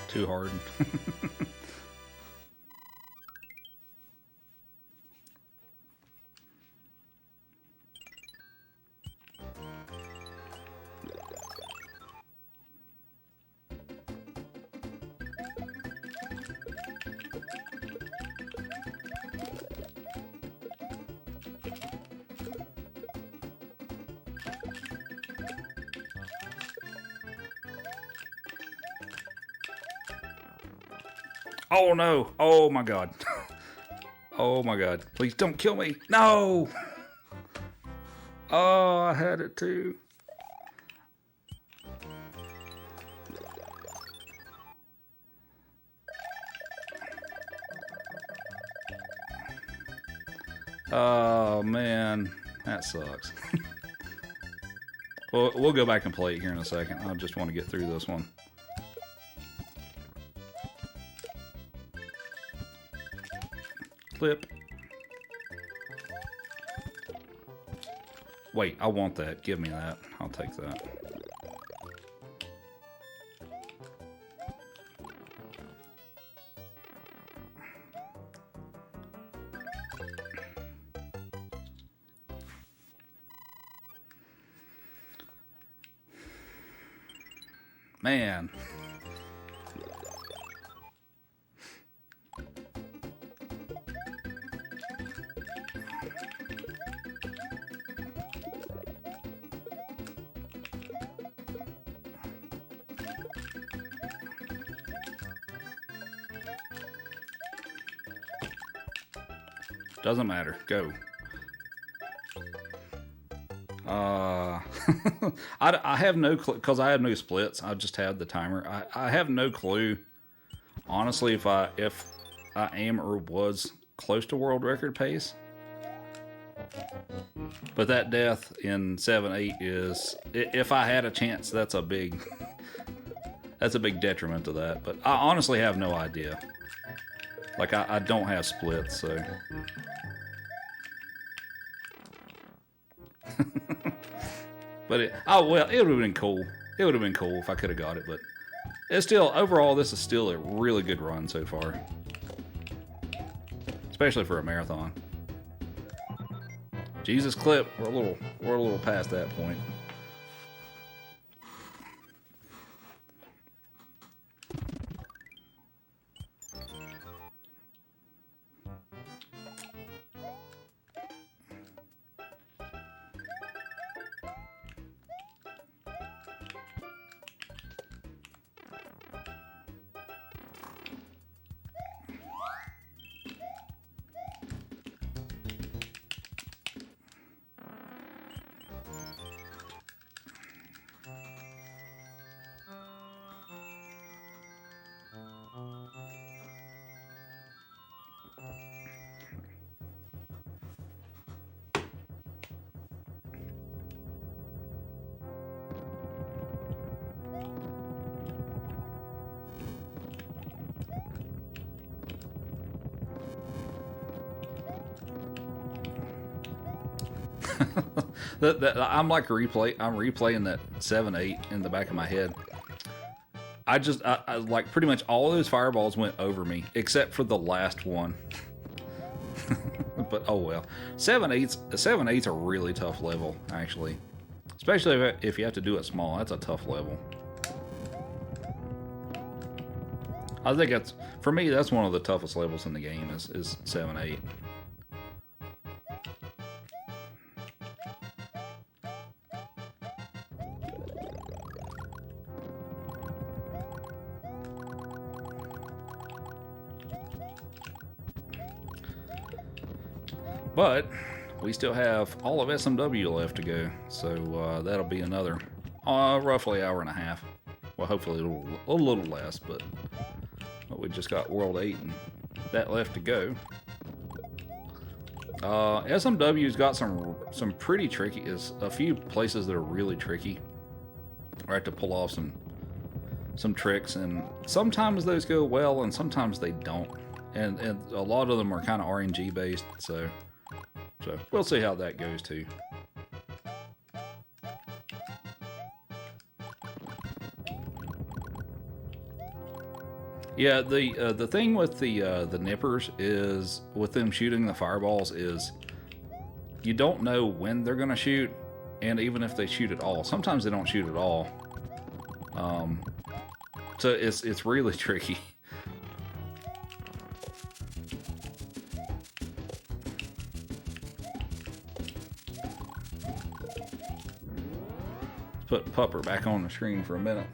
Too hard. Oh no! Oh my god! Oh my god! Please don't kill me! No! Oh, I had it too. Oh man, that sucks. Well, we'll go back and play it here in a second. I just want to get through this one. Flip. Wait, I want that. Give me that. I'll take that. Man. Doesn't matter. Go. I have no clue, because I have no splits. I just had the timer. I have no clue, honestly, if I am or was close to world record pace. But that death in 7-8 is, if I had a chance, that's a big detriment to that. But I honestly have no idea. Like, I don't have splits, so. But oh well, it would have been cool. It would have been cool if I could have got it, but it's still, overall, this is still a really good run so far. Especially for a marathon. Jesus clip, we're a little past that point. I'm like I'm replaying that 7-8 in the back of my head. I like pretty much all of those fireballs went over me except for the last one. But oh well. 7-8's a really tough level, actually. Especially if you have to do it small. That's a tough level. I think that's, for me, that's one of the toughest levels in the game is 7-8. But we still have all of SMW left to go, so that'll be another roughly hour and a half. Well, hopefully a little less, but But we just got World 8 and that left to go. SMW's got some pretty tricky, is a few places that are really tricky. Right, to pull off some tricks, and sometimes those go well and sometimes they don't. And a lot of them are kind of RNG based, so we'll see how that goes too. Yeah, the thing with the nippers is, with them shooting the fireballs, is you don't know when they're gonna shoot, and even if they shoot at all, sometimes they don't shoot at all. So it's really tricky. Put Pupper back on the screen for a minute.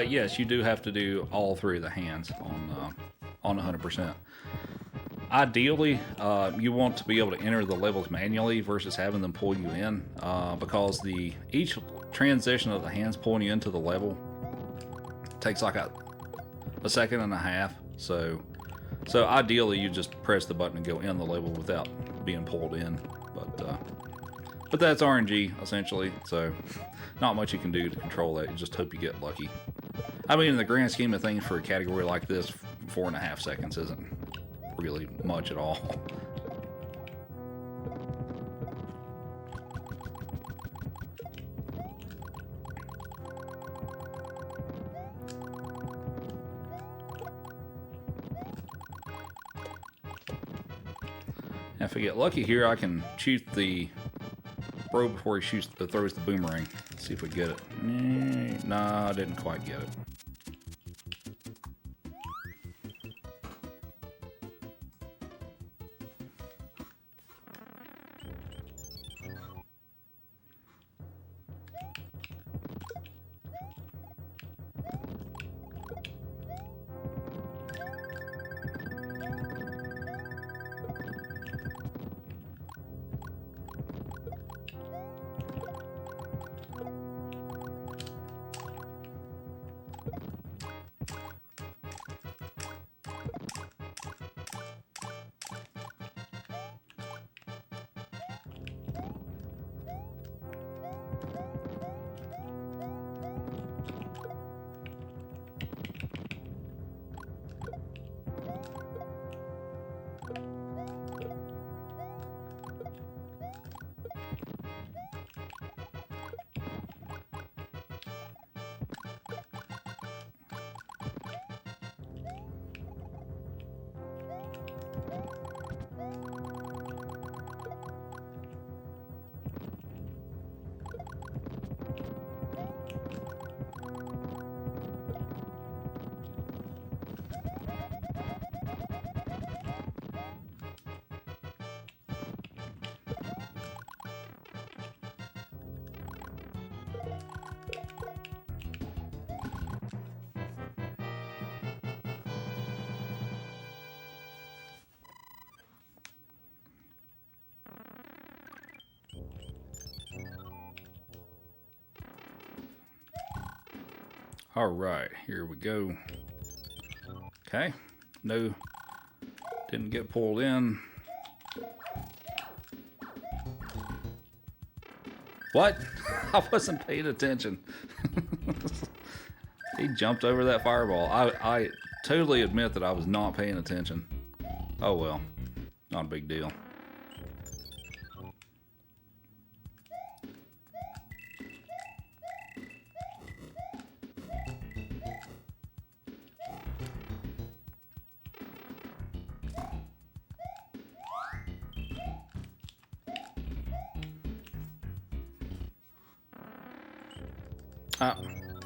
Yes, you do have to do all three of the hands on 100%. Ideally, you want to be able to enter the levels manually versus having them pull you in, because each transition of the hands pulling you into the level takes like a second and a half. So ideally, you just press the button and go in the level without being pulled in. But that's RNG essentially. So not much you can do to control that. You just hope you get lucky. I mean, in the grand scheme of things, for a category like this, 4.5 seconds isn't really much at all. If I get lucky here, I can shoot the bro before he throws the boomerang. Let's see if we get it. Nah, I didn't quite get it. All right, here we go. Okay, no, didn't get pulled in. What? I wasn't paying attention. He jumped over that fireball. I totally admit that I was not paying attention. Oh well, not a big deal. Ah,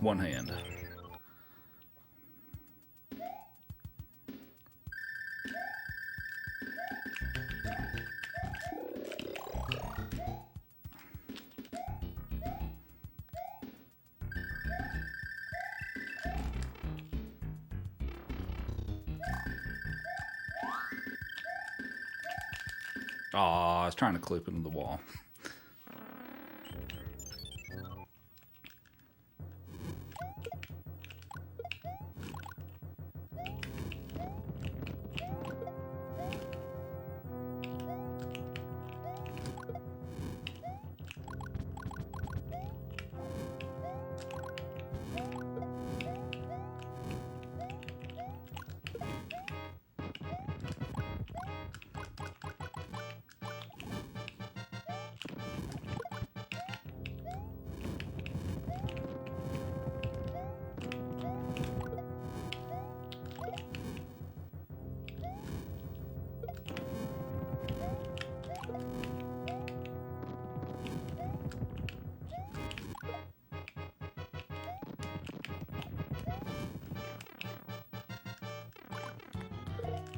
one hand. Aw, I was trying to clip into the wall.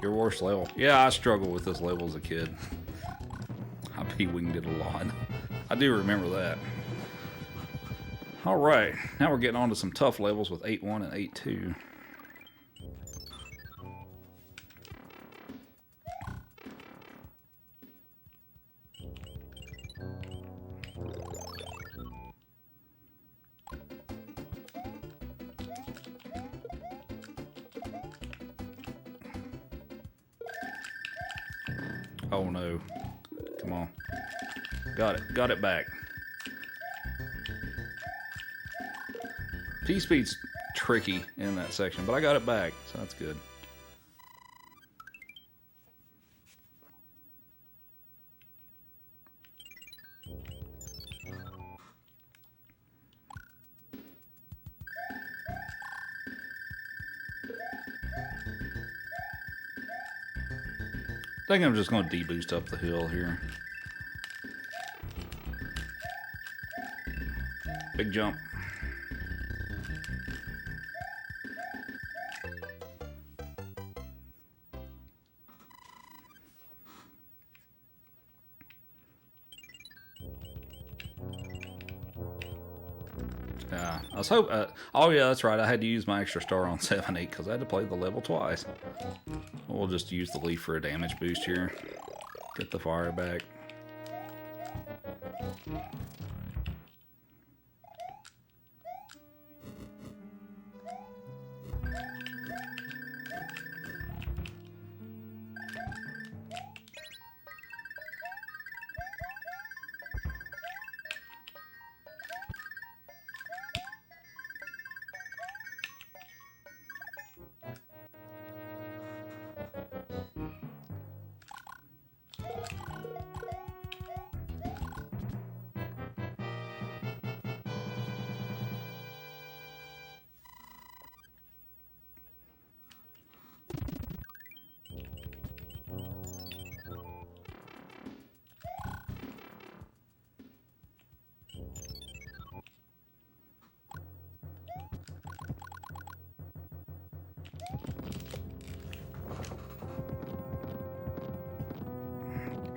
Your worst level. Yeah, I struggled with this level as a kid. I P-winged it a lot. I do remember that. Alright, now we're getting on to some tough levels with 8-1 and 8-2. Oh no. Come on. Got it. Got it back. T-speed's tricky in that section, but I got it back, so that's good. I think I'm just going to deboost up the hill here. Big jump. I was hoping. Oh yeah, that's right. I had to use my extra star on 7-8 because I had to play the level twice. We'll just use the leaf for a damage boost here. Get the fire back.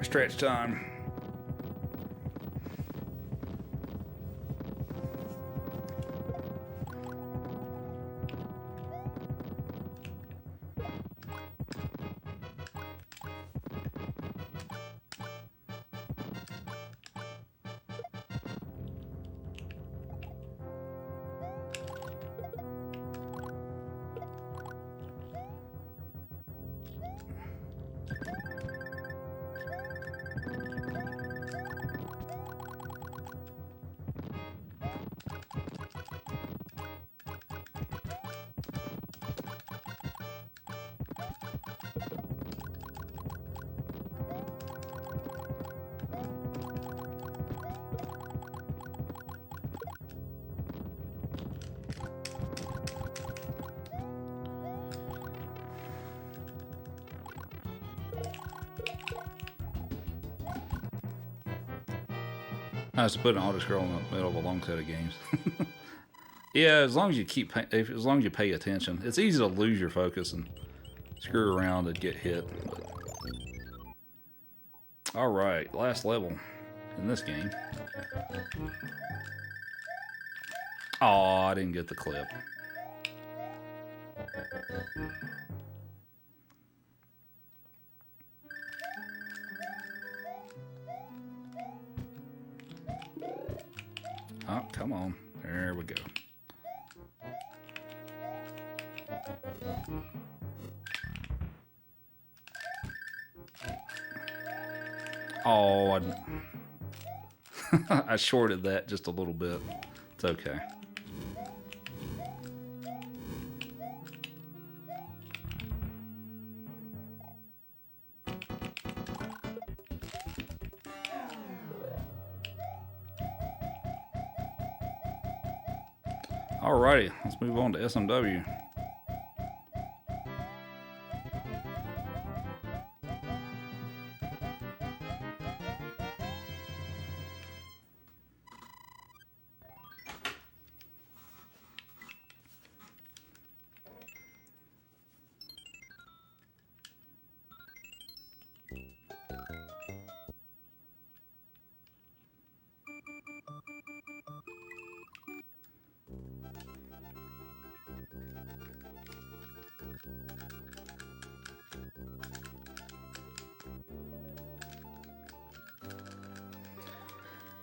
Stretch time. Nice to put an auto scroll in the middle of a long set of games. Yeah, as long as you as long as you pay attention, it's easy to lose your focus and screw around and get hit. All right, last level in this game. Oh, I didn't get the clip. Oh, come on. There we go. Oh, I shorted that just a little bit. It's okay. Alrighty, let's move on to SMW.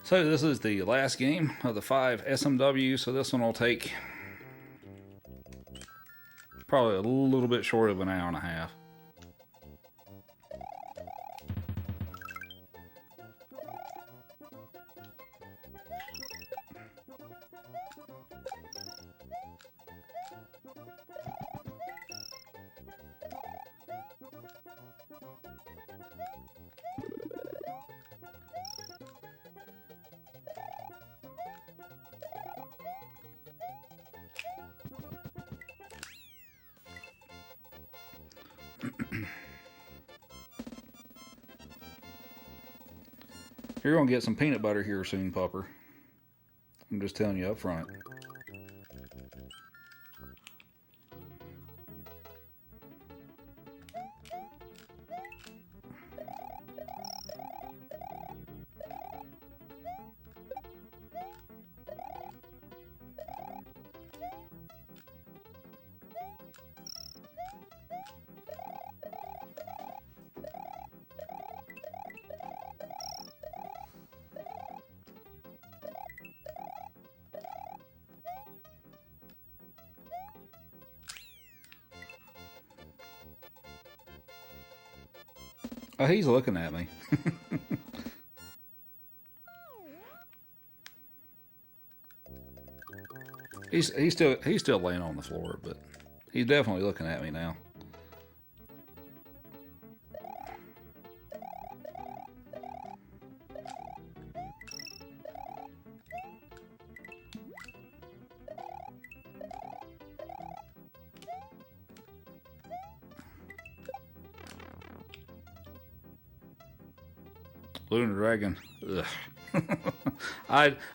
So this is the last game of the 5 SMW, so this one will take probably a little bit short of an hour and a half. You're going to get some peanut butter here soon, Pupper. I'm just telling you up front. Oh, he's looking at me. he's still laying on the floor, but he's definitely looking at me now. Lunar Dragon. Ugh.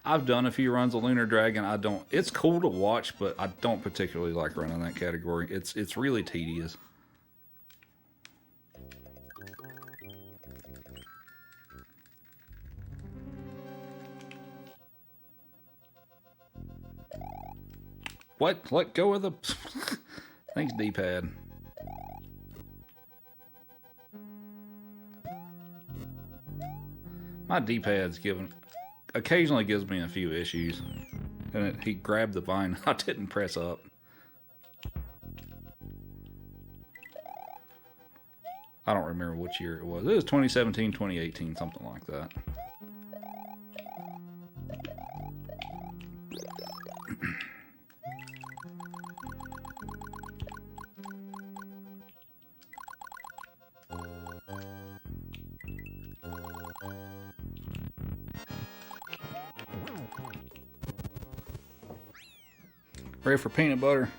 I've done a few runs of Lunar Dragon. It's cool to watch, but I don't particularly like running that category. It's really tedious. What? Let go of the thanks, D-pad. My D-pad's occasionally gives me a few issues. And he grabbed the vine. I didn't press up. I don't remember which year it was. It was 2017, 2018, something like that. Ready for peanut butter?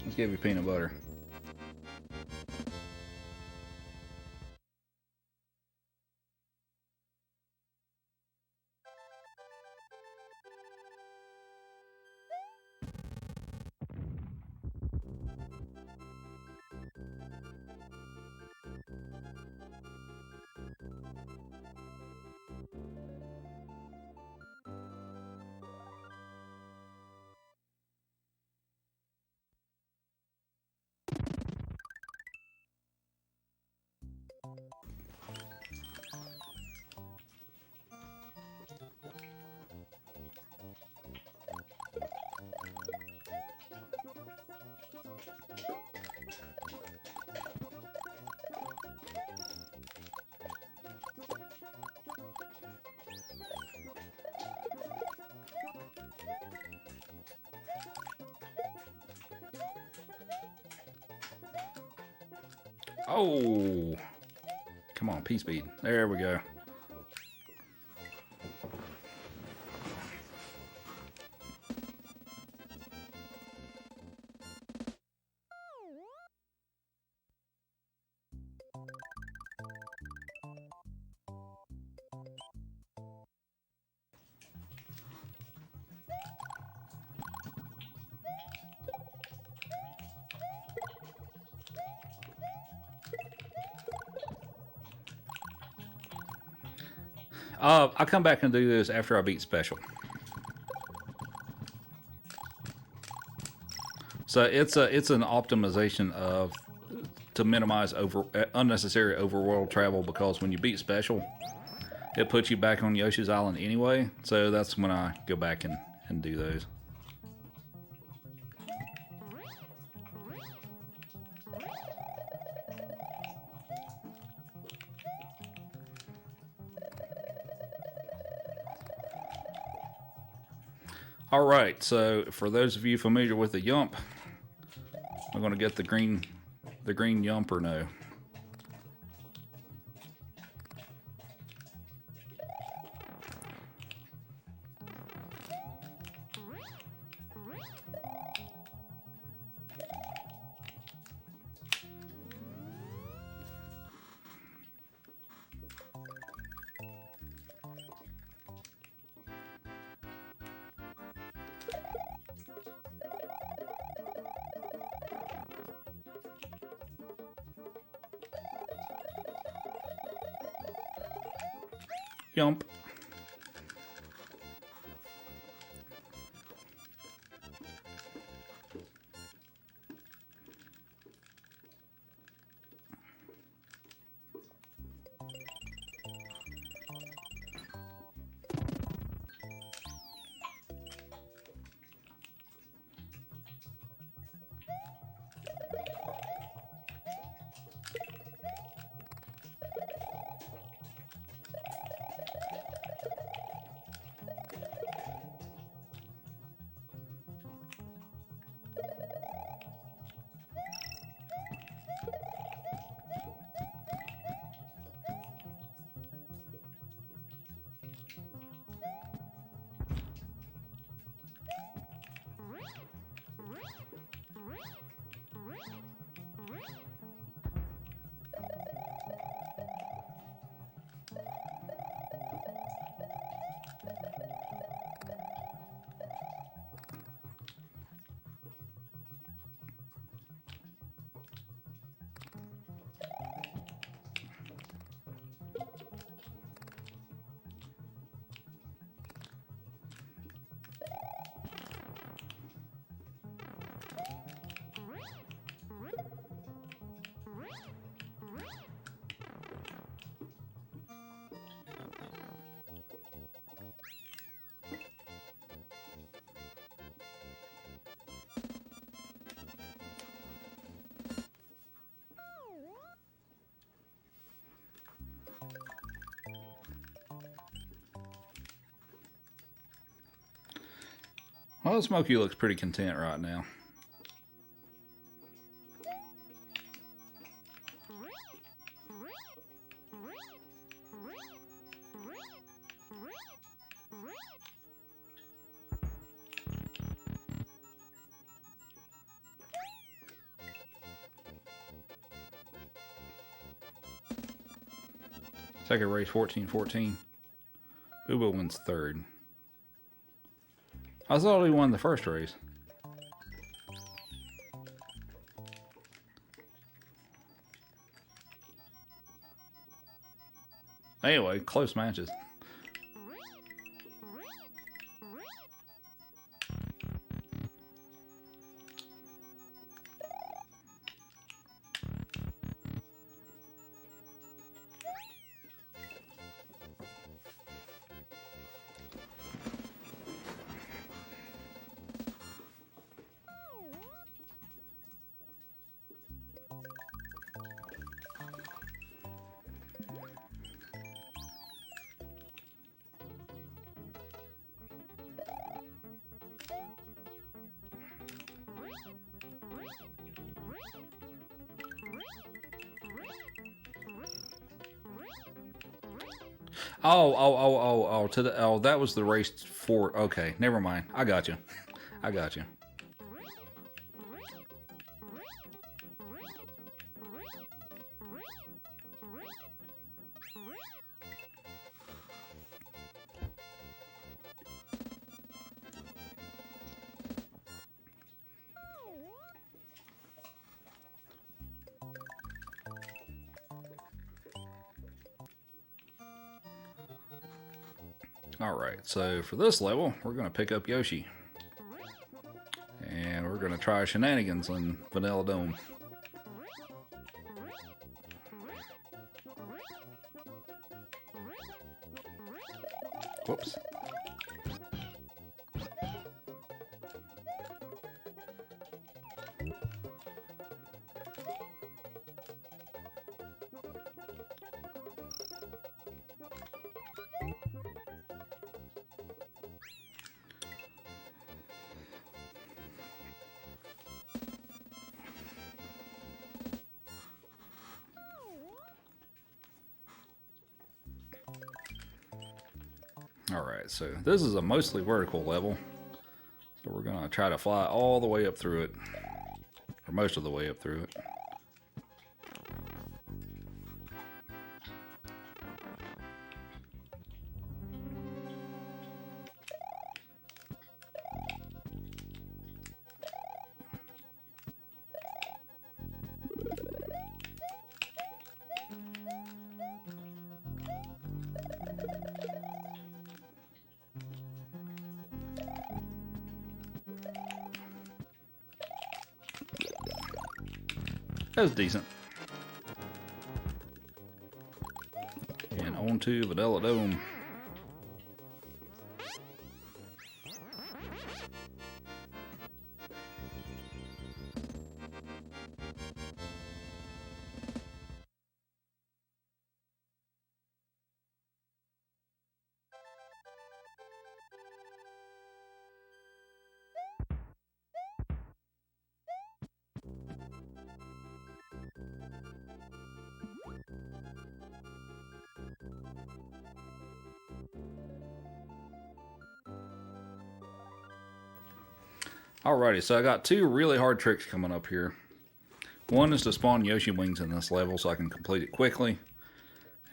Let's give you peanut butter. Oh, come on, P-Speed. There we go. I'll come back and do this after I beat Special. So it's an optimization of to minimize unnecessary overworld travel, because when you beat Special, it puts you back on Yoshi's Island anyway. So that's when I go back and do those. All right, so for those of you familiar with the Yump, I'm going to get the green Yump or no. Yump. Well, Smokey looks pretty content right now. Second race, 14-14. Boo wins third. I thought he won the first race. Anyway, close matches. Oh, that was the race for. Okay, never mind. I got you. I got you. Alright, so for this level, we're going to pick up Yoshi. And we're going to try shenanigans in Vanilla Dome. Whoops. Alright, so this is a mostly vertical level. So we're going to try to fly all the way up through it. Or most of the way up through it. That was decent. And on to Vanilla Dome. Alrighty, so I got two really hard tricks coming up here. One is to spawn Yoshi wings in this level so I can complete it quickly.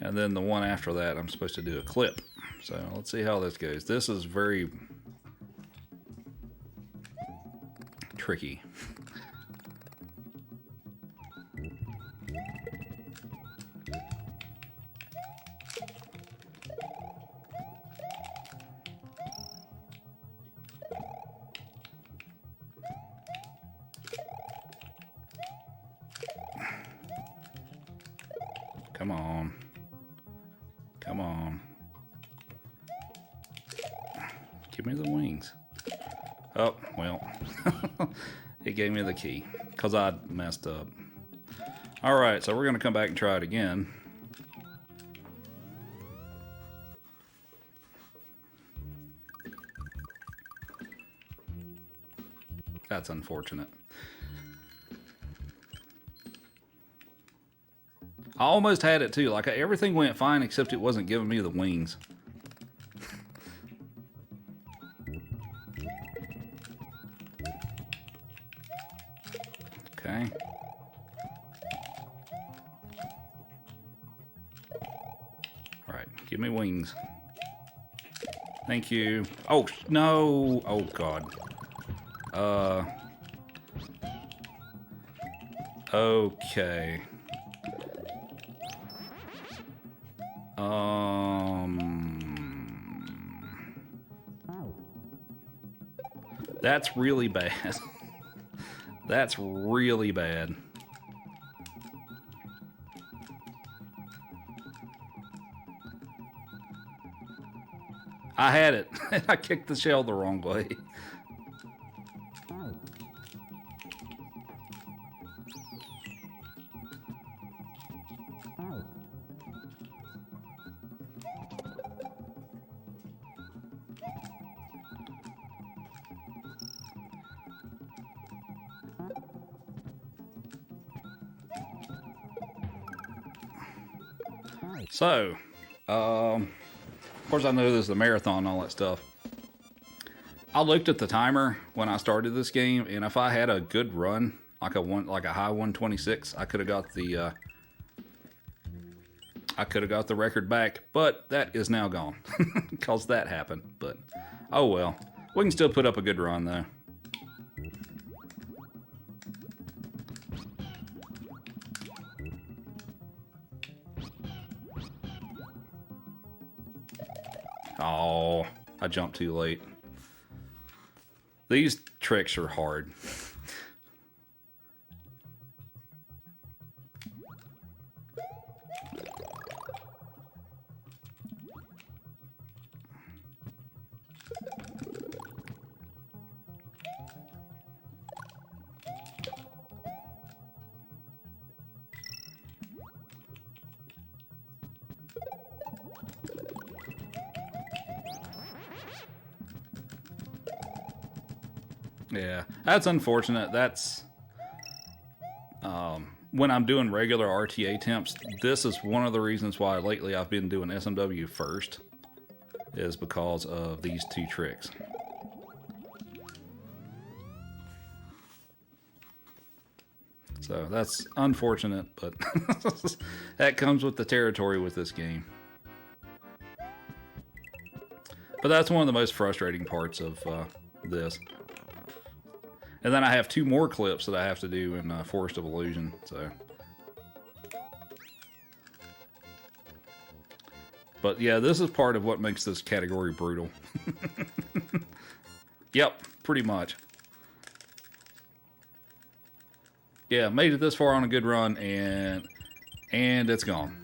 And then the one after that, I'm supposed to do a clip. So let's see how this goes. This is very tricky. Come on. Come on. Give me the wings. Oh, well. It gave me the key because I messed up. Alright, so we're going to come back and try it again. That's unfortunate. I almost had it too. Like everything went fine except it wasn't giving me the wings. Okay. All right, give me wings. Thank you. Oh, no. Oh, God. Okay. That's really bad. That's really bad. I had it. I kicked the shell the wrong way. So, Of course, I know there's the marathon and all that stuff. I looked at the timer when I started this game, and if I had a good run, like a high 126, I could have got the record back. But that is now gone because that happened. But oh well, we can still put up a good run though. Oh, I jumped too late. These tricks are hard. Yeah, that's unfortunate. That's when I'm doing regular RTA attempts, this is one of the reasons why lately I've been doing SMW first, is because of these two tricks. So that's unfortunate, but that comes with the territory with this game. But that's one of the most frustrating parts of this. And then I have 2 more clips that I have to do in Forest of Illusion, so. But yeah, this is part of what makes this category brutal. Yep, pretty much. Yeah, made it this far on a good run, and it's gone.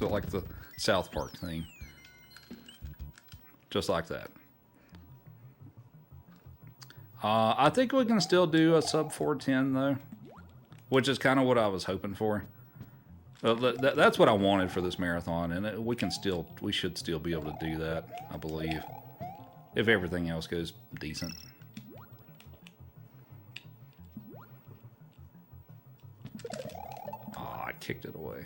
So like the South Park thing. Just like that. I think we can still do a sub 410 though, which is kind of what I was hoping for. That's what I wanted for this marathon, and we should still be able to do that, I believe, if everything else goes decent. Oh, I kicked it away.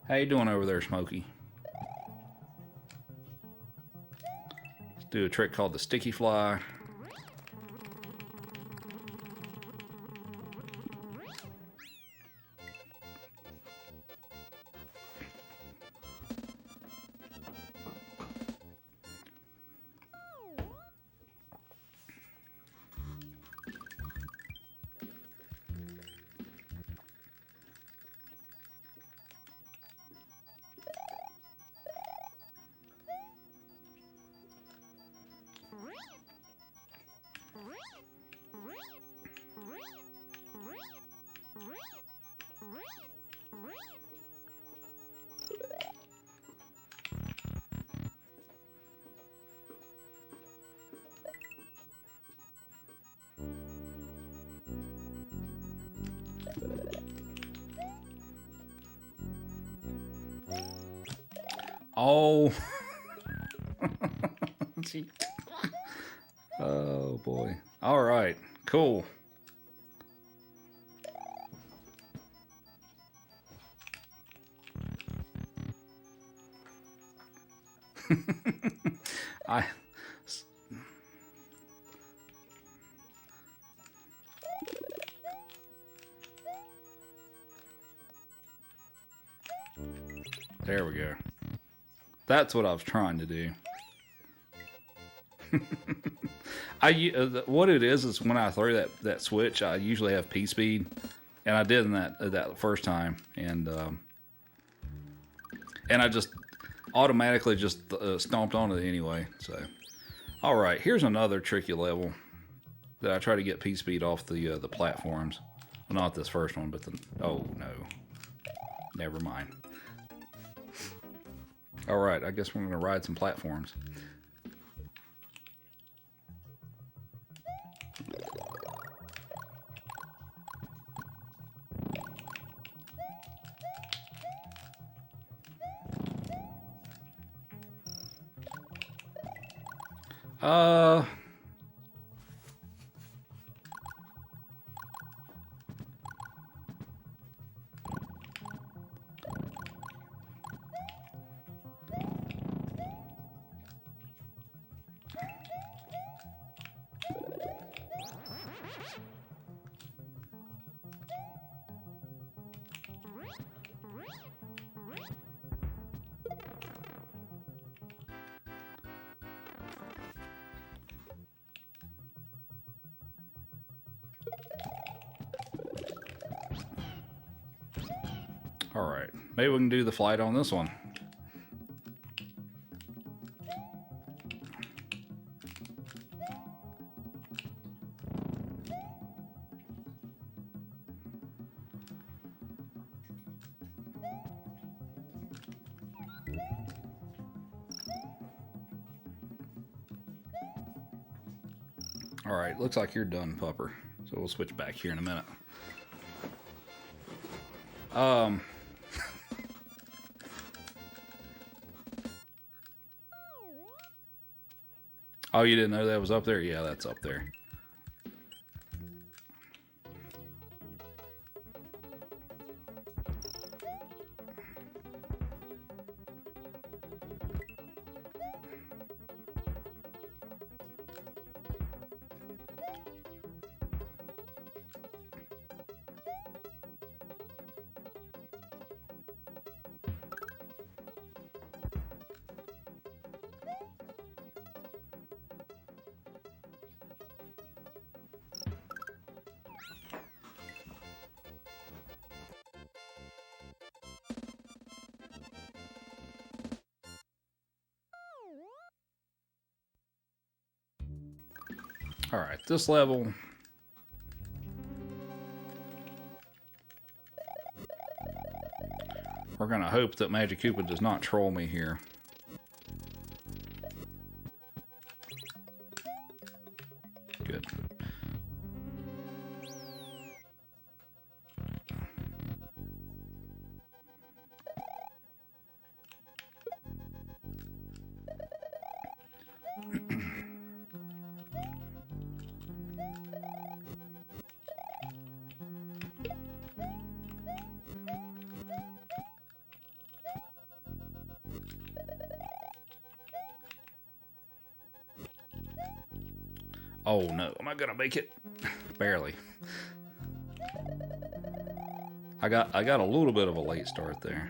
How you doing over there, Smokey? Do a trick called the sticky fly. Oh. Oh boy. All right. Cool. There we go. That's what I was trying to do. What it is when I throw that switch, I usually have P speed, and I did in that first time, and I just automatically just stomped on it anyway. So, all right, here's another tricky level that I try to get P speed off the platforms. Well, not this first one, but oh no, never mind. All right, I guess we're gonna ride some platforms. All right, maybe we can do the flight on this one. All right, looks like you're done, pupper. So we'll switch back here in a minute. Oh, you didn't know that was up there? Yeah, that's up there. All right, this level. We're gonna hope that Magic Koopa does not troll me here. Good. Oh no, am I gonna make it? Barely. I got a little bit of a late start there.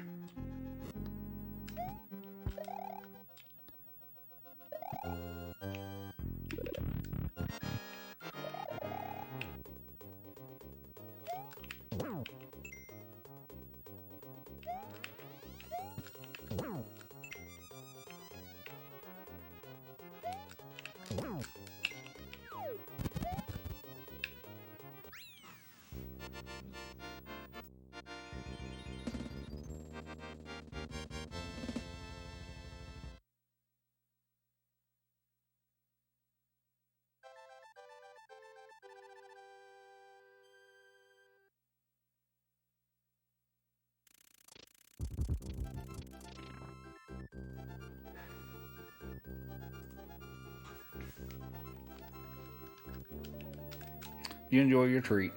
You enjoy your treat.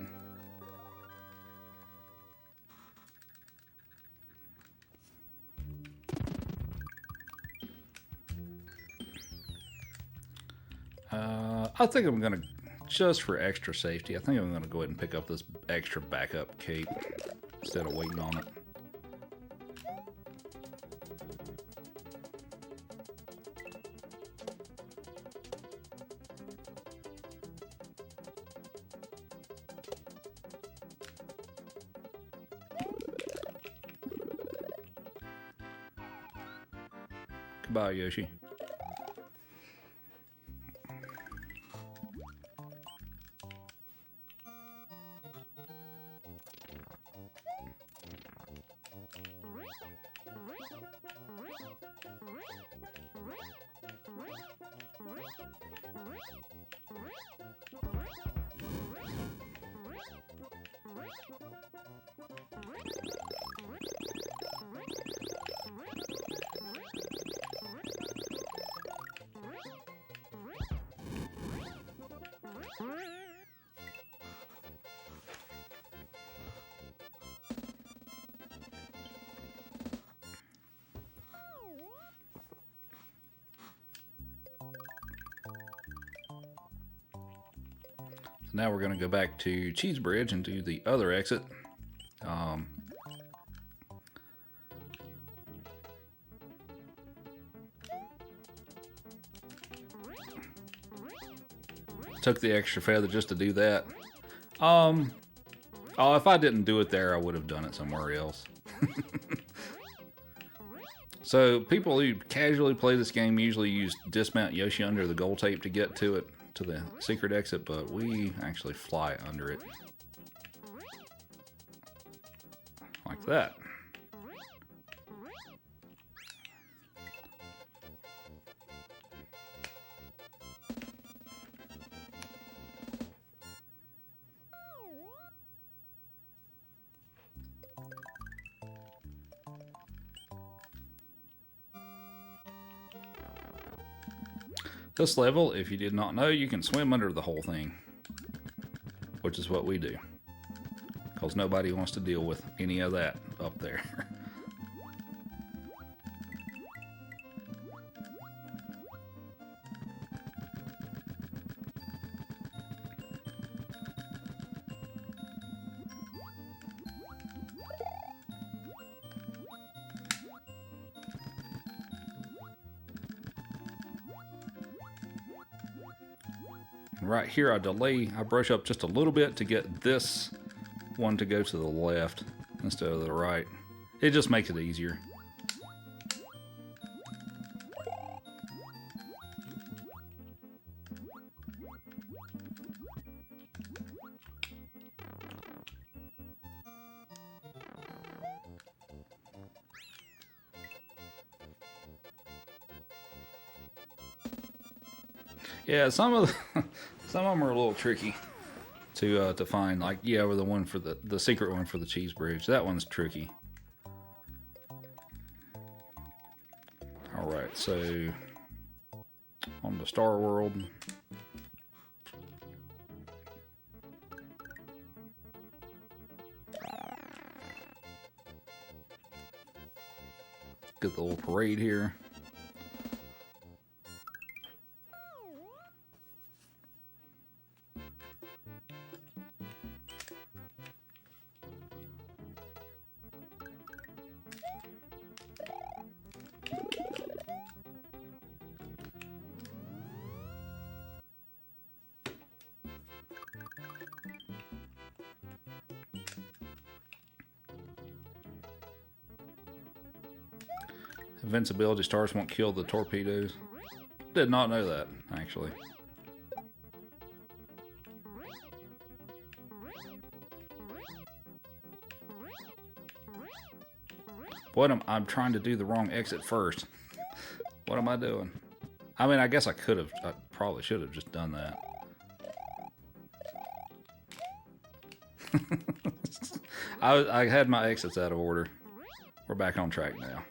I think I'm gonna, just for extra safety, I think I'm gonna go ahead and pick up this extra backup cape instead of waiting on it. Goodbye, Yoshi. Now we're going to go back to Cheese Bridge and do the other exit. Took the extra feather just to do that. Oh, if I didn't do it there, I would have done it somewhere else. So people who casually play this game usually use dismount Yoshi under the gold tape to get to it, to the secret exit, but we actually fly under it. Like that. This level, if you did not know, you can swim under the whole thing, which is what we do, because nobody wants to deal with any of that up there. Right here, I brush up just a little bit to get this one to go to the left instead of the right. It just makes it easier. Yeah, some of them are a little tricky to find. Like, yeah, or the one for the secret one for the cheese bridge. That one's tricky. All right, so on to Star World. Get the little parade here. Invincibility stars won't kill the torpedoes. Did not know that, actually. I'm trying to do the wrong exit first. What am I doing? I mean, I guess I probably should have just done that. I had my exits out of order. We're back on track now.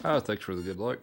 Oh, thanks for the good luck.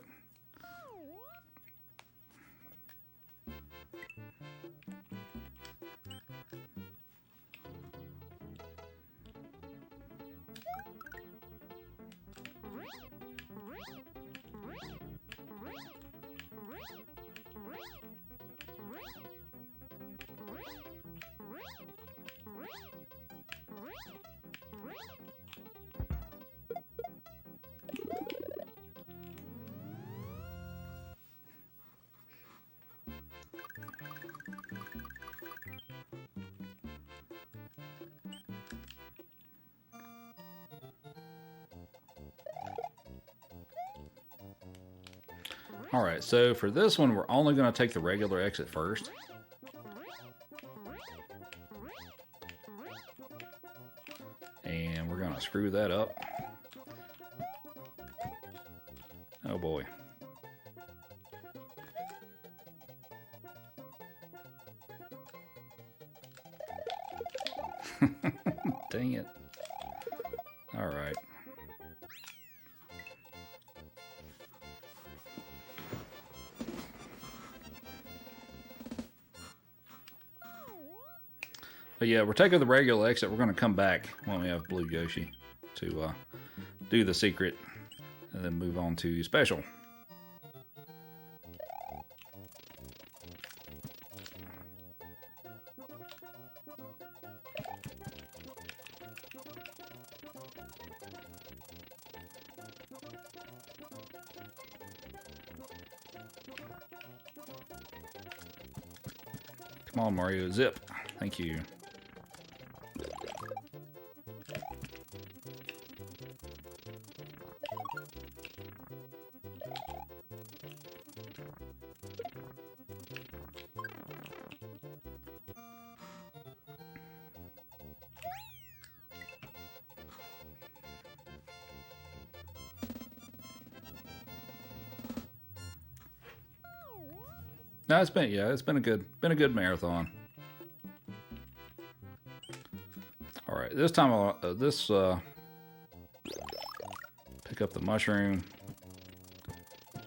Alright, so for this one, we're only going to take the regular exit first. And we're going to screw that up. Oh boy. Dang it. Alright. But yeah, we're taking the regular exit. We're going to come back when we have Blue Yoshi to do the secret and then move on to special. Come on, Mario. Zip. Thank you. No, it's been a good marathon. All right, this time I'll pick up the mushroom,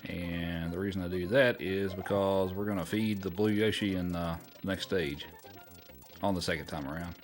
and the reason I do that is because we're gonna feed the blue Yoshi in the next stage on the second time around.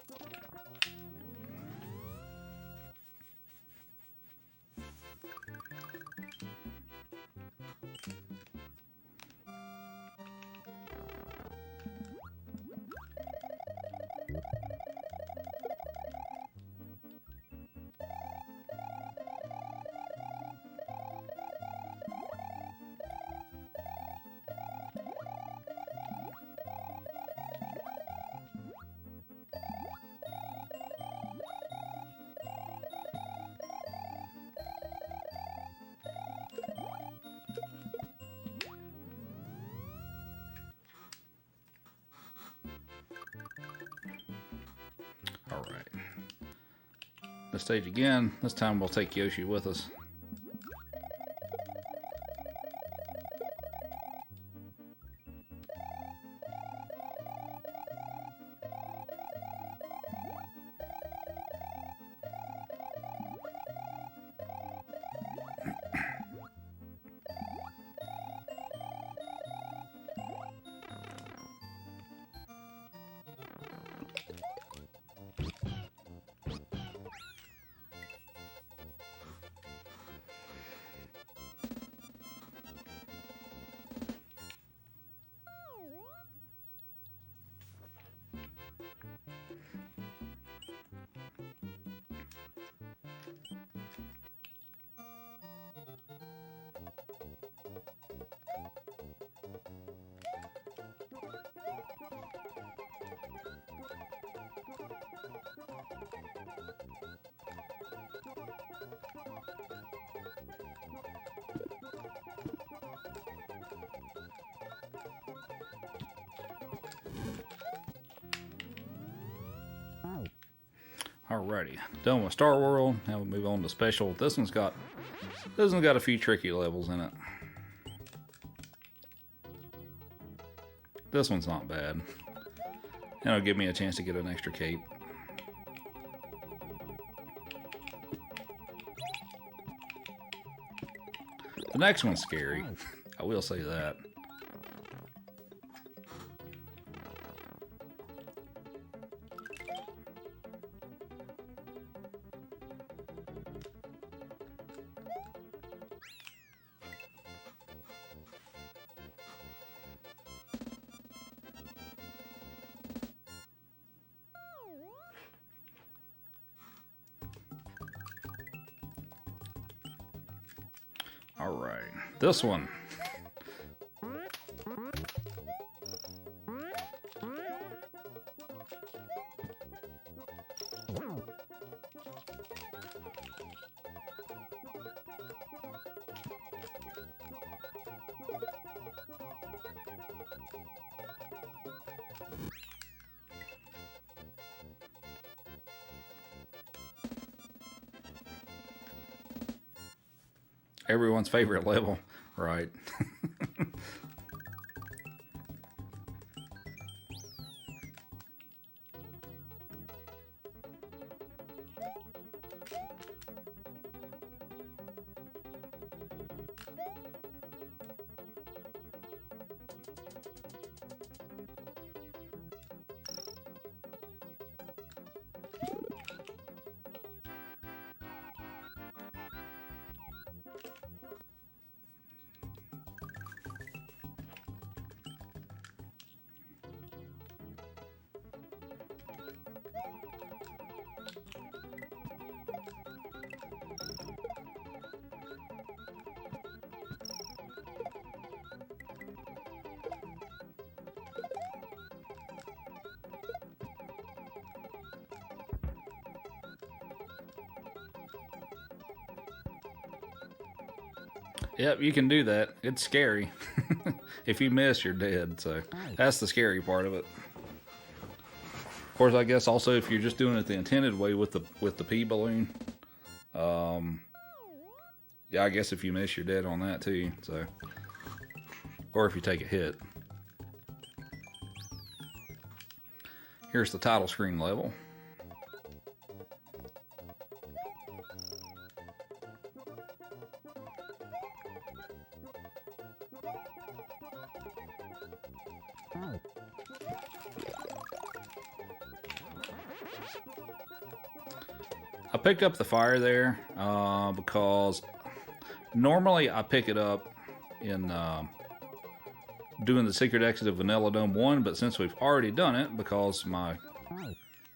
All right. The stage again. This time we'll take Yoshi with us. Alrighty, done with Star World. Now we move on to Special. This one's got a few tricky levels in it. This one's not bad. And it'll give me a chance to get an extra cape. The next one's scary. I will say that. All right, this one. Everyone's favorite level, right? Yep, you can do that. It's scary. If you miss, you're dead. So that's the scary part of it. Of course, I guess also if you're just doing it the intended way with the pea balloon, yeah, I guess if you miss, you're dead on that too. So, or if you take a hit. Here's the title screen level. I picked up the fire there because normally I pick it up in doing the secret exit of Vanilla Dome 1, but since we've already done it, because my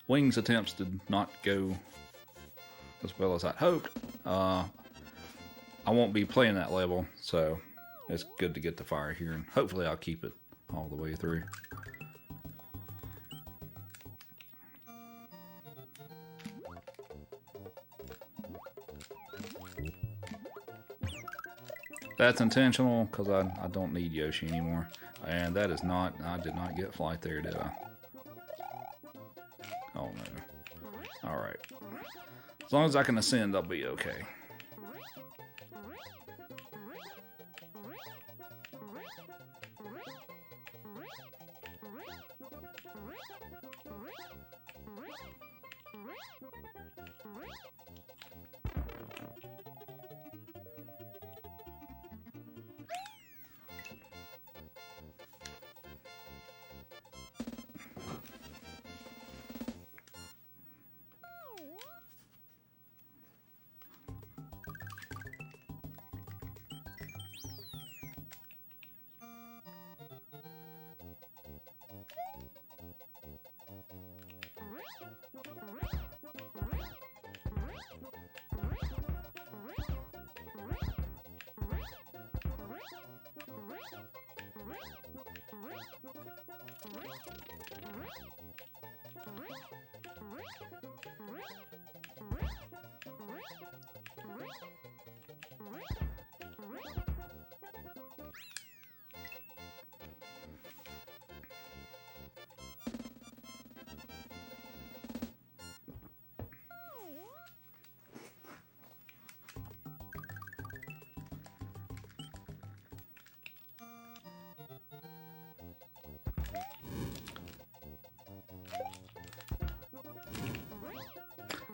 wings attempts did not go as well as I'd hoped, I won't be playing that level, so it's good to get the fire here, and hopefully I'll keep it all the way through. That's intentional because I don't need Yoshi anymore. And that is not, I did not get flight there, did I? Oh no. Alright. As long as I can ascend, I'll be okay.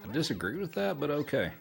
I disagree with that, but okay.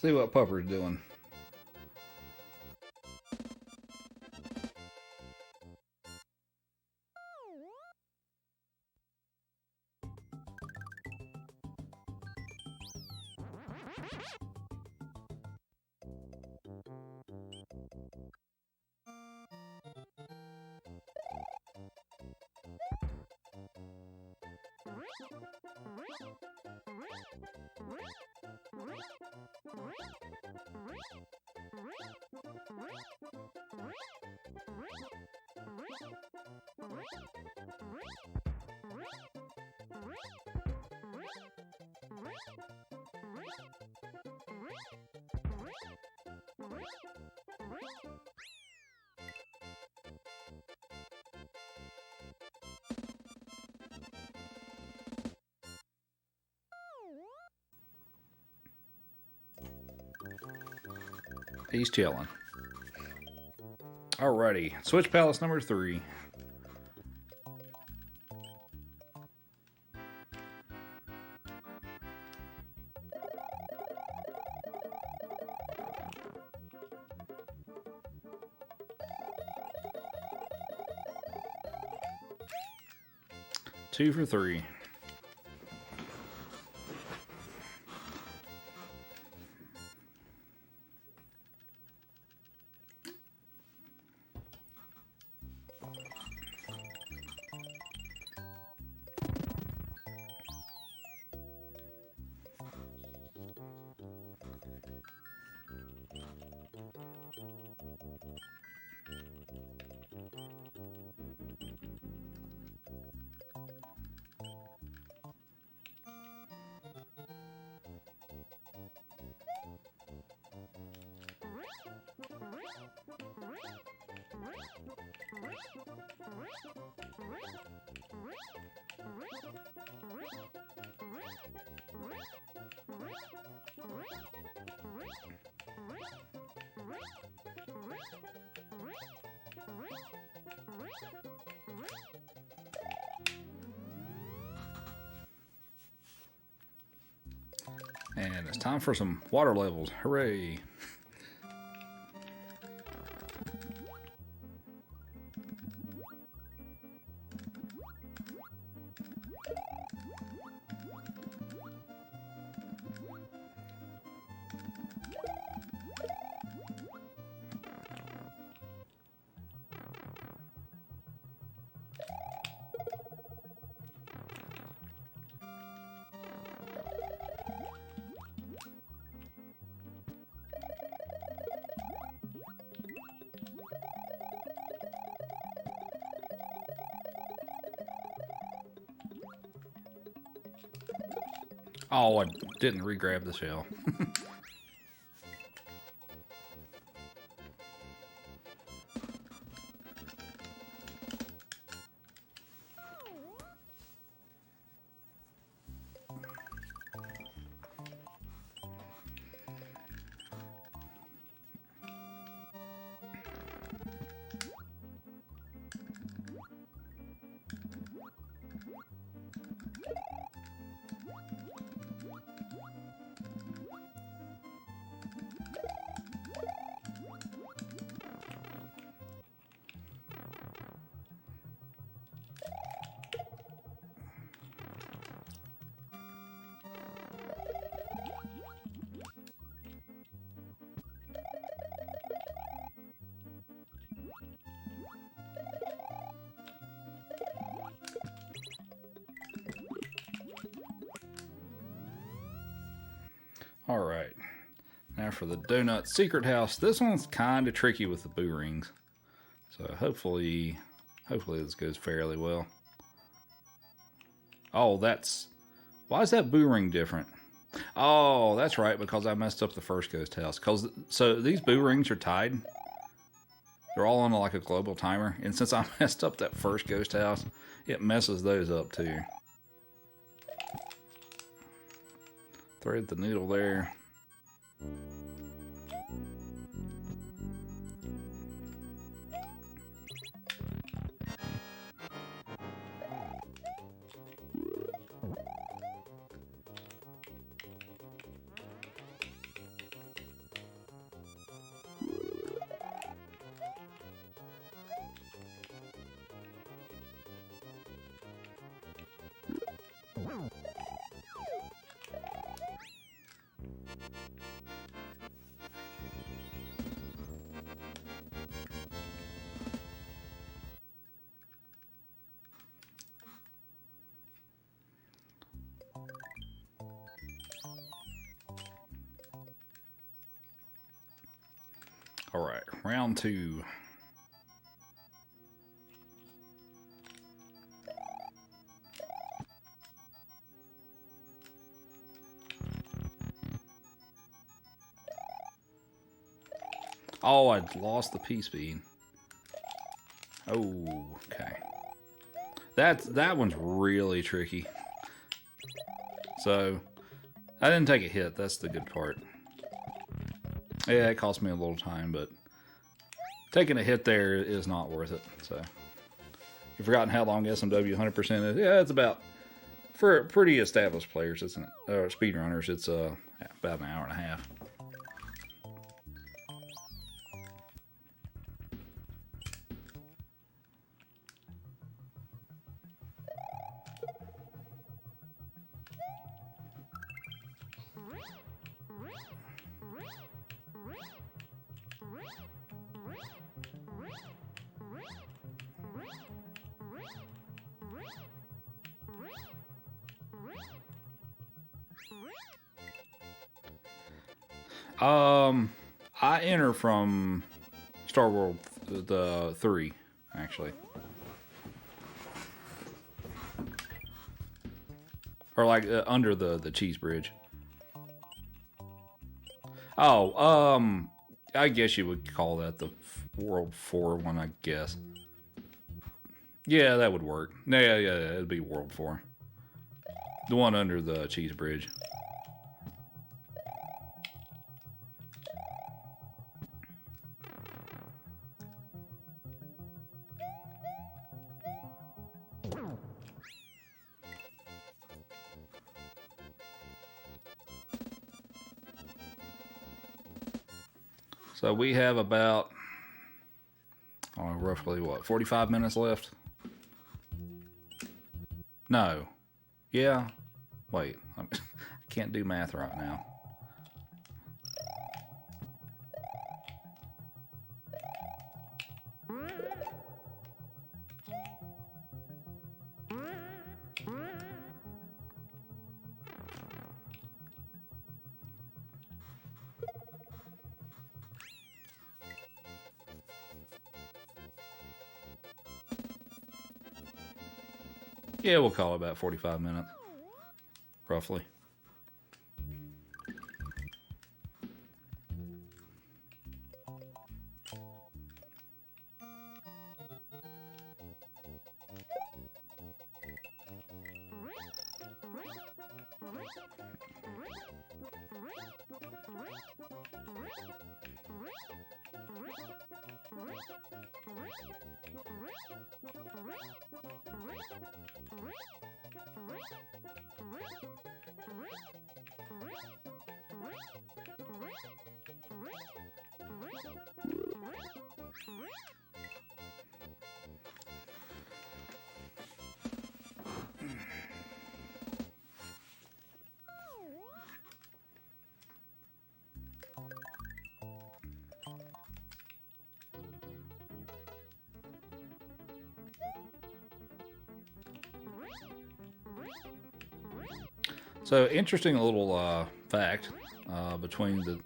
See what Pupper's doing. He's chilling. Alrighty, Switch Palace number 3. Two for 3. And it's time for some water levels. Hooray! Oh, I didn't re-grab the shell. All right, now for the donut secret house. This one's kind of tricky with the boo rings, so hopefully this goes fairly well. Oh, why is that boo ring different? Oh, that's right, because I messed up the first ghost house. So these boo rings are tied. They're all on like a global timer, and since I messed up that first ghost house, it messes those up too. Thread the needle there. All right, round 2. Oh, I lost the P-speed. Oh, okay. That one's really tricky. So, I didn't take a hit. That's the good part. Yeah, it cost me a little time, but taking a hit there is not worth it. So, you've forgotten how long SMW 100% is? Yeah, it's about, for pretty established players, it's speedrunners, it's about an hour and a half. I enter from Star World the 3, actually. Or like under the cheese bridge. Oh, I guess you would call that the World 4 one, I guess. Yeah, that would work. Yeah, it'd be World 4. The one under the cheese bridge. So we have about, roughly what, 45 minutes left? No. Yeah. Wait. I can't do math right now. Yeah, we'll call it about 45 minutes, roughly. So interesting little fact between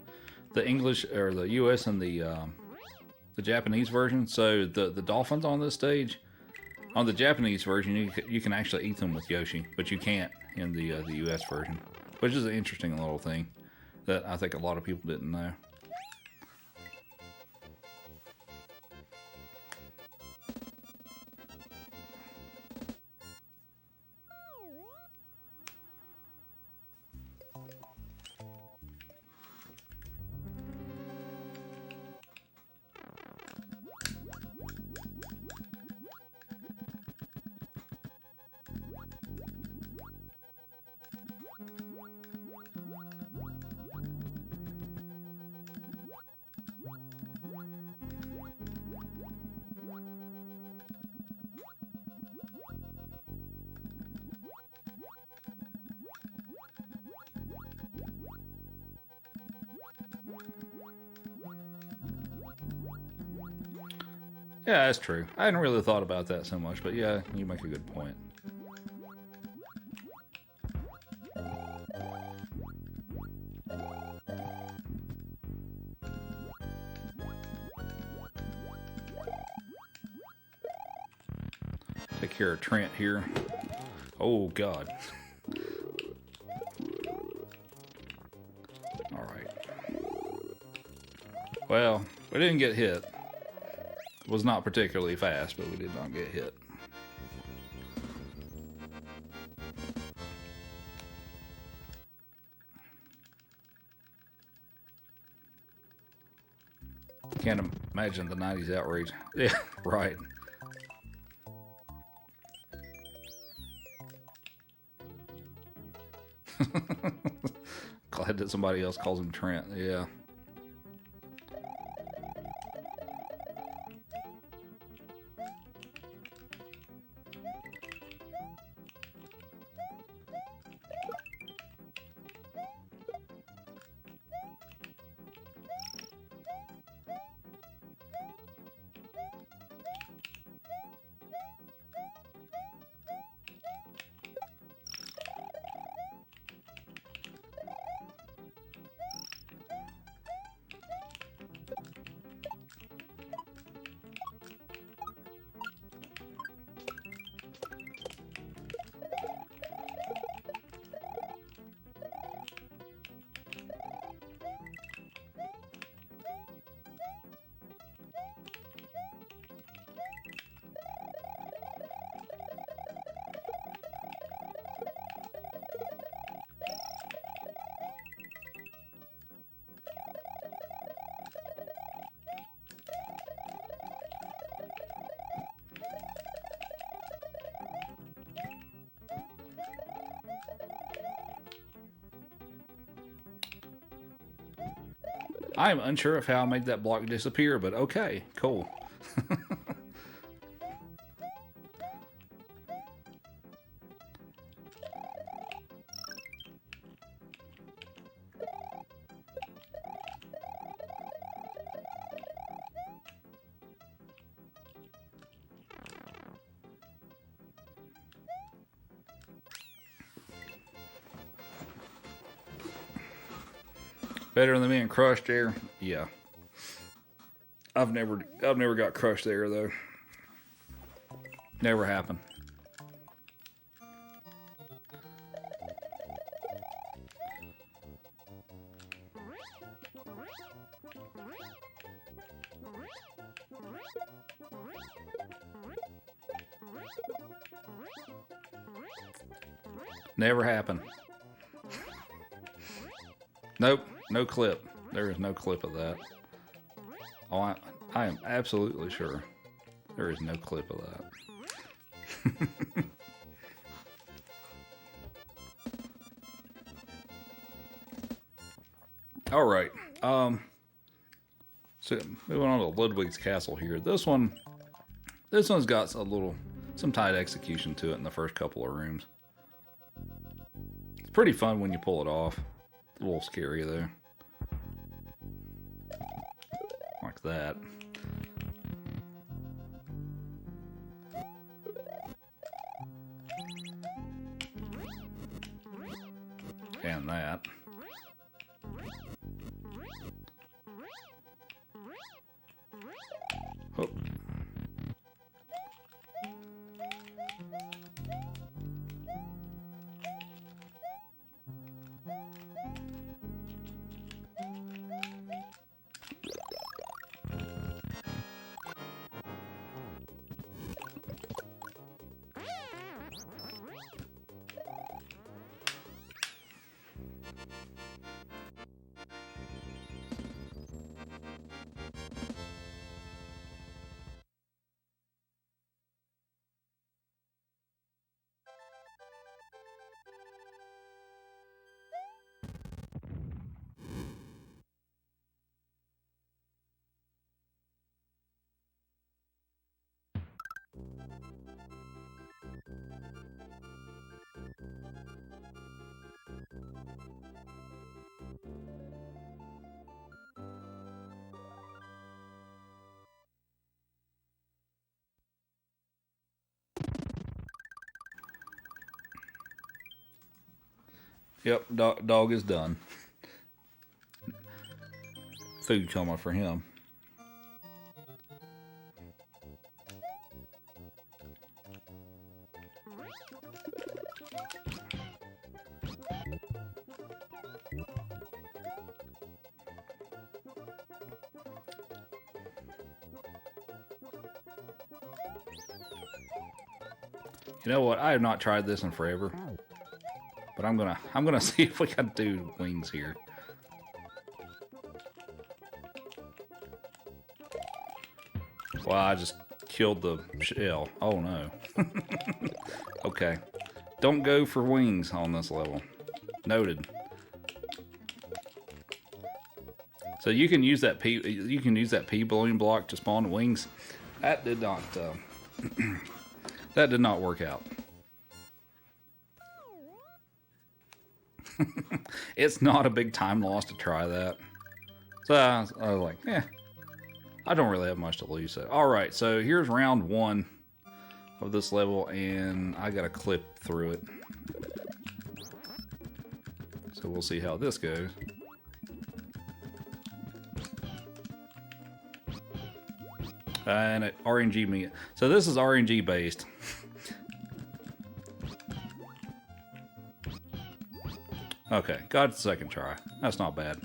the English or the U.S. and the Japanese version. So the dolphins on this stage, on the Japanese version, you can actually eat them with Yoshi, but you can't in the U.S. version, which is an interesting little thing that I think a lot of people didn't know. Yeah, that's true. I hadn't really thought about that so much, but yeah, you make a good point. Take care of Trent here. Oh, God. All right. Well, we didn't get hit. It was not particularly fast, but we did not get hit. Can't imagine the 90s outrage. Yeah, right. Glad that somebody else calls him Trent. Yeah. I am unsure of how I made that block disappear, but okay, cool. Better than being crushed there? Yeah. I've never got crushed there though. Never happened. Never happened. Nope. No clip. There is no clip of that. Oh, I am absolutely sure there is no clip of that. All right. So moving on to Ludwig's castle here. This one's got some tight execution to it in the first couple of rooms. It's pretty fun when you pull it off. It's a little scary though. Like that. And that. Oh. Yep, dog is done. Food coming for him. You know what? I have not tried this in forever. But I'm gonna see if we can do wings here. Well, I just killed the shell. Oh no. Okay. Don't go for wings on this level. Noted. So you can use that pea balloon block to spawn wings. That did not that did not work out. It's not a big time loss to try that. So I was like, I don't really have much to lose. So, all right, so here's round 1 of this level, and I got a clip through it. So we'll see how this goes. And it RNG me. So this is RNG based. Okay, got it second try. That's not bad.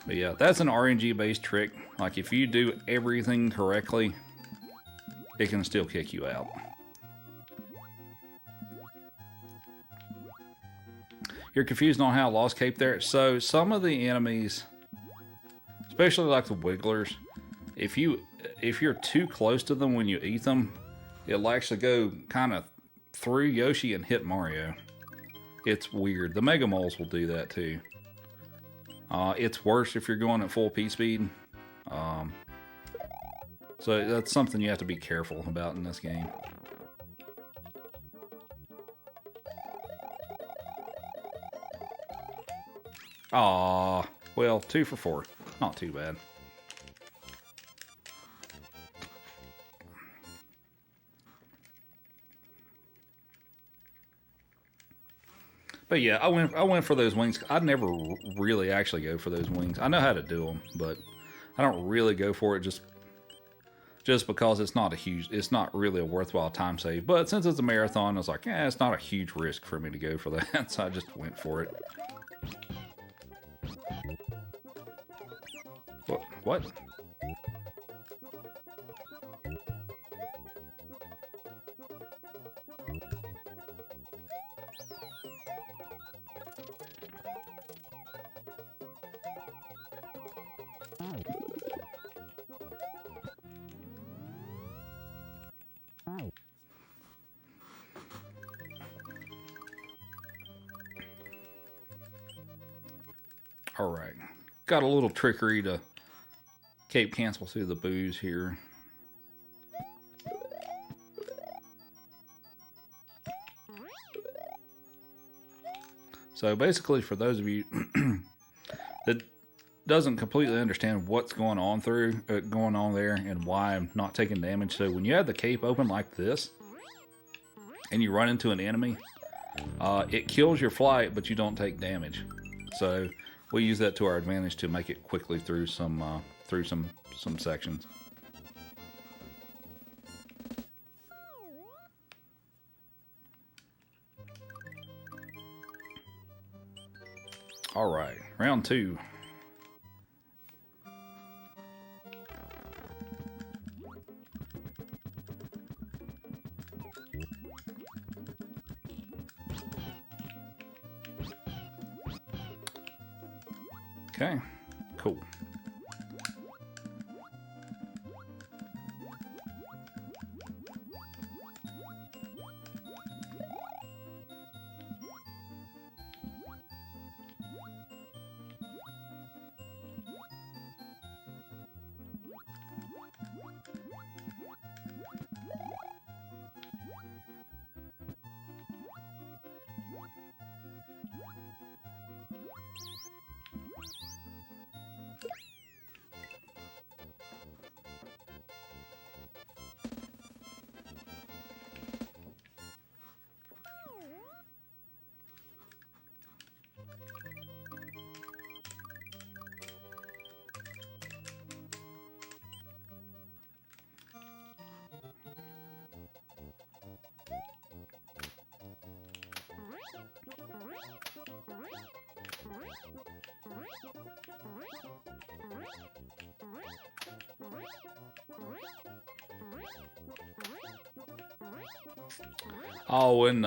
But yeah, that's an RNG based trick. Like if you do everything correctly, it can still kick you out. You're confused on how I lost cape there. So some of the enemies, especially like the wigglers, if you're too close to them when you eat them, it'll actually go kind of through Yoshi and hit Mario. It's weird. The Mega Moles will do that too. It's worse if you're going at full P speed. So that's something you have to be careful about in this game. Aw, well, 2 for 4. Not too bad. But yeah, I went for those wings. I'd never really actually go for those wings. I know how to do them, but I don't really go for it just because it's not really a worthwhile time save. But since it's a marathon, I was like, yeah, it's not a huge risk for me to go for that, so I just went for it. What? Alright. Got a little trickery to cape cancel through the booze here. So basically, for those of you that doesn't completely understand what's going on there and why I'm not taking damage. So when you have the cape open like this and you run into an enemy, it kills your flight, but you don't take damage. So we use that to our advantage to make it quickly through some sections. All right, round 2. Okay, cool. Oh, and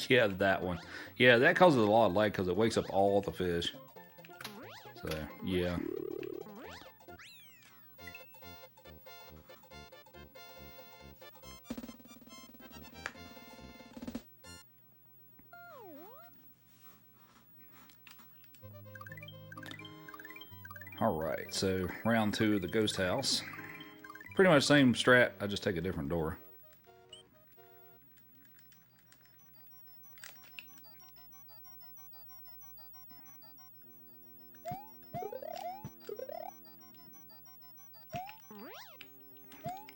yeah, that one. Yeah, that causes a lot of lag because it wakes up all the fish. So, yeah. Alright, so round 2 of the ghost house. Pretty much same strat, I just take a different door.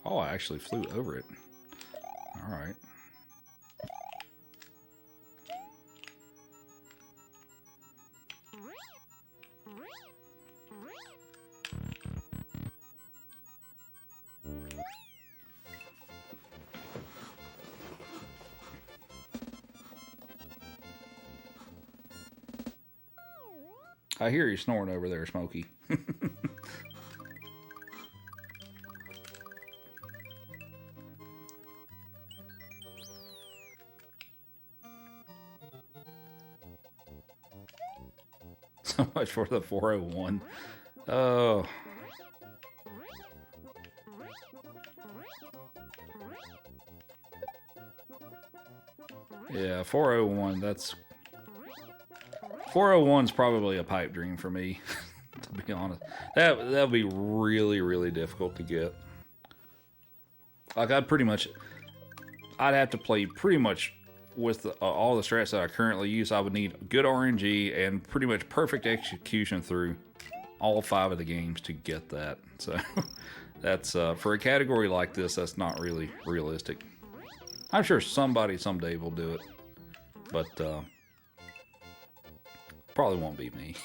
Oh, I actually flew over it. Alright. I hear you snoring over there, Smokey. So much for the 401. Oh. Yeah, 401, that's 401 is probably a pipe dream for me, to be honest. That would be really, really difficult to get. Like, I'd have to play pretty much with all the strats that I currently use. I would need good RNG and pretty much perfect execution through all 5 of the games to get that. So that's for a category like this, that's not really realistic. I'm sure somebody someday will do it, but probably won't be me,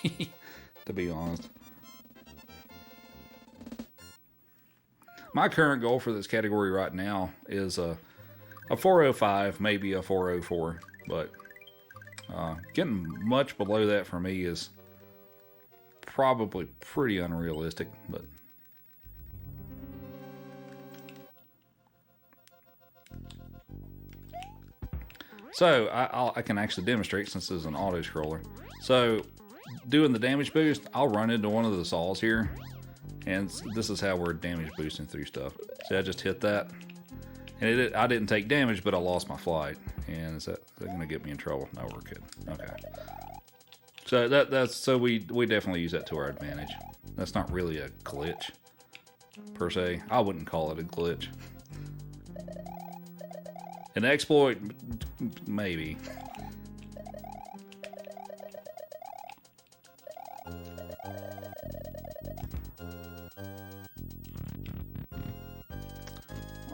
to be honest. My current goal for this category right now is a 405, maybe a 404, but getting much below that for me is probably pretty unrealistic. But so I can actually demonstrate, since this is an auto scroller. So doing the damage boost, I'll run into one of the saws here, and this is how we're damage boosting through stuff. See, I just hit that, and I didn't take damage, but I lost my flight. And is that gonna get me in trouble? No, we're good. Okay. So so we definitely use that to our advantage. That's not really a glitch per se. I wouldn't call it a glitch. An exploit, maybe.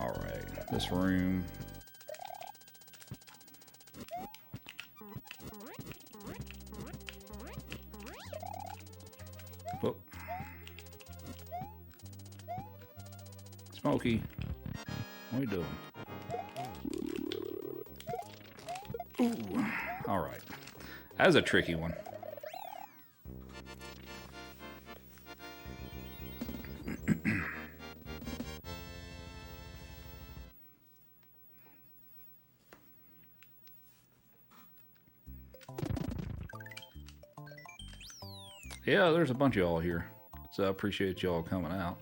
All right, this room. Whoop. Smokey, what are you doing? Ooh. All right, that was a tricky one. Yeah, there's a bunch of y'all here, so I appreciate y'all coming out.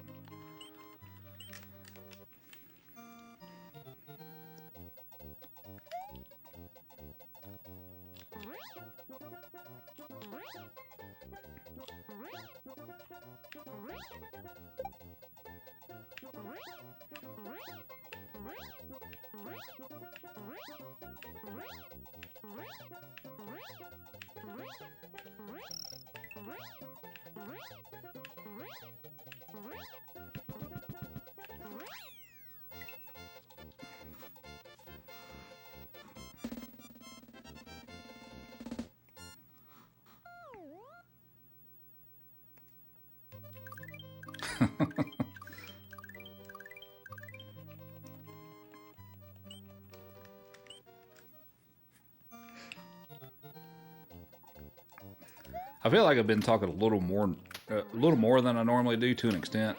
I feel like I've been talking a little more than I normally do, to an extent,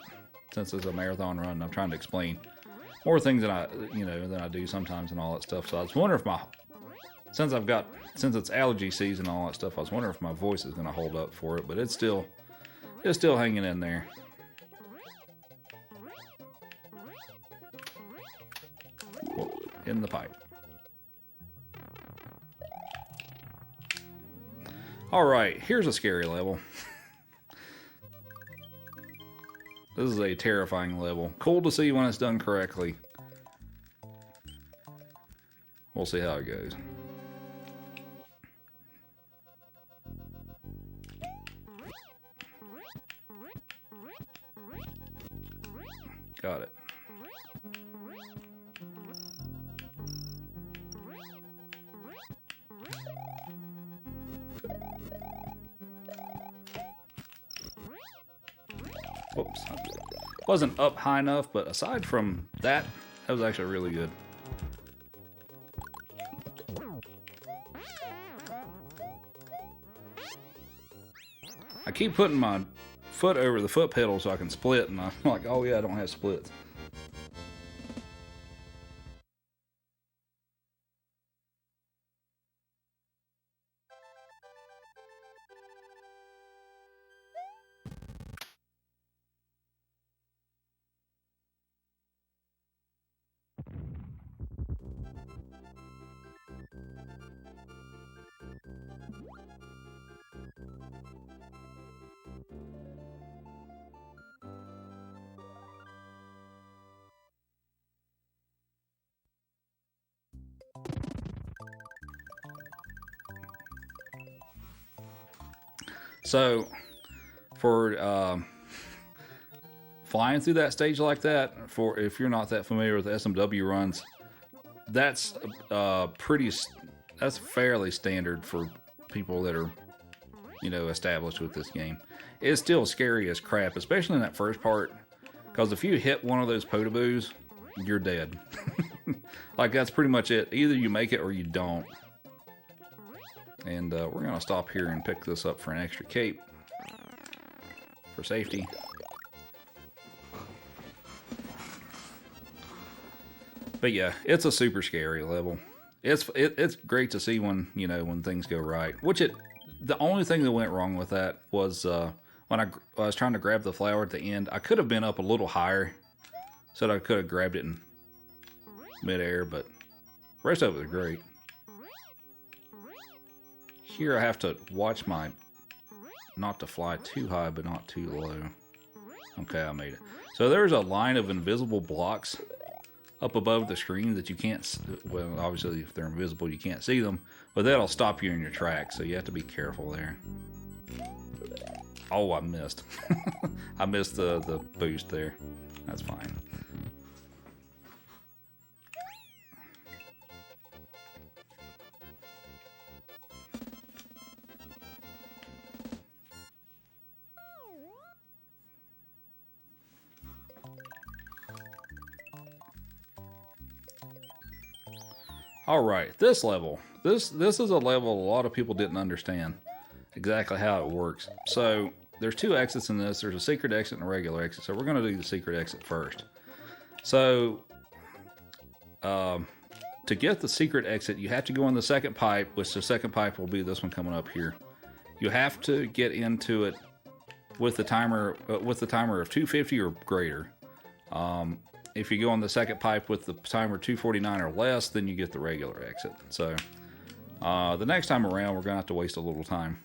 since it's a marathon run. And I'm trying to explain more things than I do sometimes and all that stuff. So I was wondering if since it's allergy season and all that stuff, I was wondering if my voice is going to hold up for it, but it's still hanging in there. In the pipe. All right, here's a scary level. This is a terrifying level. Cool to see when it's done correctly. We'll see how it goes. Got it. Whoops. Wasn't up high enough, but aside from that, that was actually really good. I keep putting my foot over the foot pedal so I can split, and I'm like, oh yeah, I don't have splits. So for flying through that stage like that, for if you're not that familiar with SMW runs, that's that's fairly standard for people that are, you know, established with this game. It's still scary as crap, especially in that first part, because if you hit one of those potaboos, you're dead. Like, that's pretty much it. Either you make it or you don't. And we're gonna stop here and pick this up for an extra cape for safety. But yeah, it's a super scary level. It's great to see when, you know, when things go right. The only thing that went wrong with that was when I was trying to grab the flower at the end. I could have been up a little higher, so that I could have grabbed it in midair. But the rest of it was great. Here I have to watch not to fly too high, but not too low. Okay, I made it. So there's a line of invisible blocks up above the screen that you can't, well, obviously if they're invisible you can't see them, but that'll stop you in your tracks, so you have to be careful there. Oh, I missed. I missed the boost there. That's fine. All right, this level. This is a level a lot of people didn't understand exactly how it works. So there's two exits in this. There's a secret exit and a regular exit. So we're going to do the secret exit first. So to get the secret exit, you have to go in the second pipe, which the second pipe will be this one coming up here. You have to get into it with the timer of 250 or greater. If you go on the second pipe with the timer 249 or less, then you get the regular exit. So the next time around, we're going to have to waste a little time.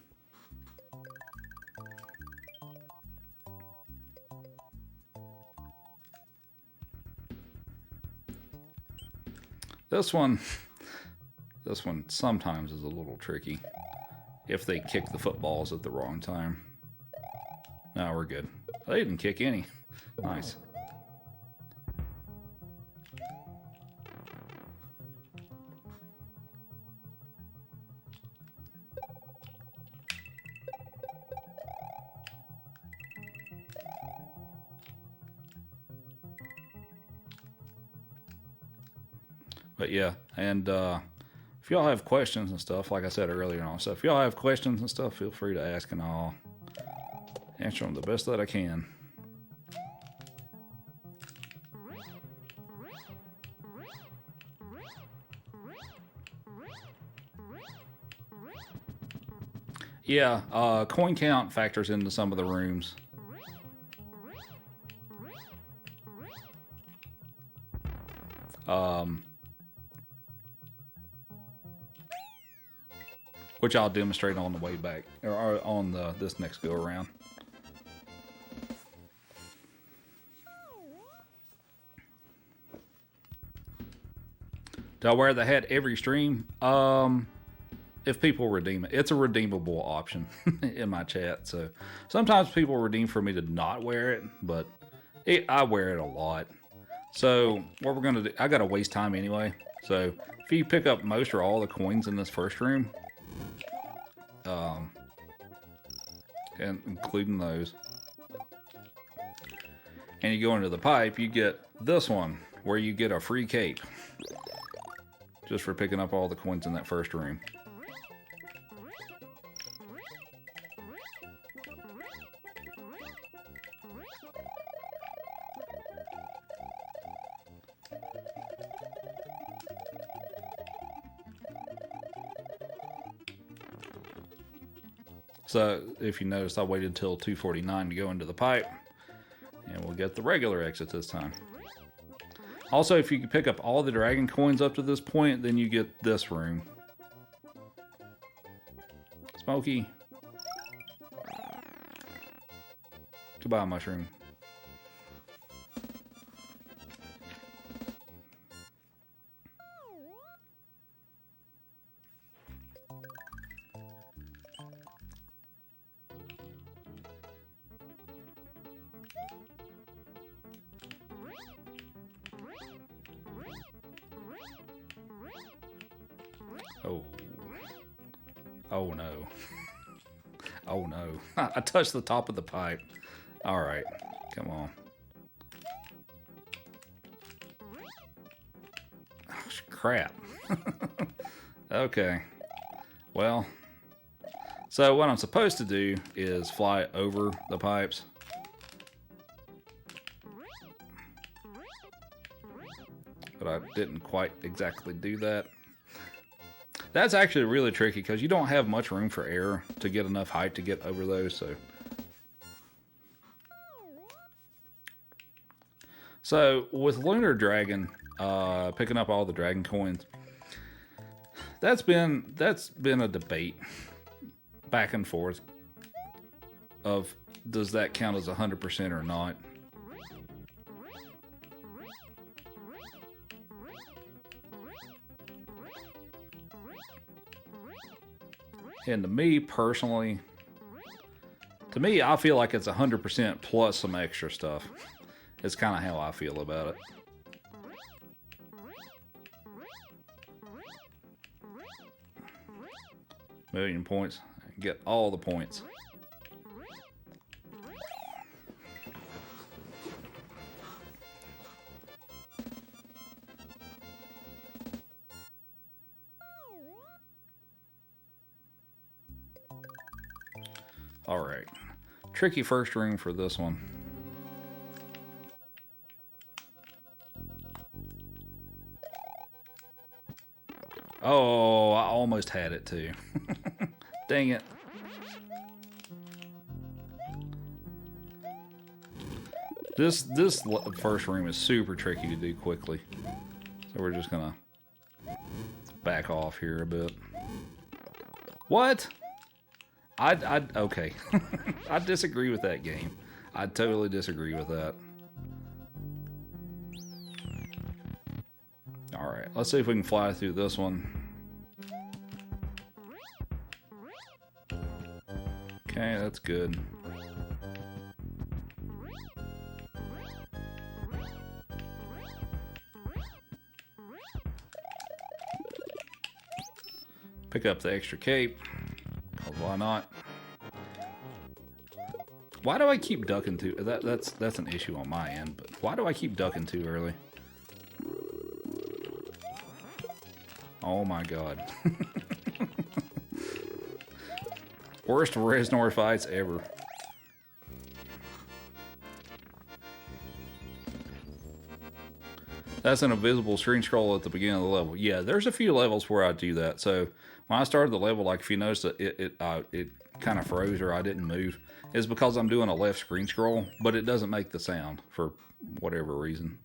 This one sometimes is a little tricky if they kick the footballs at the wrong time. No, we're good. They didn't kick any. Nice. But yeah, and if y'all have questions and stuff, like I said earlier on, so if y'all have questions and stuff, feel free to ask and I'll answer them the best that I can. Yeah, coin count factors into some of the rooms. Which I'll demonstrate on the way back, or on this next go around. Do I wear the hat every stream? If people redeem it. It's a redeemable option in my chat. So sometimes people redeem for me to not wear it, but I wear it a lot. So what we're going to do, I got to waste time anyway. So if you pick up most or all the coins in this first room, and including those, and you go into the pipe, you get this one where you get a free cape just for picking up all the coins in that first room. So if you notice, I waited until 249 to go into the pipe, and we'll get the regular exit this time. Also, if you can pick up all the dragon coins up to this point, then you get this room. Smokey. Goodbye, mushroom. Oh. Oh no. Oh no. I touched the top of the pipe. Alright. Come on. Oh, crap. Okay. Well. So what I'm supposed to do is fly over the pipes. But I didn't quite exactly do that. That's actually really tricky because you don't have much room for error to get enough height to get over those. So with Lunar Dragon, picking up all the dragon coins, that's been a debate back and forth of does that count as 100% or not. And to me personally, I feel like it's 100% plus some extra stuff. It's kind of how I feel about it. Million points. Get all the points. All right. Tricky first room for this one. Oh, I almost had it too. Dang it. This first room is super tricky to do quickly. So we're just gonna back off here a bit. What? Okay. I disagree with that game. I totally disagree with that. Alright, let's see if we can fly through this one. Okay, that's good. Pick up the extra cape. Why not? Why do I keep ducking too? That's an issue on my end, but why do I keep ducking too early? Oh my god. Worst Reznor fights ever. That's an invisible screen scroll at the beginning of the level. Yeah, there's a few levels where I do that. So when I started the level, like if you notice that it kind of froze or I didn't move, it's because I'm doing a left screen scroll, but it doesn't make the sound for whatever reason.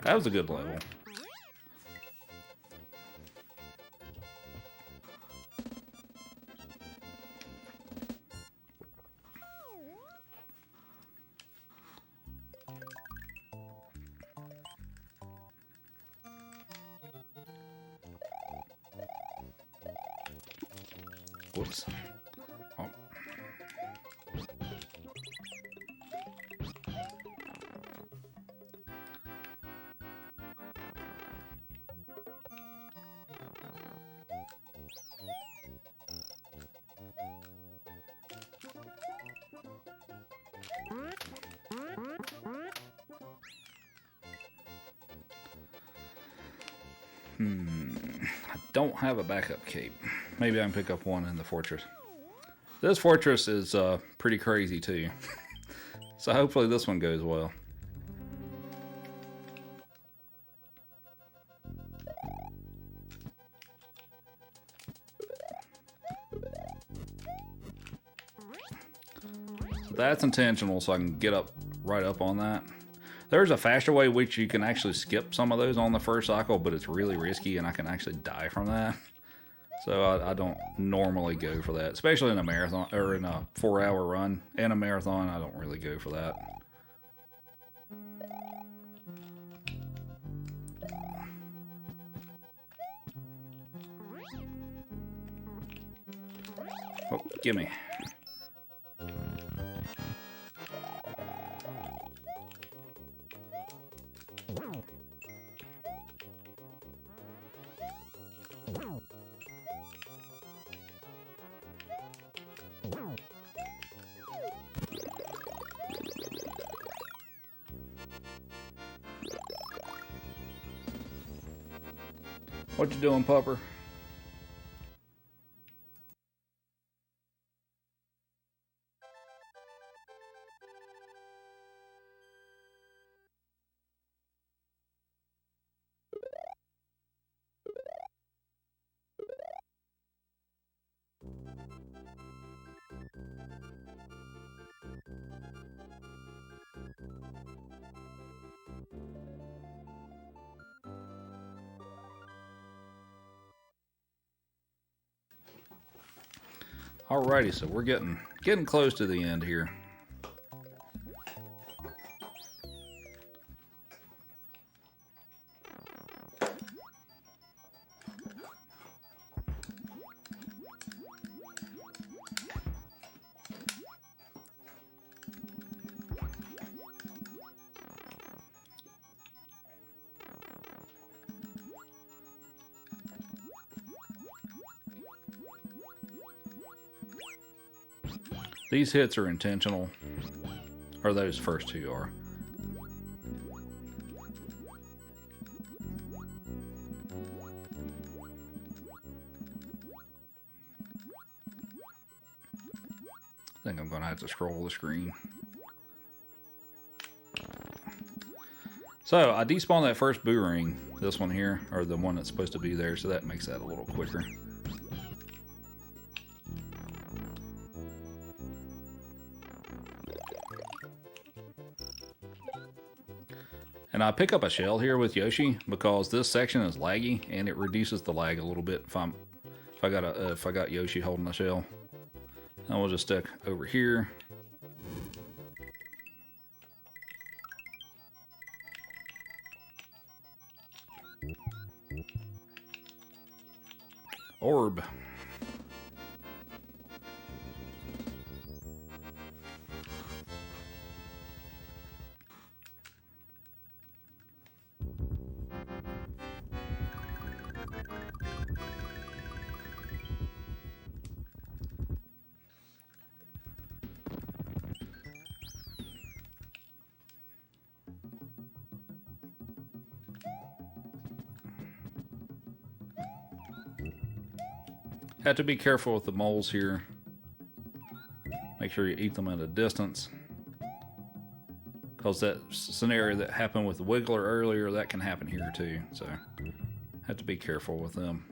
That was a good level. Whoops. Oh. I don't have a backup cape. Maybe I can pick up one in the fortress. This fortress is pretty crazy too. So hopefully this one goes well. So that's intentional so I can get up right up on that. There's a faster way which you can actually skip some of those on the first cycle, but it's really risky and I can actually die from that. So I don't normally go for that, especially in a marathon or in a 4-hour run. In a marathon, I don't really go for that. Oh, gimme. What you doing, pupper? Alrighty, so we're getting close to the end here. These hits are intentional, or those first two are. I think I'm going to have to scroll the screen. So I despawned that first boo ring, this one here, or the one that's supposed to be there, so that makes that a little quicker. And I pick up a shell here with Yoshi because this section is laggy and it reduces the lag a little bit if I got Yoshi holding the shell. And we'll just stick over here. Orb. Have to be careful with the moles here. Make sure you eat them at a distance. Because that scenario that happened with the Wiggler earlier, that can happen here too. So, have to be careful with them.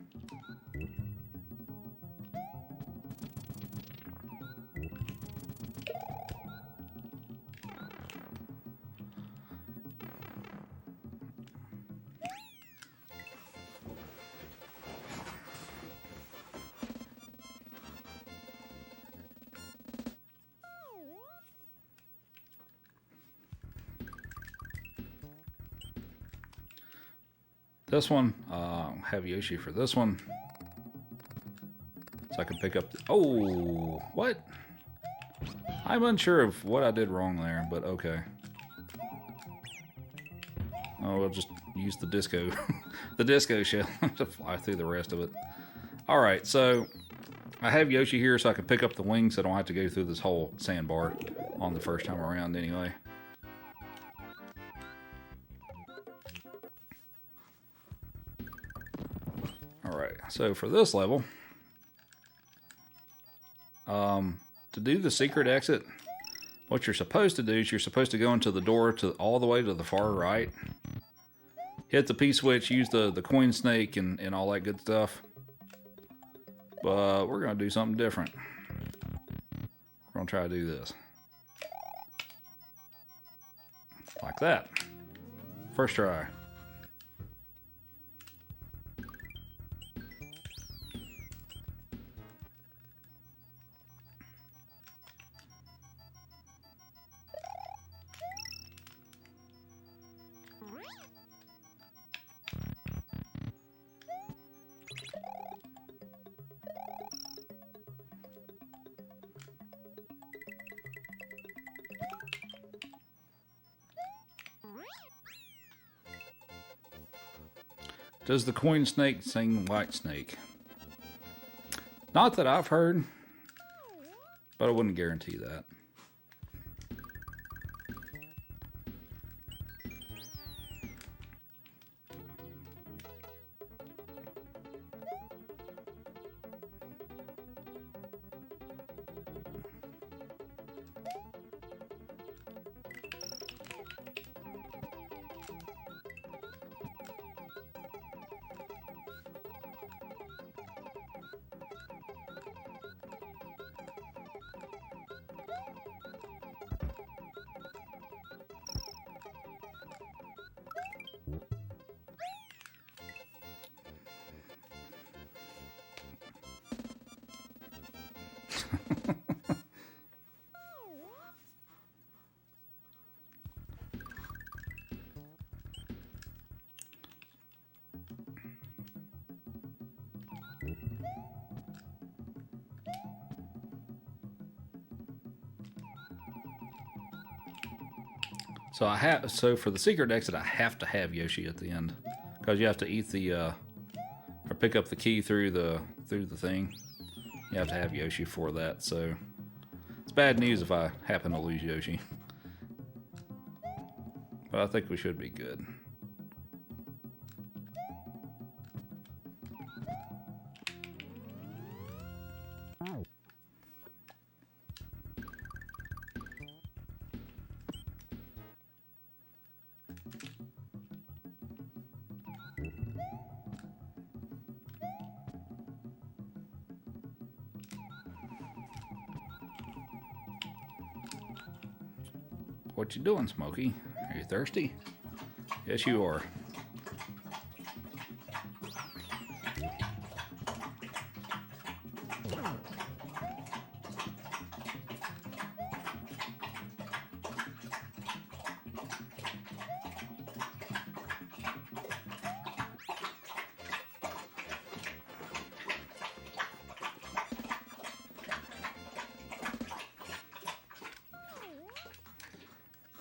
This one, have Yoshi for this one. So I can pick up... Oh, what? I'm unsure of what I did wrong there, but okay. Oh, we'll just use the disco, the disco shell to fly through the rest of it. Alright, so I have Yoshi here so I can pick up the wings so I don't have to go through this whole sandbar on the first time around anyway. Alright, so for this level, to do the secret exit, what you're supposed to do is you're supposed to go into the door to all the way to the far right. Hit the P-switch, use the coin snake and all that good stuff. But we're going to do something different. We're going to try to do this. Like that. First try. Does the coin snake sing white snake? Not that I've heard, but I wouldn't guarantee that. So for the secret exit, I have to have Yoshi at the end because you have to eat the or pick up the key through the thing. You have to have Yoshi for that. So it's bad news if I happen to lose Yoshi, but I think we should be good. What you doing, Smokey? Are you thirsty? Yes, you are.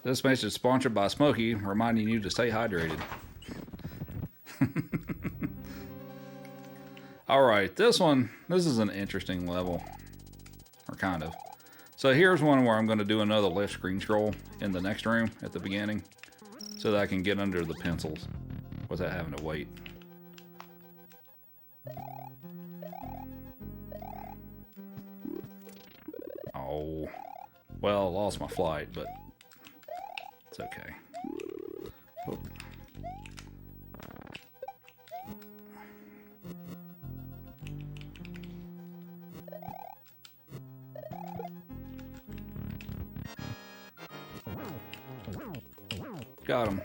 This message is sponsored by Smokey, reminding you to stay hydrated. Alright, this is an interesting level. Or kind of. So here's one where I'm going to do another left screen scroll in the next room at the beginning, so that I can get under the pencils without having to wait. Oh. Well, I lost my flight, but it's okay. Oh. Got him.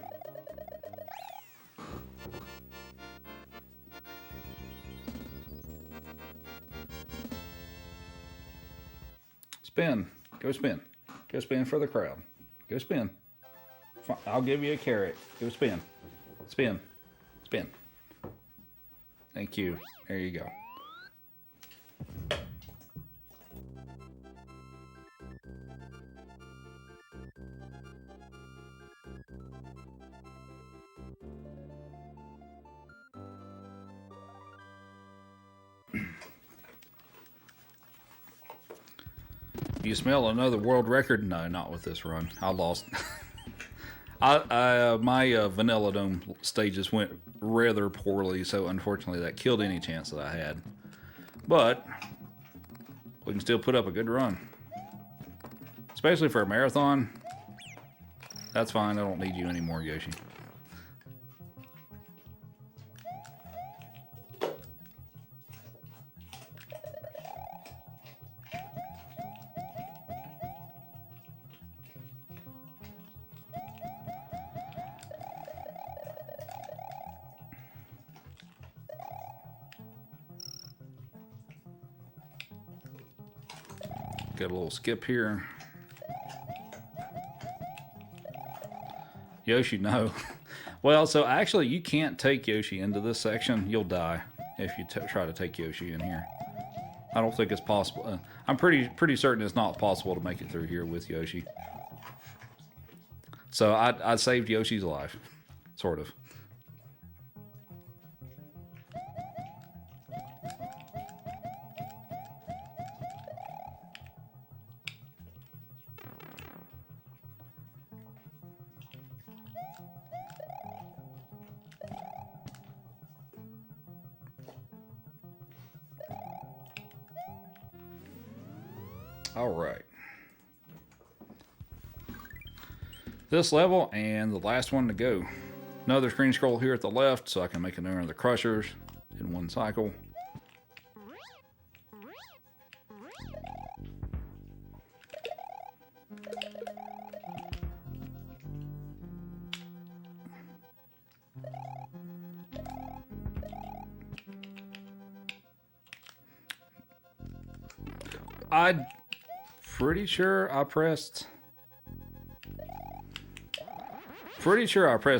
Spin. Go spin. Go spin for the crowd. Go spin. I'll give you a carrot. Go spin. Spin. Spin. Thank you. There you go. You smell another world record? No, not with this run. I lost. My Vanilla Dome stages went rather poorly, so unfortunately that killed any chance that I had. But we can still put up a good run, especially for a marathon. That's fine. I don't need you anymore, Yoshi. Got a little skip here. Yoshi, no. Well, so actually you can't take Yoshi into this section. You'll die if you try to take Yoshi in here. I don't think it's possible. I'm pretty certain it's not possible to make it through here with Yoshi. So I saved Yoshi's life, sort of. All right. This level and the last one to go. Another screen scroll here at the left so I can make another of the crushers in one cycle. I'm pretty sure I pressed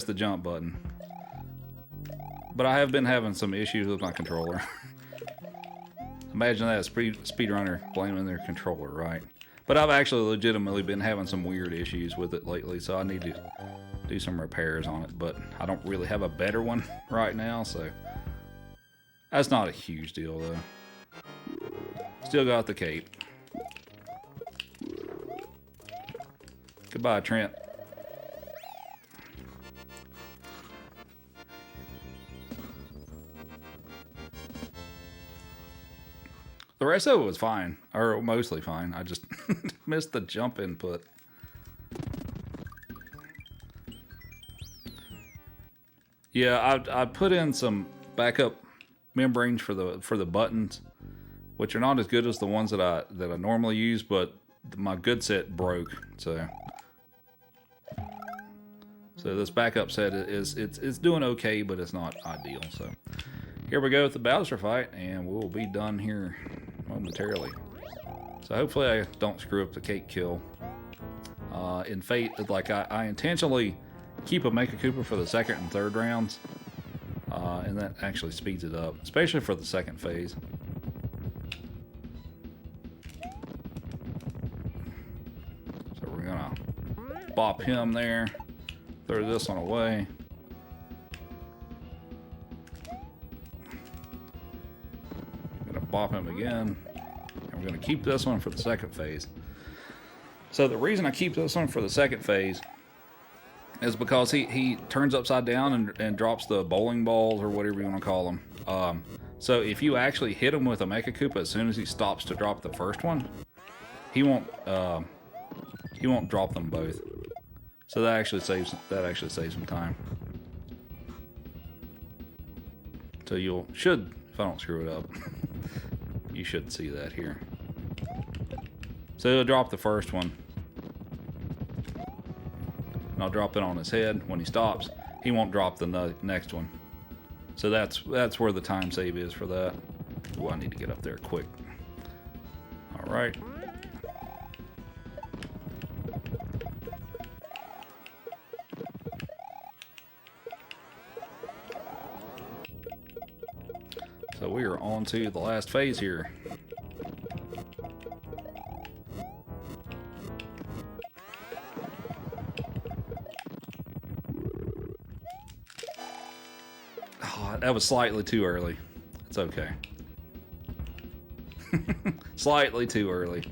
the jump button, but I have been having some issues with my controller. Imagine that, speedrunner blaming their controller, right? But I've actually legitimately been having some weird issues with it lately, so I need to do some repairs on it, but I don't really have a better one right now, so that's not a huge deal though. Still got the cape. Goodbye, Trent. The rest of it was fine, or mostly fine. I just missed the jump input. Yeah, I put in some backup membranes for the buttons, which are not as good as the ones that I normally use, but my good set broke, so this backup set it's doing okay, but it's not ideal. So here we go with the Bowser fight, and we'll be done here momentarily. So hopefully I don't screw up the cake kill. In Fate, like I intentionally keep a Mecha Koopa for the second and third rounds, and that actually speeds it up, especially for the second phase. So we're gonna bop him there, throw this one away. Bop him again, and we're going to keep this one for the second phase. So the reason I keep this one for the second phase is because he turns upside down and drops the bowling balls, or whatever you want to call them. So if you actually hit him with a Mecha Koopa as soon as he stops to drop the first one, he won't drop them both. So that actually saves some time. So should, if I don't screw it up, you should see that here. So he'll drop the first one, and I'll drop it on his head. When he stops, he won't drop the next one. So that's where the time save is for that. Ooh, I need to get up there quick. All right. So we are on to the last phase here. Oh, that was slightly too early. It's okay. Slightly too early.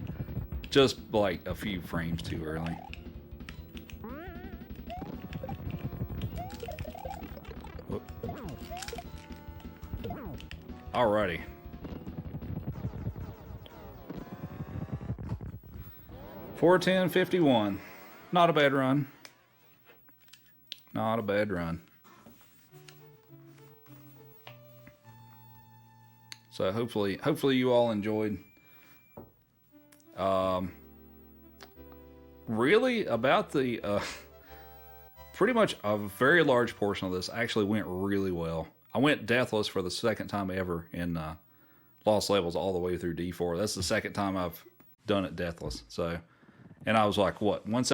Just like a few frames too early. Alrighty. $410.51. Not a bad run. Not a bad run. So hopefully you all enjoyed. Really about the pretty much a very large portion of this actually went really well. I went deathless for the second time ever in Lost Levels all the way through D4. That's the second time I've done it deathless. So, and I was like, what, 1